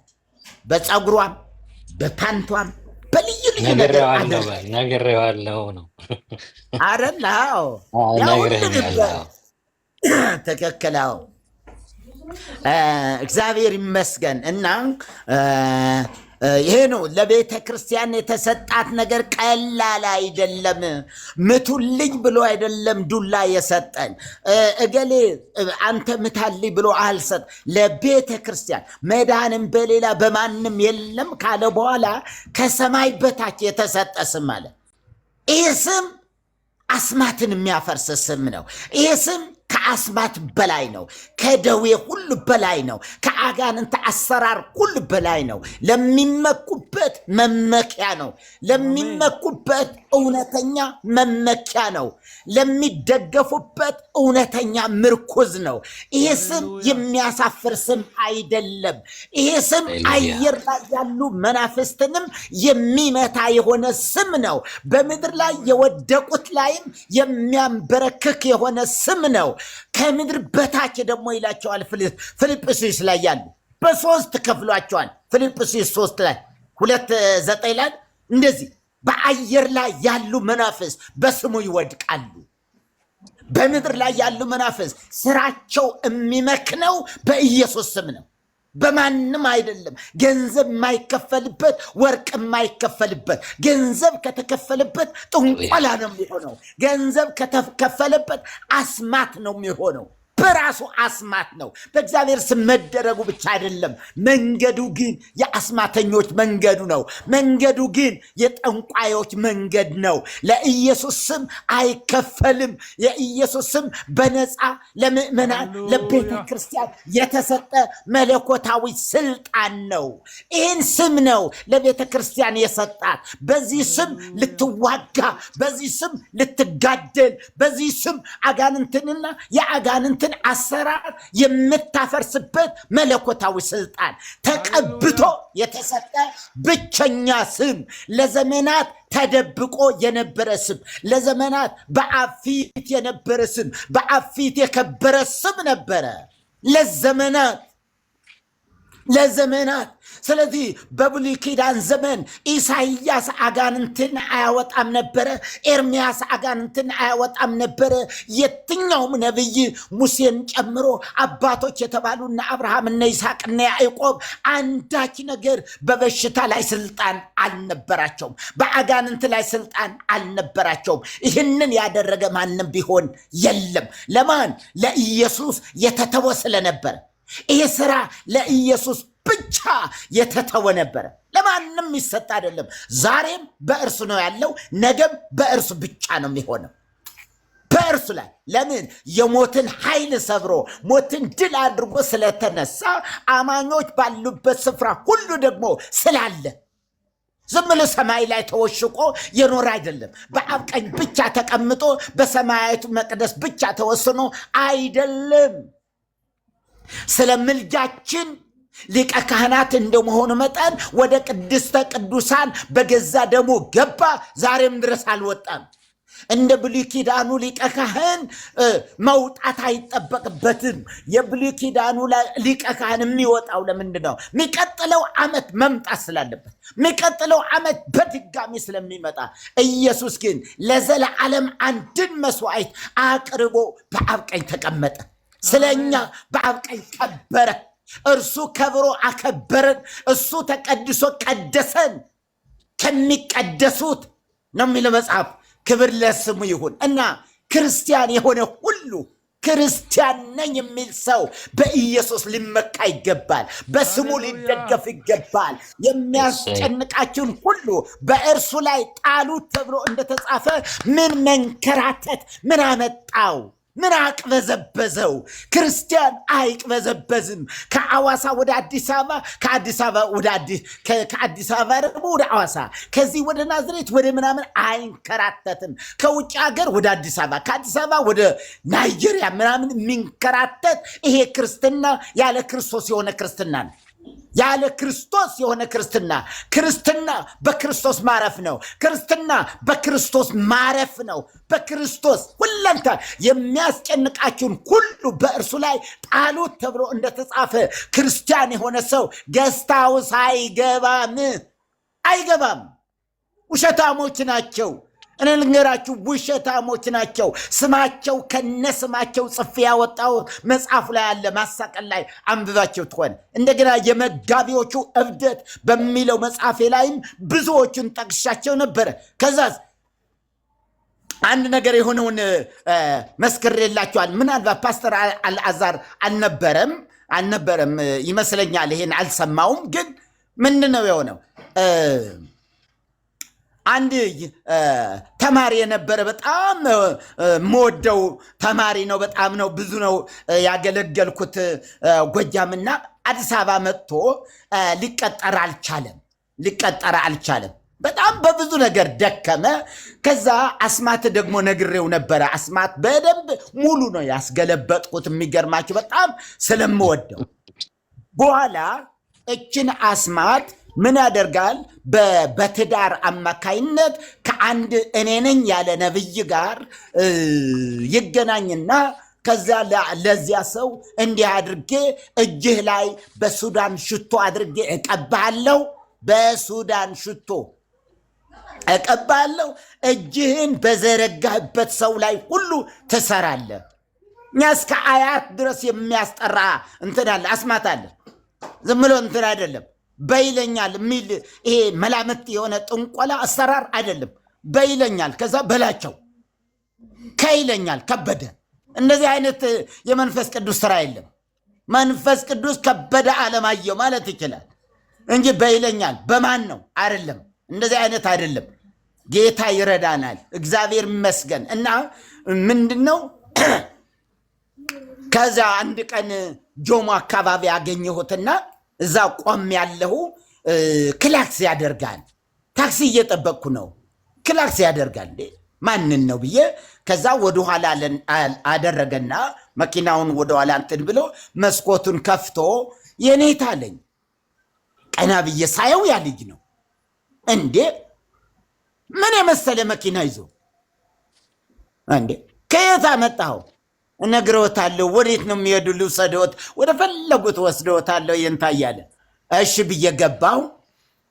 በፀጉሯም በፓንቷም በልዩ ልዩ ነገር ነግሬዋለሁ ነው አረላው ተከከላው። እግዚአብሔር ይመስገን እና ይሄ ነው ለቤተ ክርስቲያን የተሰጣት ነገር ቀላል አይደለም። ምቱልኝ ብሎ አይደለም ዱላ የሰጠን እገሌ አንተ ምታልኝ ብሎ አልሰጥ። ለቤተ ክርስቲያን መዳንም በሌላ በማንም የለም ካለ በኋላ ከሰማይ በታች የተሰጠ ስም አለ። ይህ ስም አስማትን የሚያፈርስ ስም ነው። ይህ ስም ከአስማት በላይ ነው። ከደዌ ሁሉ በላይ ነው። ከአጋንንት አሰራር ሁሉ በላይ ነው። ለሚመኩበት መመኪያ ነው። ለሚመኩበት እውነተኛ መመኪያ ነው። ለሚደገፉበት እውነተኛ ምርኩዝ ነው። ይሄ ስም የሚያሳፍር ስም አይደለም። ይሄ ስም አየር ላይ ያሉ መናፍስትንም የሚመታ የሆነ ስም ነው። በምድር ላይ የወደቁት ላይም የሚያንበረክክ የሆነ ስም ነው። ከምድር በታች ደግሞ ይላቸዋል ፊልጵስዩስ ላይ ያሉ በሶስት ከፍሏቸዋል። ፊልጵስዩስ 3 ላይ 2:9 ላይ እንደዚህ በአየር ላይ ያሉ መናፍስት በስሙ ይወድቃሉ። በምድር ላይ ያሉ መናፍስት ስራቸው የሚመክነው በኢየሱስ ስም ነው፣ በማንም አይደለም። ገንዘብ የማይከፈልበት፣ ወርቅ የማይከፈልበት። ገንዘብ ከተከፈለበት ጥንቆላ ነው የሚሆነው። ገንዘብ ከተከፈለበት አስማት ነው የሚሆነው። በራሱ አስማት ነው። በእግዚአብሔር ስም መደረጉ ብቻ አይደለም። መንገዱ ግን የአስማተኞች መንገዱ ነው። መንገዱ ግን የጠንቋዮች መንገድ ነው። ለኢየሱስ ስም አይከፈልም። የኢየሱስ ስም በነፃ ለምእመናን ለቤተ ክርስቲያን የተሰጠ መለኮታዊ ስልጣን ነው። ይህን ስም ነው ለቤተ ክርስቲያን የሰጣት። በዚህ ስም ልትዋጋ፣ በዚህ ስም ልትጋደል፣ በዚህ ስም አጋንንትንና የአጋንንትን አሰራር የምታፈርስበት መለኮታዊ ስልጣን ተቀብቶ የተሰጠ ብቸኛ ስም፣ ለዘመናት ተደብቆ የነበረ ስም፣ ለዘመናት በአብ ፊት የነበረ ስም፣ በአብ ፊት የከበረ ስም ነበረ። ለዘመናት ለዘመናት። ስለዚህ በብሉይ ኪዳን ዘመን ኢሳይያስ አጋንንትን አያወጣም ነበረ፣ ኤርሚያስ አጋንንትን አያወጣም ነበረ። የትኛውም ነቢይ ሙሴን ጨምሮ አባቶች የተባሉ እነ አብርሃም እነ ይስሐቅ እነ ያዕቆብ አንዳች ነገር በበሽታ ላይ ስልጣን አልነበራቸውም፣ በአጋንንት ላይ ስልጣን አልነበራቸውም። ይህንን ያደረገ ማንም ቢሆን የለም። ለማን? ለኢየሱስ የተተወ ስለነበረ። ይሄ ስራ ለኢየሱስ ብቻ የተተወ ነበረ፣ ለማንም ይሰጥ አይደለም። ዛሬም በእርሱ ነው ያለው፣ ነገም በእርሱ ብቻ ነው የሚሆነው። በእርሱ ላይ ለምን? የሞትን ኃይል ሰብሮ ሞትን ድል አድርጎ ስለተነሳ፣ አማኞች ባሉበት ስፍራ ሁሉ ደግሞ ስላለ ዝም ብሎ ሰማይ ላይ ተወሽቆ የኖረ አይደለም። በአብ ቀኝ ብቻ ተቀምጦ በሰማያዊቱ መቅደስ ብቻ ተወስኖ አይደለም። ስለ ምልጃችን ሊቀ ካህናት እንደመሆኑ መጠን ወደ ቅድስተ ቅዱሳን በገዛ ደሙ ገባ፣ ዛሬም ድረስ አልወጣም። እንደ ብሉይ ኪዳኑ ሊቀ ካህን መውጣት አይጠበቅበትም። የብሉይ ኪዳኑ ሊቀ ካህን የሚወጣው ለምንድን ነው? የሚቀጥለው ዓመት መምጣት ስላለበት፣ የሚቀጥለው ዓመት በድጋሚ ስለሚመጣ። ኢየሱስ ግን ለዘለዓለም አንድን መስዋዕት አቅርቦ በአብ ቀኝ ተቀመጠ። ስለኛ በአብ ቀኝ ከበረ። እርሱ ከብሮ አከበረን። እሱ ተቀድሶ ቀደሰን። ከሚቀደሱት ነው የሚለው መጽሐፍ። ክብር ለስሙ ይሁን እና ክርስቲያን የሆነ ሁሉ ክርስቲያን ነኝ የሚል ሰው በኢየሱስ ሊመካ ይገባል። በስሙ ሊደገፍ ይገባል። የሚያስጨንቃችሁን ሁሉ በእርሱ ላይ ጣሉት ተብሎ እንደተጻፈ ምን መንከራተት ምን አመጣው? ምን አቅበዘበዘው? ክርስቲያን አይቅበዘበዝም። ከአዋሳ ወደ አዲስ አበባ፣ ከአዲስ አበባ ደግሞ ወደ አዋሳ፣ ከዚህ ወደ ናዝሬት ወደ ምናምን አይንከራተትም። ከውጭ ሀገር ወደ አዲስ አበባ፣ ከአዲስ አበባ ወደ ናይጄሪያ ምናምን የሚንከራተት ይሄ ክርስትና ያለ ክርስቶስ የሆነ ክርስትና ነው። ያለ ክርስቶስ የሆነ ክርስትና፣ ክርስትና በክርስቶስ ማረፍ ነው። ክርስትና በክርስቶስ ማረፍ ነው። በክርስቶስ ሁለንተ የሚያስጨንቃችሁን ሁሉ በእርሱ ላይ ጣሉት ተብሎ እንደተጻፈ ክርስቲያን የሆነ ሰው ገስት ሃውስ አይገባም። ውሸታሞች ናቸው። እኔ ልንገራችሁ፣ ውሸታሞች ናቸው። ስማቸው ከነስማቸው ጽፌ ያወጣው መጽሐፍ ላይ አለ። ማሳቀል ላይ አንብባቸው ትሆን። እንደገና የመጋቢዎቹ እብደት በሚለው መጽሐፌ ላይም ብዙዎቹን ጠቅሻቸው ነበረ። ከዛስ አንድ ነገር የሆነውን መስክሬላችኋል። ምናልባት ፓስተር አልዓዛር አልነበረም ይመስለኛል። ይሄን አልሰማውም። ግን ምንድን ነው የሆነው? አንድ ተማሪ የነበረ በጣም የምወደው ተማሪ ነው። በጣም ነው ብዙ ነው ያገለገልኩት ጎጃምና አዲስ አበባ መጥቶ ሊቀጠር አልቻለም። በጣም በብዙ ነገር ደከመ። ከዛ አስማት ደግሞ ነግሬው ነበረ። አስማት በደንብ ሙሉ ነው ያስገለበጥኩት። የሚገርማችሁ በጣም ስለምወደው በኋላ እችን አስማት ምን ያደርጋል? በትዳር አማካይነት ከአንድ እኔ ነኝ ያለ ነብይ ጋር ይገናኝና ከዛ ለዚያ ሰው እንዲህ አድርጌ እጅህ ላይ በሱዳን ሽቶ አድርጌ እቀባለሁ፣ በሱዳን ሽቶ እቀባለሁ፣ እጅህን በዘረጋህበት ሰው ላይ ሁሉ ትሰራለህ። እኛ እስከ አያት ድረስ የሚያስጠራ እንትን አለ፣ አስማት አለ። ዝም ብሎ እንትን አይደለም። በይለኛል የሚል ይሄ መላምት የሆነ ጥንቆላ አሰራር አይደለም። በይለኛል፣ ከዛ በላቸው፣ ከይለኛል፣ ከበደ። እንደዚህ አይነት የመንፈስ ቅዱስ ስራ የለም። መንፈስ ቅዱስ ከበደ አለማየሁ ማለት ይችላል እንጂ በይለኛል በማን ነው አይደለም። እንደዚህ አይነት አይደለም። ጌታ ይረዳናል፣ እግዚአብሔር ይመስገን። እና ምንድን ነው ከዛ አንድ ቀን ጆሞ አካባቢ ያገኘሁትና እዛ ቆም ያለሁ ክላክስ ያደርጋል። ታክሲ እየጠበቅኩ ነው። ክላክስ ያደርጋል። ማንን ነው ብዬ ከዛ ወደኋላ አደረገና መኪናውን ወደኋላ እንትን ብሎ መስኮቱን ከፍቶ የኔታ አለኝ። ቀና ብዬ ሳየው ያ ልጅ ነው። እንዴ ምን የመሰለ መኪና ይዞ እንዴ ከየት አመጣኸው? እነግረውታለሁ። ወዴት ነው የሚሄዱ? ልውሰድዎት፣ ወደ ፈለጉት ወስደዎታለሁ። የንታ እያለ እሺ ብዬ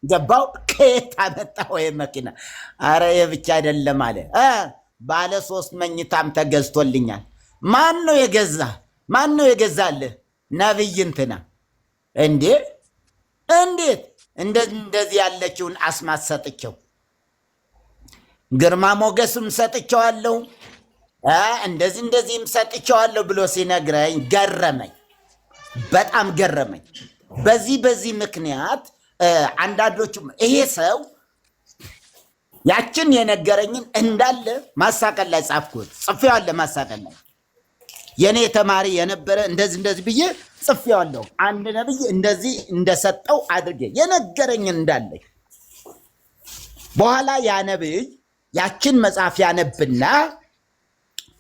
ገባው ከየት አመጣው መኪና? አረ የብቻ አይደለም አለ። ባለ 3 መኝታም ተገዝቶልኛል። ማን ነው የገዛልህ? ነብይ እንትና። እንዴት እንደዚህ ያለችውን አስማት ሰጥቼው ግርማ ሞገስም ሰጥቼዋለሁ እንደዚህም ሰጥቼዋለሁ ብሎ ሲነግረኝ ገረመኝ፣ በጣም ገረመኝ። በዚህ ምክንያት አንዳንዶቹም ይሄ ሰው ያችን የነገረኝን እንዳለ ማሳቀል ላይ ጽፌዋለሁ። ማሳቀል ላይ የኔ ተማሪ የነበረ እንደዚህ ብዬ ጽፌዋለሁ። አንድ ነብይ እንደዚህ እንደሰጠው አድርጌ የነገረኝን እንዳለ በኋላ ያ ነብይ ያችን መጽሐፍ ያነብና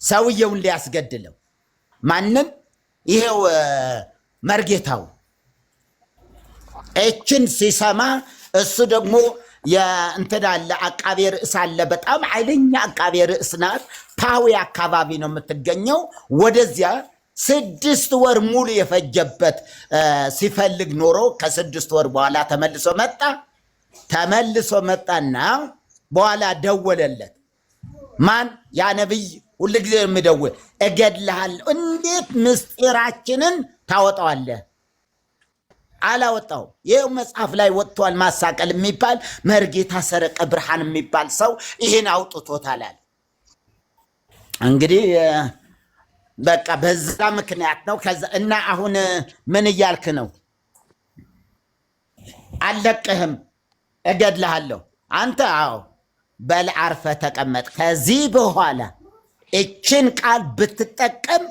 ሰውየውን ሊያስገድለው ማንን? ይሄው መርጌታው እችን ሲሰማ እሱ ደግሞ የእንትን አለ አቃቤ ርዕስ አለ። በጣም ኃይለኛ አቃቤ ርዕስ ናት። ፓዊ አካባቢ ነው የምትገኘው። ወደዚያ 6 ወር ሙሉ የፈጀበት ሲፈልግ ኖሮ ከ6 ወር በኋላ ተመልሶ መጣና በኋላ ደወለለት። ማን? ያ ነብይ ሁልጊዜ የሚደውል እገድልሃለሁ፣ እንዴት ምስጢራችንን ታወጣዋለህ? አላወጣው። ይሄው መጽሐፍ ላይ ወጥቷል። ማሳቀል የሚባል መርጌታ ሰረቀ ብርሃን የሚባል ሰው ይሄን አውጥቶታል አለ። እንግዲህ በቃ በዛ ምክንያት ነው። እና አሁን ምን እያልክ ነው? አልለቅህም፣ እገድልሃለሁ። አንተ አዎ በል አርፈህ ተቀመጥ። ከዚህ በኋላ እችን ቃል ብትጠቀም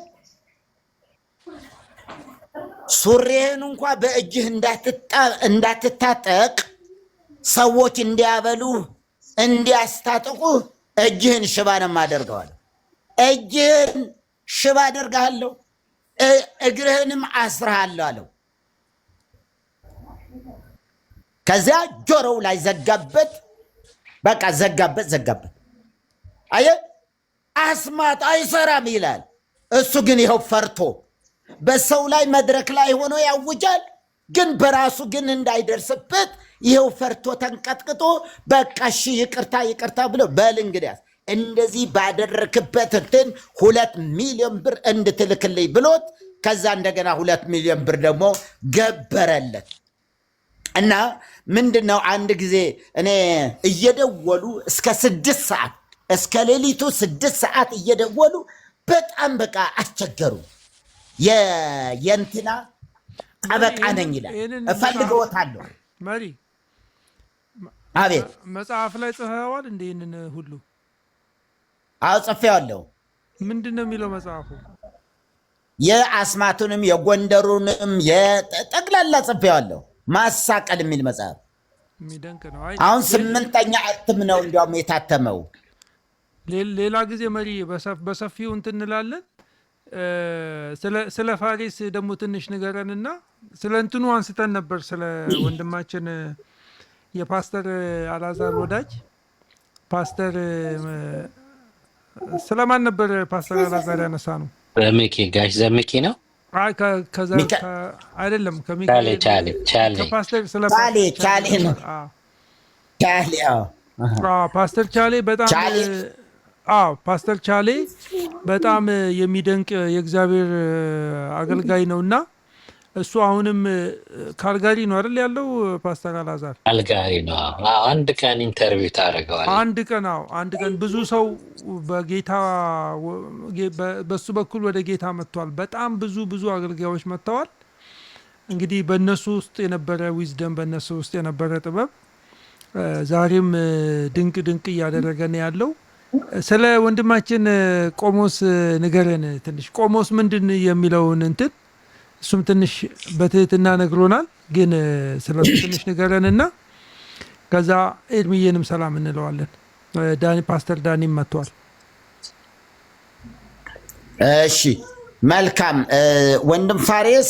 ሱሪህን እንኳ በእጅህ እንዳትታጠቅ ሰዎች እንዲያበሉህ እንዲያስታጥቁህ እጅህን ሽባ ነው የማደርገዋለሁ። እጅህን ሽባ አደርግሃለሁ፣ እግርህንም አስርሃለሁ አለው። ከዚያ ጆሮው ላይ ዘጋበት። በቃ ዘጋበት። አየህ፣ አስማት አይሰራም ይላል። እሱ ግን ይኸው ፈርቶ በሰው ላይ መድረክ ላይ ሆኖ ያውጃል። ግን በራሱ ግን እንዳይደርስበት ይኸው ፈርቶ ተንቀጥቅጦ በቃ እሺ ይቅርታ ብሎ በል እንግዲያስ እንደዚህ ባደረክበት እንትን 2 ሚሊዮን ብር እንድትልክልኝ ብሎት ከዛ እንደገና 2 ሚሊዮን ብር ደግሞ ገበረለት። እና ምንድነው አንድ ጊዜ እኔ እየደወሉ እስከ 6 ሰዓት እስከ ሌሊቱ 6 ሰዓት እየደወሉ በጣም በቃ አስቸገሩ። የእንትና ጠበቃ ነኝ ይላል፣ እፈልገዎታለሁ። መሪ አቤት፣ መጽሐፍ ላይ ጽፈዋል እንዴ? ይህንን ሁሉ? አዎ ጽፌዋለሁ። ምንድን ነው የሚለው መጽሐፉ? የአስማቱንም የጎንደሩንም ጠቅላላ ጽፌዋለሁ። ማሳቀል የሚል መጽሐፍ የሚደንቅ ነው። አሁን 8ኛ እትም ነው እንዲያውም የታተመው። ሌላ ጊዜ መሪ በሰፊው እንትን እንላለን። ስለ ፋሪስ ደግሞ ትንሽ ንገረንና ስለ እንትኑ አንስተን ነበር። ስለ ወንድማችን የፓስተር አላዛር ወዳጅ ፓስተር ስለማን ነበር ፓስተር አላዛር ያነሳ ነው? ዘሚኬ ጋሽ ዘሚኬ ነው። አይደለም ከፓስተር ቻሌ ነው። ፓስተር ቻሌ በጣም ፓስተር ቻሌ በጣም የሚደንቅ የእግዚአብሔር አገልጋይ ነው እና እሱ አሁንም ካልጋሪ ነው አይደል ያለው? ፓስተር አላዛር ካልጋሪ ነው። አንድ ቀን ኢንተርቪው ታደርገዋለህ። አንድ ቀን ብዙ ሰው በጌታ በሱ በኩል ወደ ጌታ መጥቷል። በጣም ብዙ አገልጋዮች መጥተዋል። እንግዲህ በእነሱ ውስጥ የነበረ ዊዝደም፣ በእነሱ ውስጥ የነበረ ጥበብ ዛሬም ድንቅ እያደረገ ነው ያለው። ስለ ወንድማችን ቆሞስ ንገረን ትንሽ። ቆሞስ ምንድን የሚለውን እንትን እሱም ትንሽ በትህትና ነግሮናል። ግን ስለሱ ትንሽ ንገረንና ከዛ ኤድሚዬንም ሰላም እንለዋለን። ፓስተር ዳኒም መጥቷል። እሺ መልካም። ወንድም ፋሬስ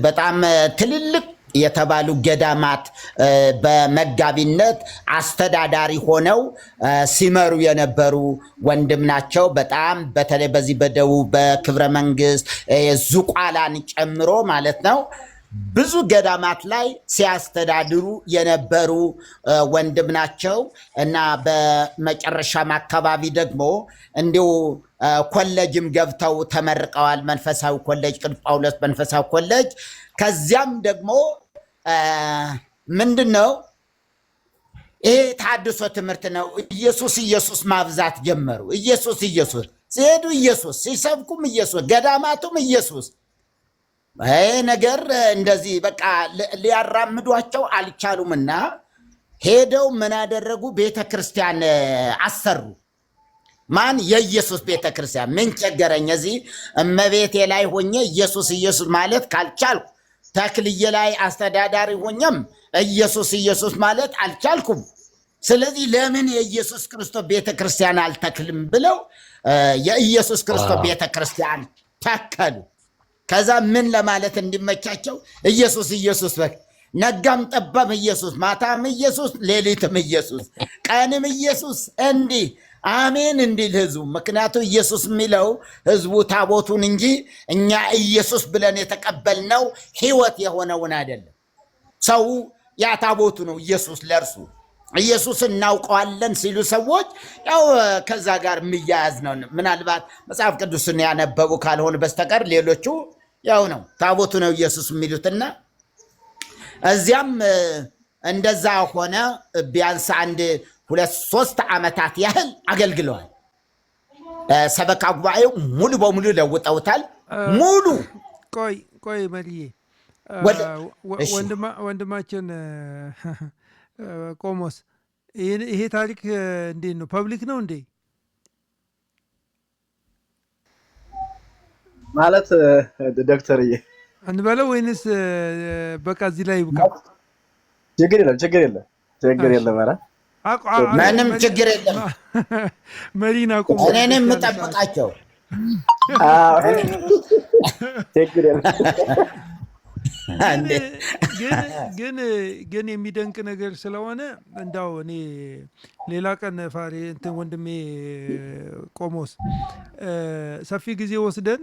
በጣም ትልልቅ የተባሉ ገዳማት በመጋቢነት አስተዳዳሪ ሆነው ሲመሩ የነበሩ ወንድም ናቸው። በጣም በተለይ በዚህ በደቡብ በክብረ መንግስት ዙቋላን ጨምሮ ማለት ነው ብዙ ገዳማት ላይ ሲያስተዳድሩ የነበሩ ወንድም ናቸው እና በመጨረሻም አካባቢ ደግሞ እንዲሁ ኮሌጅም ገብተው ተመርቀዋል። መንፈሳዊ ኮሌጅ፣ ቅዱስ ጳውሎስ መንፈሳዊ ኮሌጅ። ከዚያም ደግሞ ምንድን ነው ይሄ ታድሶ ትምህርት ነው። ኢየሱስ ኢየሱስ ማብዛት ጀመሩ። ኢየሱስ ኢየሱስ ሲሄዱ ኢየሱስ፣ ሲሰብኩም ኢየሱስ፣ ገዳማቱም ኢየሱስ። ይሄ ነገር እንደዚህ በቃ ሊያራምዷቸው አልቻሉምና ሄደው ምን አደረጉ? ቤተ ክርስቲያን አሰሩ። ማን? የኢየሱስ ቤተ ክርስቲያን። ምን ቸገረኝ እዚህ እመቤቴ ላይ ሆኜ ኢየሱስ ኢየሱስ ማለት ካልቻልኩ፣ ተክልዬ ላይ አስተዳዳሪ ሆኜም ኢየሱስ ኢየሱስ ማለት አልቻልኩም። ስለዚህ ለምን የኢየሱስ ክርስቶስ ቤተ ክርስቲያን አልተክልም ብለው የኢየሱስ ክርስቶስ ቤተ ክርስቲያን ተከሉ። ከዛ ምን ለማለት እንዲመቻቸው ኢየሱስ ኢየሱስ በቃ ነጋም ጠባም ኢየሱስ፣ ማታም ኢየሱስ፣ ሌሊትም ኢየሱስ፣ ቀንም ኢየሱስ እንዲህ አሜን እንዲል ህዝቡ። ምክንያቱም ኢየሱስ የሚለው ህዝቡ ታቦቱን እንጂ እኛ ኢየሱስ ብለን የተቀበልነው ህይወት የሆነውን አይደለም። ሰው ያ ታቦቱ ነው ኢየሱስ። ለእርሱ ኢየሱስ እናውቀዋለን ሲሉ ሰዎች ያው ከዛ ጋር የሚያያዝ ነው። ምናልባት መጽሐፍ ቅዱስን ያነበቡ ካልሆነ በስተቀር ሌሎቹ ያው ነው ታቦቱ ነው ኢየሱስ የሚሉትና እዚያም እንደዛ ሆነ። ቢያንስ 1-2-3 ዓመታት ያህል አገልግለዋል። ሰበካ ጉባኤው ሙሉ በሙሉ ለውጠውታል። ሙሉ ቆይ መሪዬ፣ ወንድማችን ቆሞስ ይሄ ታሪክ እንዴት ነው? ፐብሊክ ነው እንዴ ማለት ዶክተርዬ እንበለው ወይንስ በቃ እዚህ ላይ ይብቃ? ችግር የለም ኧረ ምንም ችግር የለም። መሪና ቁም፣ እኔንም የምጠብቃቸው ችግር የለም። ግን የሚደንቅ ነገር ስለሆነ እንዳው እኔ ሌላ ቀን ፋሬ እንትን ወንድሜ ቆሞስ ሰፊ ጊዜ ወስደን፣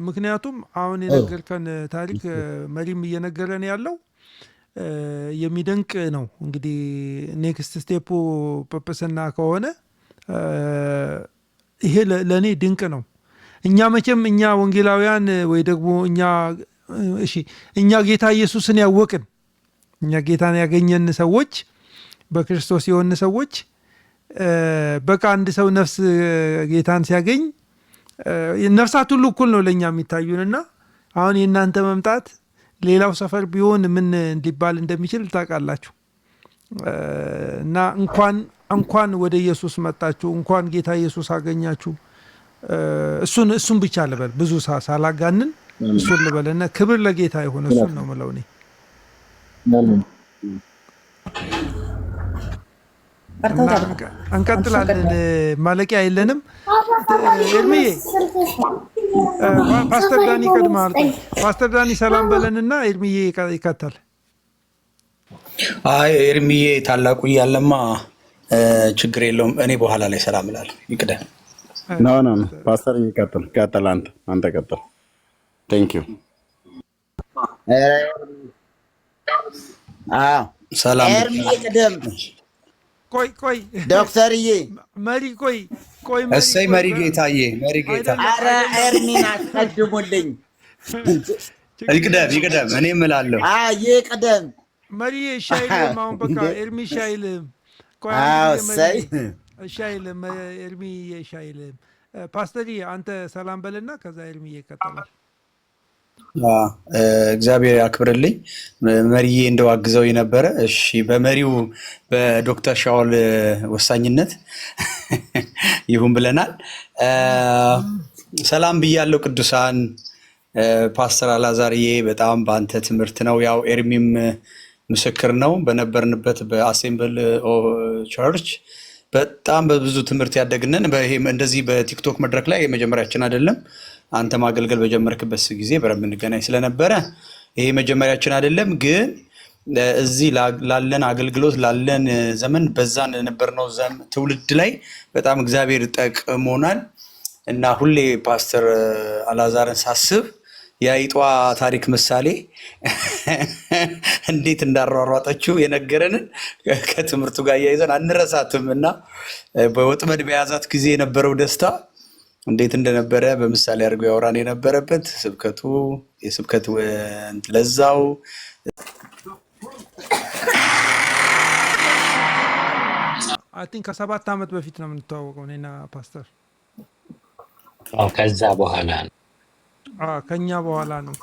ምክንያቱም አሁን የነገርከን ታሪክ መሪም እየነገረን ያለው የሚደንቅ ነው። እንግዲህ ኔክስት ስቴፑ ጵጵስና ከሆነ ይሄ ለእኔ ድንቅ ነው። እኛ መቼም እኛ ወንጌላውያን ወይ ደግሞ እኛ ጌታ ኢየሱስን ያወቅን፣ እኛ ጌታን ያገኘን ሰዎች፣ በክርስቶስ የሆን ሰዎች በቃ አንድ ሰው ነፍስ ጌታን ሲያገኝ ነፍሳት ሁሉ እኩል ነው ለእኛ የሚታዩንና አሁን የእናንተ መምጣት ሌላው ሰፈር ቢሆን ምን ሊባል እንደሚችል ታውቃላችሁ። እና እንኳን ወደ ኢየሱስ መጣችሁ፣ እንኳን ጌታ ኢየሱስ አገኛችሁ። እሱን ብቻ ልበል፣ ብዙ ሳላጋንን እሱን ልበልና ክብር ለጌታ ይሁን። እሱን ነው የምለው እኔ። እንቀጥላለን፣ ማለቂያ የለንም። ኤርሚዬ ፓስተር ዳኒ ቀድመሃል። ፓስተር ዳኒ ሰላም በለንና ኤርሚዬ ይከተል። አይ ኤርሚዬ ታላቁ እያለማ ችግር የለውም። እኔ በኋላ ላይ ሰላም እላለሁ። ይቅደም። ኖ ፓስተር ይቀጥል። አንተ ቀጥል። ቴንክ ዩ። ሰላም ኤርሚዬ ቅደም። ቆይ ዶክተርዬ መሪ ቆይ እሰይ መሪ ጌታዬ፣ መሪ ጌታ። ኧረ ኤርሚን አስቀድሙልኝ። ይቅደም። እኔ እምላለሁ ይቅደም። መሪ ሻይልም አሁን በቃ ኤርሚ ሻይልም ሻይልም ኤርሚ ሻይልም። ፓስተር አንተ ሰላም በልና ከዛ ኤርሚ ይቀጥላል። እግዚአብሔር ያክብርልኝ። መሪዬ እንደው አግዘው የነበረ እሺ፣ በመሪው በዶክተር ሻውል ወሳኝነት ይሁን ብለናል። ሰላም ብያለሁ ቅዱሳን። ፓስተር አላዛርዬ በጣም በአንተ ትምህርት ነው፣ ያው ኤርሚም ምስክር ነው። በነበርንበት በአሴምብል ቸርች በጣም በብዙ ትምህርት ያደግነን። እንደዚህ በቲክቶክ መድረክ ላይ የመጀመሪያችን አይደለም። አንተ ማገልገል በጀመርክበት ጊዜ በረም እንገናኝ ስለነበረ ይሄ መጀመሪያችን አይደለም። ግን እዚህ ላለን አገልግሎት ላለን ዘመን በዛን የነበርነው ትውልድ ላይ በጣም እግዚአብሔር ጠቅሞናል እና ሁሌ ፓስተር አላዛርን ሳስብ የአይጧ ታሪክ ምሳሌ እንዴት እንዳሯሯጠችው የነገረንን ከትምህርቱ ጋር እያይዘን አንረሳትም እና በወጥመድ በያዛት ጊዜ የነበረው ደስታ እንዴት እንደነበረ በምሳሌ አድርጎ ያወራን የነበረበት ስብከቱ የስብከቱ ለዛው አይ ቲንክ ከ7 ዓመት በፊት ነው የምንተዋወቀው እኔና ፓስተር። ከዛ በኋላ ነው ከኛ በኋላ ነው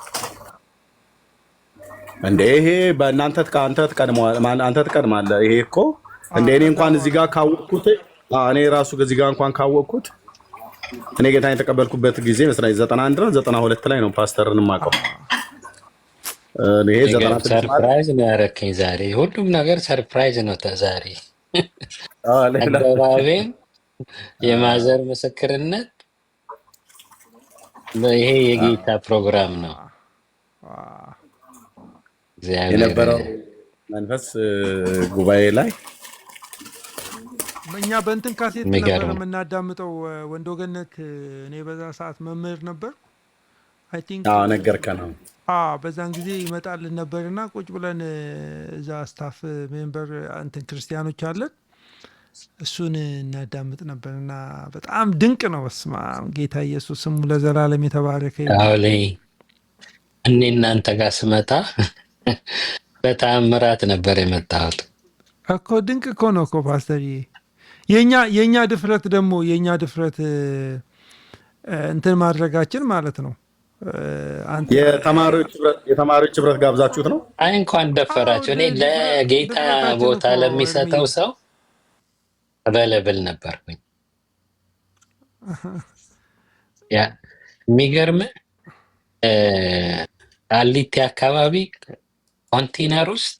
እንዴ? ይሄ በእናንተ አንተ ትቀድማለህ። ይሄ እኮ እንደ እኔ እንኳን እዚህ ጋር ካወቅኩት እኔ ራሱ እዚህ ጋር እንኳን ካወቅኩት እኔ ጌታን የተቀበልኩበት ጊዜ መስራይ 91 ነው 92 ላይ ነው ፓስተርን ማቀው። ይሄ 92 ሰርፕራይዝ ነው ያረከኝ ዛሬ። ሁሉም ነገር ሰርፕራይዝ ነው ዛሬ። አባባቤም የማዘር ምስክርነት ይሄ የጌታ ፕሮግራም ነው። የነበረው መንፈስ ጉባኤ ላይ እኛ በእንትን ካሴት ነበር የምናዳምጠው። ወንዶ ገነት እኔ በዛ ሰዓት መምህር ነበር። አይ ቲንክ ነገርከን ነው። በዛን ጊዜ ይመጣልን ነበርና ቁጭ ብለን እዛ ስታፍ ሜምበር እንትን ክርስቲያኖች አለን እሱን እናዳምጥ ነበርና በጣም ድንቅ ነው። በስመ አብ ጌታ ኢየሱስ ስሙ ለዘላለም የተባረከ ይሁን። እኔ እናንተ ጋር ስመጣ በተአምራት ነበር የመጣሁት እኮ። ድንቅ እኮ ነው እኮ ፓስተርዬ። የኛ ድፍረት ደግሞ የኛ ድፍረት እንትን ማድረጋችን ማለት ነው። የተማሪዎች ህብረት ጋብዛችሁት ነው? አይ እንኳን ደፈራችሁ። እኔ ለጌታ ቦታ ለሚሰጠው ሰው አቬለብል ነበርኩኝ። ያ የሚገርም ቃሊቲ አካባቢ ኮንቴነር ውስጥ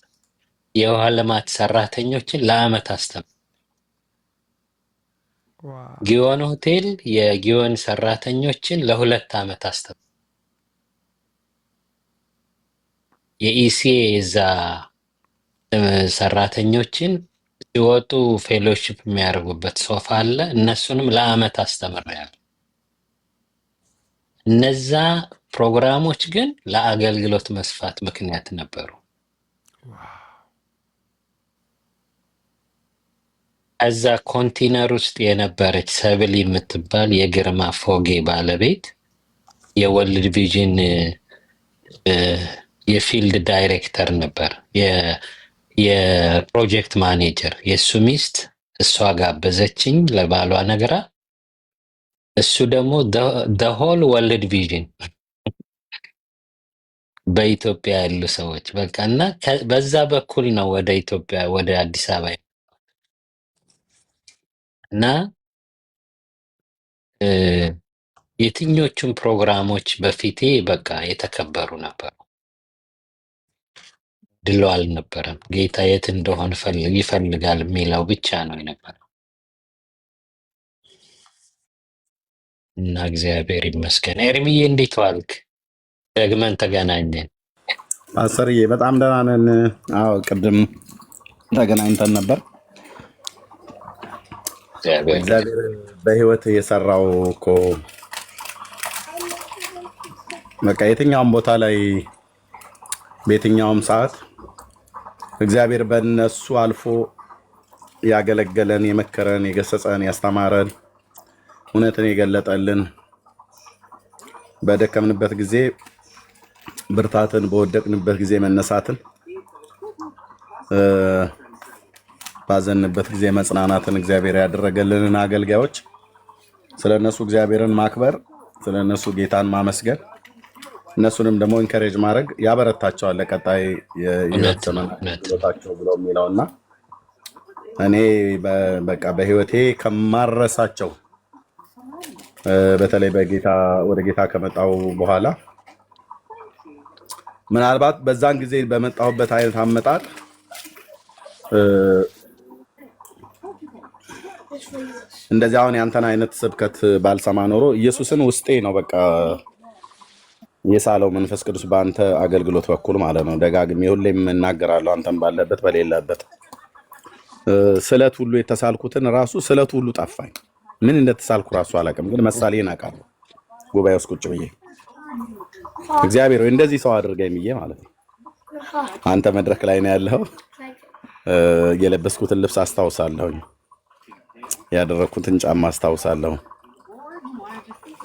የውሃ ልማት ሰራተኞችን ለአመት አስተምር። ጊዮን ሆቴል የጊዮን ሰራተኞችን ለ2 ዓመት አስተምር። የኢሲኤ እዛ ሰራተኞችን ሲወጡ ፌሎሺፕ የሚያደርጉበት ሶፋ አለ። እነሱንም ለአመት አስተምሬያለሁ። እነዛ ፕሮግራሞች ግን ለአገልግሎት መስፋት ምክንያት ነበሩ። እዛ ኮንቴነር ውስጥ የነበረች ሰብል የምትባል የግርማ ፎጌ ባለቤት የወርልድ ቪዥን የፊልድ ዳይሬክተር ነበር፣ የፕሮጀክት ማኔጀር። የእሱ ሚስት እሷ ጋበዘችኝ ለባሏ ነግራ፣ እሱ ደግሞ ሆል ወርልድ ቪዥን በኢትዮጵያ ያሉ ሰዎች በቃ እና በዛ በኩል ነው ወደ ኢትዮጵያ ወደ አዲስ አበባ እና የትኞቹም ፕሮግራሞች በፊቴ በቃ የተከበሩ ነበሩ። ድሎ አልነበረም። ጌታ የት እንደሆነ ይፈልጋል የሚለው ብቻ ነው የነበረው እና እግዚአብሔር ይመስገን። ኤርሚዬ እንዴት ዋልክ? ደግመን ተገናኘን። ፓስተርዬ በጣም ደህና ነን። ቅድም ተገናኝተን ነበር። እግዚአብሔር በህይወት የሰራው እኮ በቃ የትኛውም ቦታ ላይ በየትኛውም ሰዓት እግዚአብሔር በእነሱ አልፎ ያገለገለን፣ የመከረን፣ የገሰጸን፣ ያስተማረን፣ እውነትን የገለጠልን፣ በደከምንበት ጊዜ ብርታትን፣ በወደቅንበት ጊዜ መነሳትን፣ ባዘንበት ጊዜ መጽናናትን እግዚአብሔር ያደረገልንን አገልጋዮች ስለነሱ እግዚአብሔርን ማክበር፣ ስለነሱ ጌታን ማመስገን፣ እነሱንም ደግሞ ኢንከሬጅ ማድረግ ያበረታቸዋል ለቀጣይ የህይወት ዘመናቸው ብለው የሚለውና እኔ በቃ በህይወቴ ከማረሳቸው በተለይ ወደ ጌታ ከመጣው በኋላ ምናልባት በዛን ጊዜ በመጣሁበት አይነት አመጣጥ እንደዚህ አሁን ያንተን አይነት ስብከት ባልሰማ ኖሮ ኢየሱስን ውስጤ ነው በቃ የሳለው መንፈስ ቅዱስ በአንተ አገልግሎት በኩል ማለት ነው። ደጋግሜ ሁሌም እናገራለሁ፣ አንተም ባለበት በሌለበት ስለት ሁሉ የተሳልኩትን ራሱ ስለት ሁሉ ጠፋኝ። ምን እንደተሳልኩ ራሱ አላውቅም፣ ግን መሳሌን አውቃለሁ። ጉባኤ ውስጥ ቁጭ ብዬ እግዚአብሔር ወይ እንደዚህ ሰው አድርገኝ ብዬ ማለት ነው። አንተ መድረክ ላይ ነው ያለው። የለበስኩትን ልብስ አስታውሳለሁኝ፣ ያደረኩትን ጫማ አስታውሳለሁ፣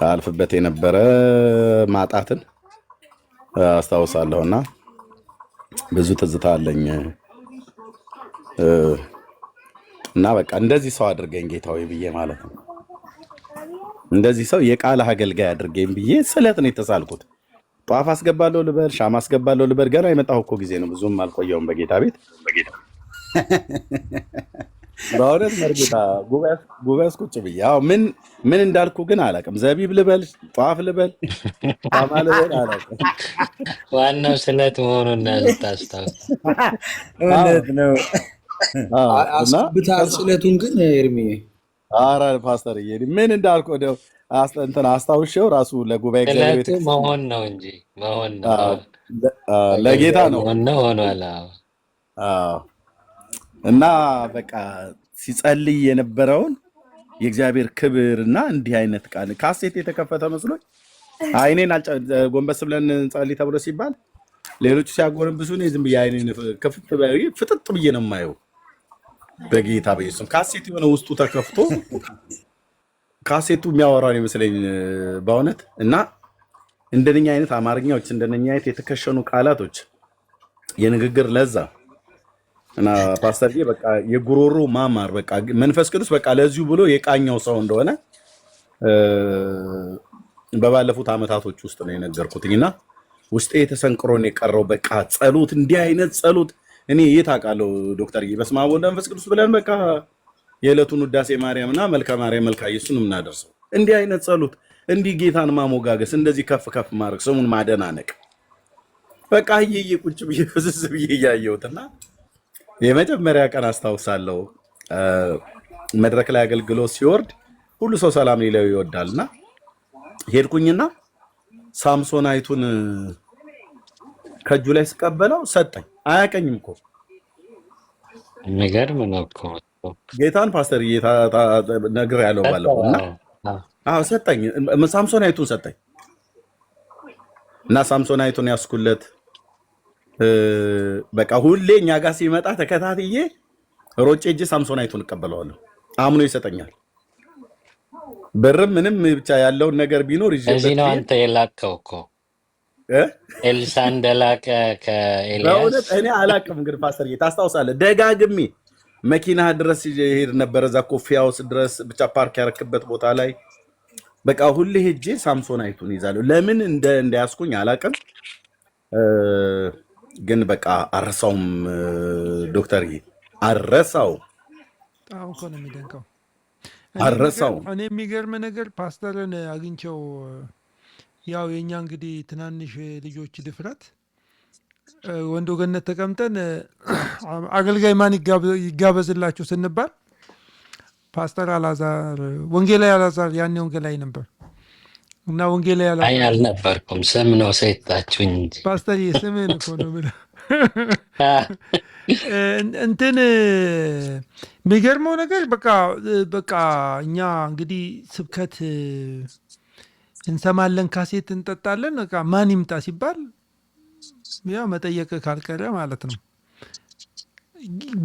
አልፍበት የነበረ ማጣትን አስታውሳለሁና ብዙ ትዝታ አለኝ እና በቃ እንደዚህ ሰው አድርገኝ ጌታዊ ብዬ ማለት ነው። እንደዚህ ሰው የቃል አገልጋይ አድርገኝ ብዬ ስለት ነው የተሳልኩት። ጧፍ አስገባለሁ ልበል፣ ሻማ አስገባለሁ ልበል። ገና የመጣሁ እኮ ጊዜ ነው፣ ብዙም አልቆየውም በጌታ ቤት። በእውነት መርጌታ ጉባኤ ቁጭ ብዬ ያው ምን እንዳልኩ ግን አላውቅም። ዘቢብ ልበል፣ ጧፍ ልበል፣ ሻማ ልበል አላውቅም። ዋናው ስለት መሆኑን ታስታውስ። እውነት ነው። አስብታል ስለቱን ግን ኤርሚ ኧረ ፓስተርዬ ምን እንዳልኩ ወዲያው እንትን አስታውሼው ራሱ ለጉባኤ እግዚአብሔር ቤት መሆን ነው እንጂ መሆን ነው ለጌታ ነው ሆኗል። እና በቃ ሲጸልይ የነበረውን የእግዚአብሔር ክብርና እንዲህ አይነት ቃል ካሴት የተከፈተ መስሎኝ አይኔን ጎንበስ ብለን እንጸልይ ተብሎ ሲባል ሌሎቹ ሲያጎነብሱ እኔ ዝም ብዬ አይኔን ፍጥጥ ብዬ ነው የማየው። በጌታ በኢየሱስ ካሴት የሆነ ውስጡ ተከፍቶ ካሴቱ የሚያወራው ይመስለኝ በእውነት። እና እንደነኛ አይነት አማርኛዎች እንደነኛ አይነት የተከሸኑ ቃላቶች የንግግር ለዛ እና ፓስተርዬ በቃ የጉሮሮ ማማር በቃ መንፈስ ቅዱስ በቃ ለዚሁ ብሎ የቃኘው ሰው እንደሆነ በባለፉት አመታቶች ውስጥ ነው የነገርኩትኝና ውስጤ የተሰንቅሮን የቀረው በቃ ጸሎት እንዲህ አይነት ጸሎት እኔ የት አውቃለሁ ዶክተርዬ። በስመ አብ ወወልድ ወመንፈስ ቅዱስ ብለን በቃ የዕለቱን ውዳሴ ማርያምና መልካ ማርያም መልካ ኢየሱስን የምናደርሰው እንዲህ አይነት ጸሎት እንዲህ ጌታን ማሞጋገስ እንደዚህ ከፍ ከፍ ማድረግ ስሙን ማደናነቅ በቃ ይዬ ቁጭ ብዬ ፍዝዝ ብዬ እያየሁትና የመጀመሪያ ቀን አስታውሳለሁ መድረክ ላይ አገልግሎት ሲወርድ ሁሉ ሰው ሰላም ሊለው ይወዳልና ሄድኩኝና ሳምሶናይቱን ከእጁ ላይ ስቀበለው ሰጠኝ። አያቀኝም እኮ የሚገርም ነው እኮ ጌታን ፓስተር ነግር ያለው ባለፈውና ሰጠኝ። ሳምሶናይቱን ሰጠኝ እና ሳምሶናይቱን ያስኩለት በቃ ሁሌ እኛ ጋር ሲመጣ ተከታትዬ ሮጬ እጄ ሳምሶናይቱን እቀበለዋለሁ። አምኖ ይሰጠኛል። ብርም ምንም ብቻ ያለውን ነገር ቢኖር እዚህ ነው አንተ የላከው እኮ ኤልሳ እንደላከ ከኤልያስ በእውነት እኔ አላቅም። ግን ፓስተር ታስታውሳለህ? ደጋግሜ መኪና ድረስ ሄድ ነበር፣ እዛ ኮፊ ሃውስ ድረስ ብቻ ፓርክ ያረክበት ቦታ ላይ በቃ ሁሌ ሄጄ ሳምሶናይቱን ይዛለሁ። ለምን እንዳያስኩኝ አላቅም። ግን በቃ አረሳውም ዶክተር አረሳው በጣም እኮ ነው የሚደንቀው። አረሳው እኔ የሚገርም ነገር ፓስተርን አግኝቸው ያው የኛ እንግዲህ ትናንሽ ልጆች ድፍረት ወንዶ ገነት ተቀምጠን አገልጋይ ማን ይጋበዝላችሁ ስንባል ፓስተር አላዛር ወንጌላዊ አላዛር ያኔ ወንጌላዊ ነበር እና ወንጌላዊ አላዛር አልነበርኩም። ስም ነው ሰይጣችሁኝ እንጂ ፓስተር ስምን እኮ ነው ብለ እንትን የሚገርመው ነገር በቃ እኛ እንግዲህ ስብከት እንሰማለን፣ ካሴት እንጠጣለን። በቃ ማን ይምጣ ሲባል ያው መጠየቅ ካልቀረ ማለት ነው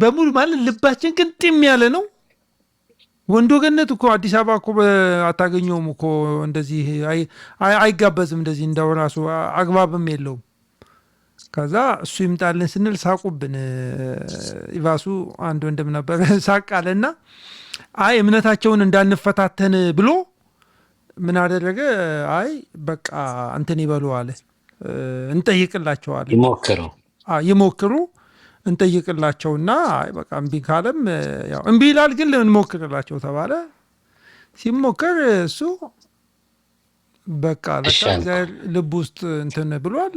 በሙሉ ማለት ልባችን ግን ጢም ያለ ነው። ወንዶ ገነት እኮ አዲስ አበባ እኮ አታገኘውም እኮ እንደዚህ አይጋበዝም። እንደዚህ እንደው ራሱ አግባብም የለውም። ከዛ እሱ ይምጣልን ስንል ሳቁብን። ኢቫሱ አንድ ወንድም ነበር ሳቅ አለና አይ እምነታቸውን እንዳንፈታተን ብሎ ምን አደረገ? አይ በቃ እንትን ይበሉ አለ፣ እንጠይቅላቸዋለን፣ ይሞክሩ እንጠይቅላቸውና አይ በቃ እምቢ ካለም ያው እምቢ ይላል፣ ግን እንሞክርላቸው ተባለ። ሲሞከር እሱ በቃ ለካ እግዚአብሔር ልብ ውስጥ እንትን ብሏል።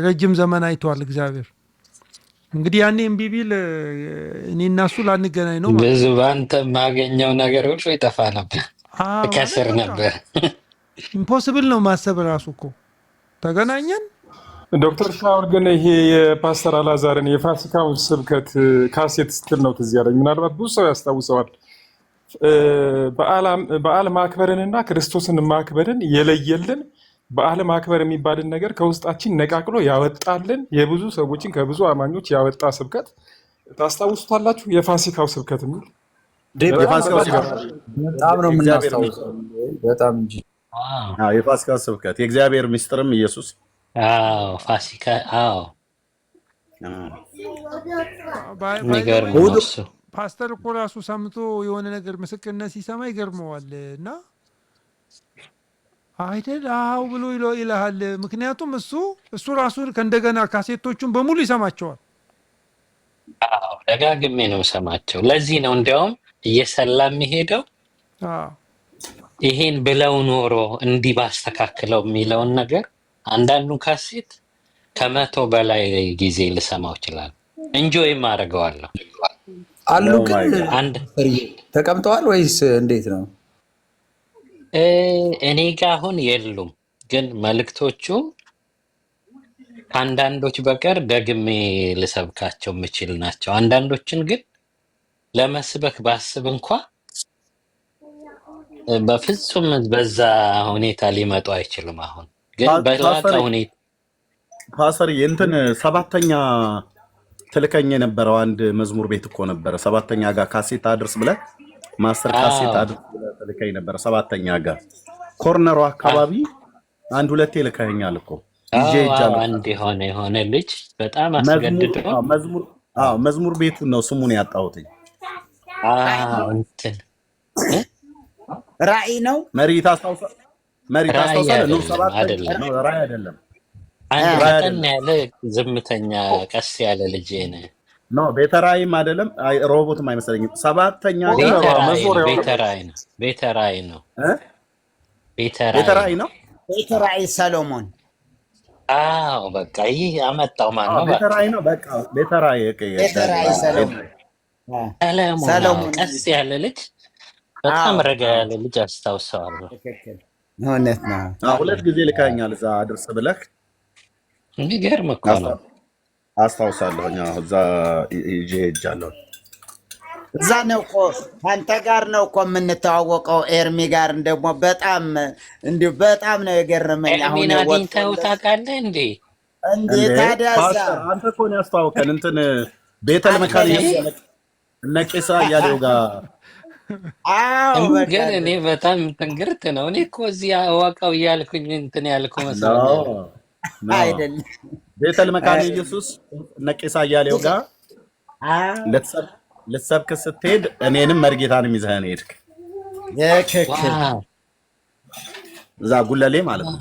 ረጅም ዘመን አይቷል እግዚአብሔር። እንግዲህ ያኔ እምቢ ቢል እኔ እና እሱ ላንገናኝ ነው። ብዙ በአንተ የማገኘው ነገር ሁሉ ይጠፋ ነበር፣ ከስር ነበር። ኢምፖስብል ነው ማሰብ ራሱ እኮ። ተገናኘን። ዶክተር ሻውል ግን ይሄ የፓስተር አላዛርን የፋሲካውን ስብከት ካሴት ስትል ነው ትዝ ያለኝ። ምናልባት ብዙ ሰው ያስታውሰዋል። በዓል ማክበርንና ክርስቶስን ማክበርን የለየልን በዓል ማክበር የሚባልን ነገር ከውስጣችን ነቃቅሎ ያወጣልን የብዙ ሰዎችን ከብዙ አማኞች ያወጣ ስብከት ታስታውሱታላችሁ? የፋሲካው ስብከት የሚል የፋሲካው ስብከት በጣም ነው የምናስታውሰው። በጣም እንጂ የፋሲካው ስብከት የእግዚአብሔር ምስጢርም ኢየሱስ ፋሲካ የሚገርም ነው እሱ። ፓስተር እኮ ራሱ ሰምቶ የሆነ ነገር ምስክርነት ሲሰማ ይገርመዋል እና አይደል አዎ ብሎ ይልሃል። ምክንያቱም እሱ ራሱ ከእንደገና ካሴቶቹን በሙሉ ይሰማቸዋል። ደጋግሜ ነው ሰማቸው። ለዚህ ነው እንዲያውም እየሰላ የሚሄደው ይሄን ብለው ኖሮ እንዲህ ባስተካክለው የሚለውን ነገር አንዳንዱ ካሴት 100 በላይ ጊዜ ልሰማው ይችላል። እንጆይም አደርገዋለሁ። አሉ ግን ተቀምጠዋል ወይስ እንዴት ነው? እኔ ጋር አሁን የሉም፣ ግን መልእክቶቹ አንዳንዶች በቀር ደግሜ ልሰብካቸው የምችል ናቸው። አንዳንዶችን ግን ለመስበክ ባስብ እንኳ በፍጹም በዛ ሁኔታ ሊመጡ አይችልም። አሁን ግን በላቀ ሁኔታ ፓስተር እንትን 7ኛ ትልከኝ የነበረው አንድ መዝሙር ቤት እኮ ነበረ። 7ኛ ጋር ካሴት አድርስ ብለህ ማስተር ካሴት አድርስ ብለህ ትልከኝ ነበረ። 7ኛ ጋር ኮርነሩ አካባቢ አንድ ሁለቴ ልከኸኛል እኮ ይዤ ሄጃለሁ። አንድ የሆነ ልጅ በጣም አስገድዶ መዝሙር ቤቱን ነው ስሙን ያጣሁትኝ። እንትን ራእይ ነው መሪ ታስታውሳለህ? ነው 7ኛ ነው ራእይ አይደለም። አንድ ፈጠን ያለ ዝምተኛ ቀስ ያለ ልጅ ነው። ቤተ ራእይም አይደለም፣ ሮቦትም አይመስለኝም። 7ኛ ቤተ ራእይ ነው። ቤተ ራእይ ነው። ቤተ ራእይ ሰሎሞን። በቃ ይህ አመጣው ማን ነው? ቤተ ራእይ ነው። በቃ ቤተ ራእይ ሰሎሞን ቀስ ያለ ልጅ፣ በጣም ረጋ ያለ ልጅ አስታውሰዋለሁ። እውነት ነው። 2 ጊዜ ልከኸኛል እዛ አድርስ ብለህ። የሚገርም እኮ ነው። አስታውሳለሁ። እዛ ይዤ ሄጃለሁ። እዛ ነው እኮ አንተ ጋር ነው እኮ የምንተዋወቀው። ኤርሚ ጋር ደግሞ በጣም እንዲሁ በጣም ነው የገረመኝ። አሁን አግኝተኸው ታውቃለህ እንዴ? ታዲያ አንተ እኮ ነው ያስተዋወቀን። እንትን ቤተል መካሪ እነ ቄሳ እያሌው ጋር ግን እኔ በጣም ትንግርት ነው። እኔ እኮ እዚህ አዋቃው እያልኩኝ እንትን ያልኩ መስሎኛል። አይደለም ቤተል መካሪ ኢየሱስ እነ ቄሳ እያሌው ጋር ልትሰብክ ስትሄድ እኔንም መርጌታንም ይዘኸን ሄድክ። ትክክል። እዛ ጉለሌ ማለት ነው።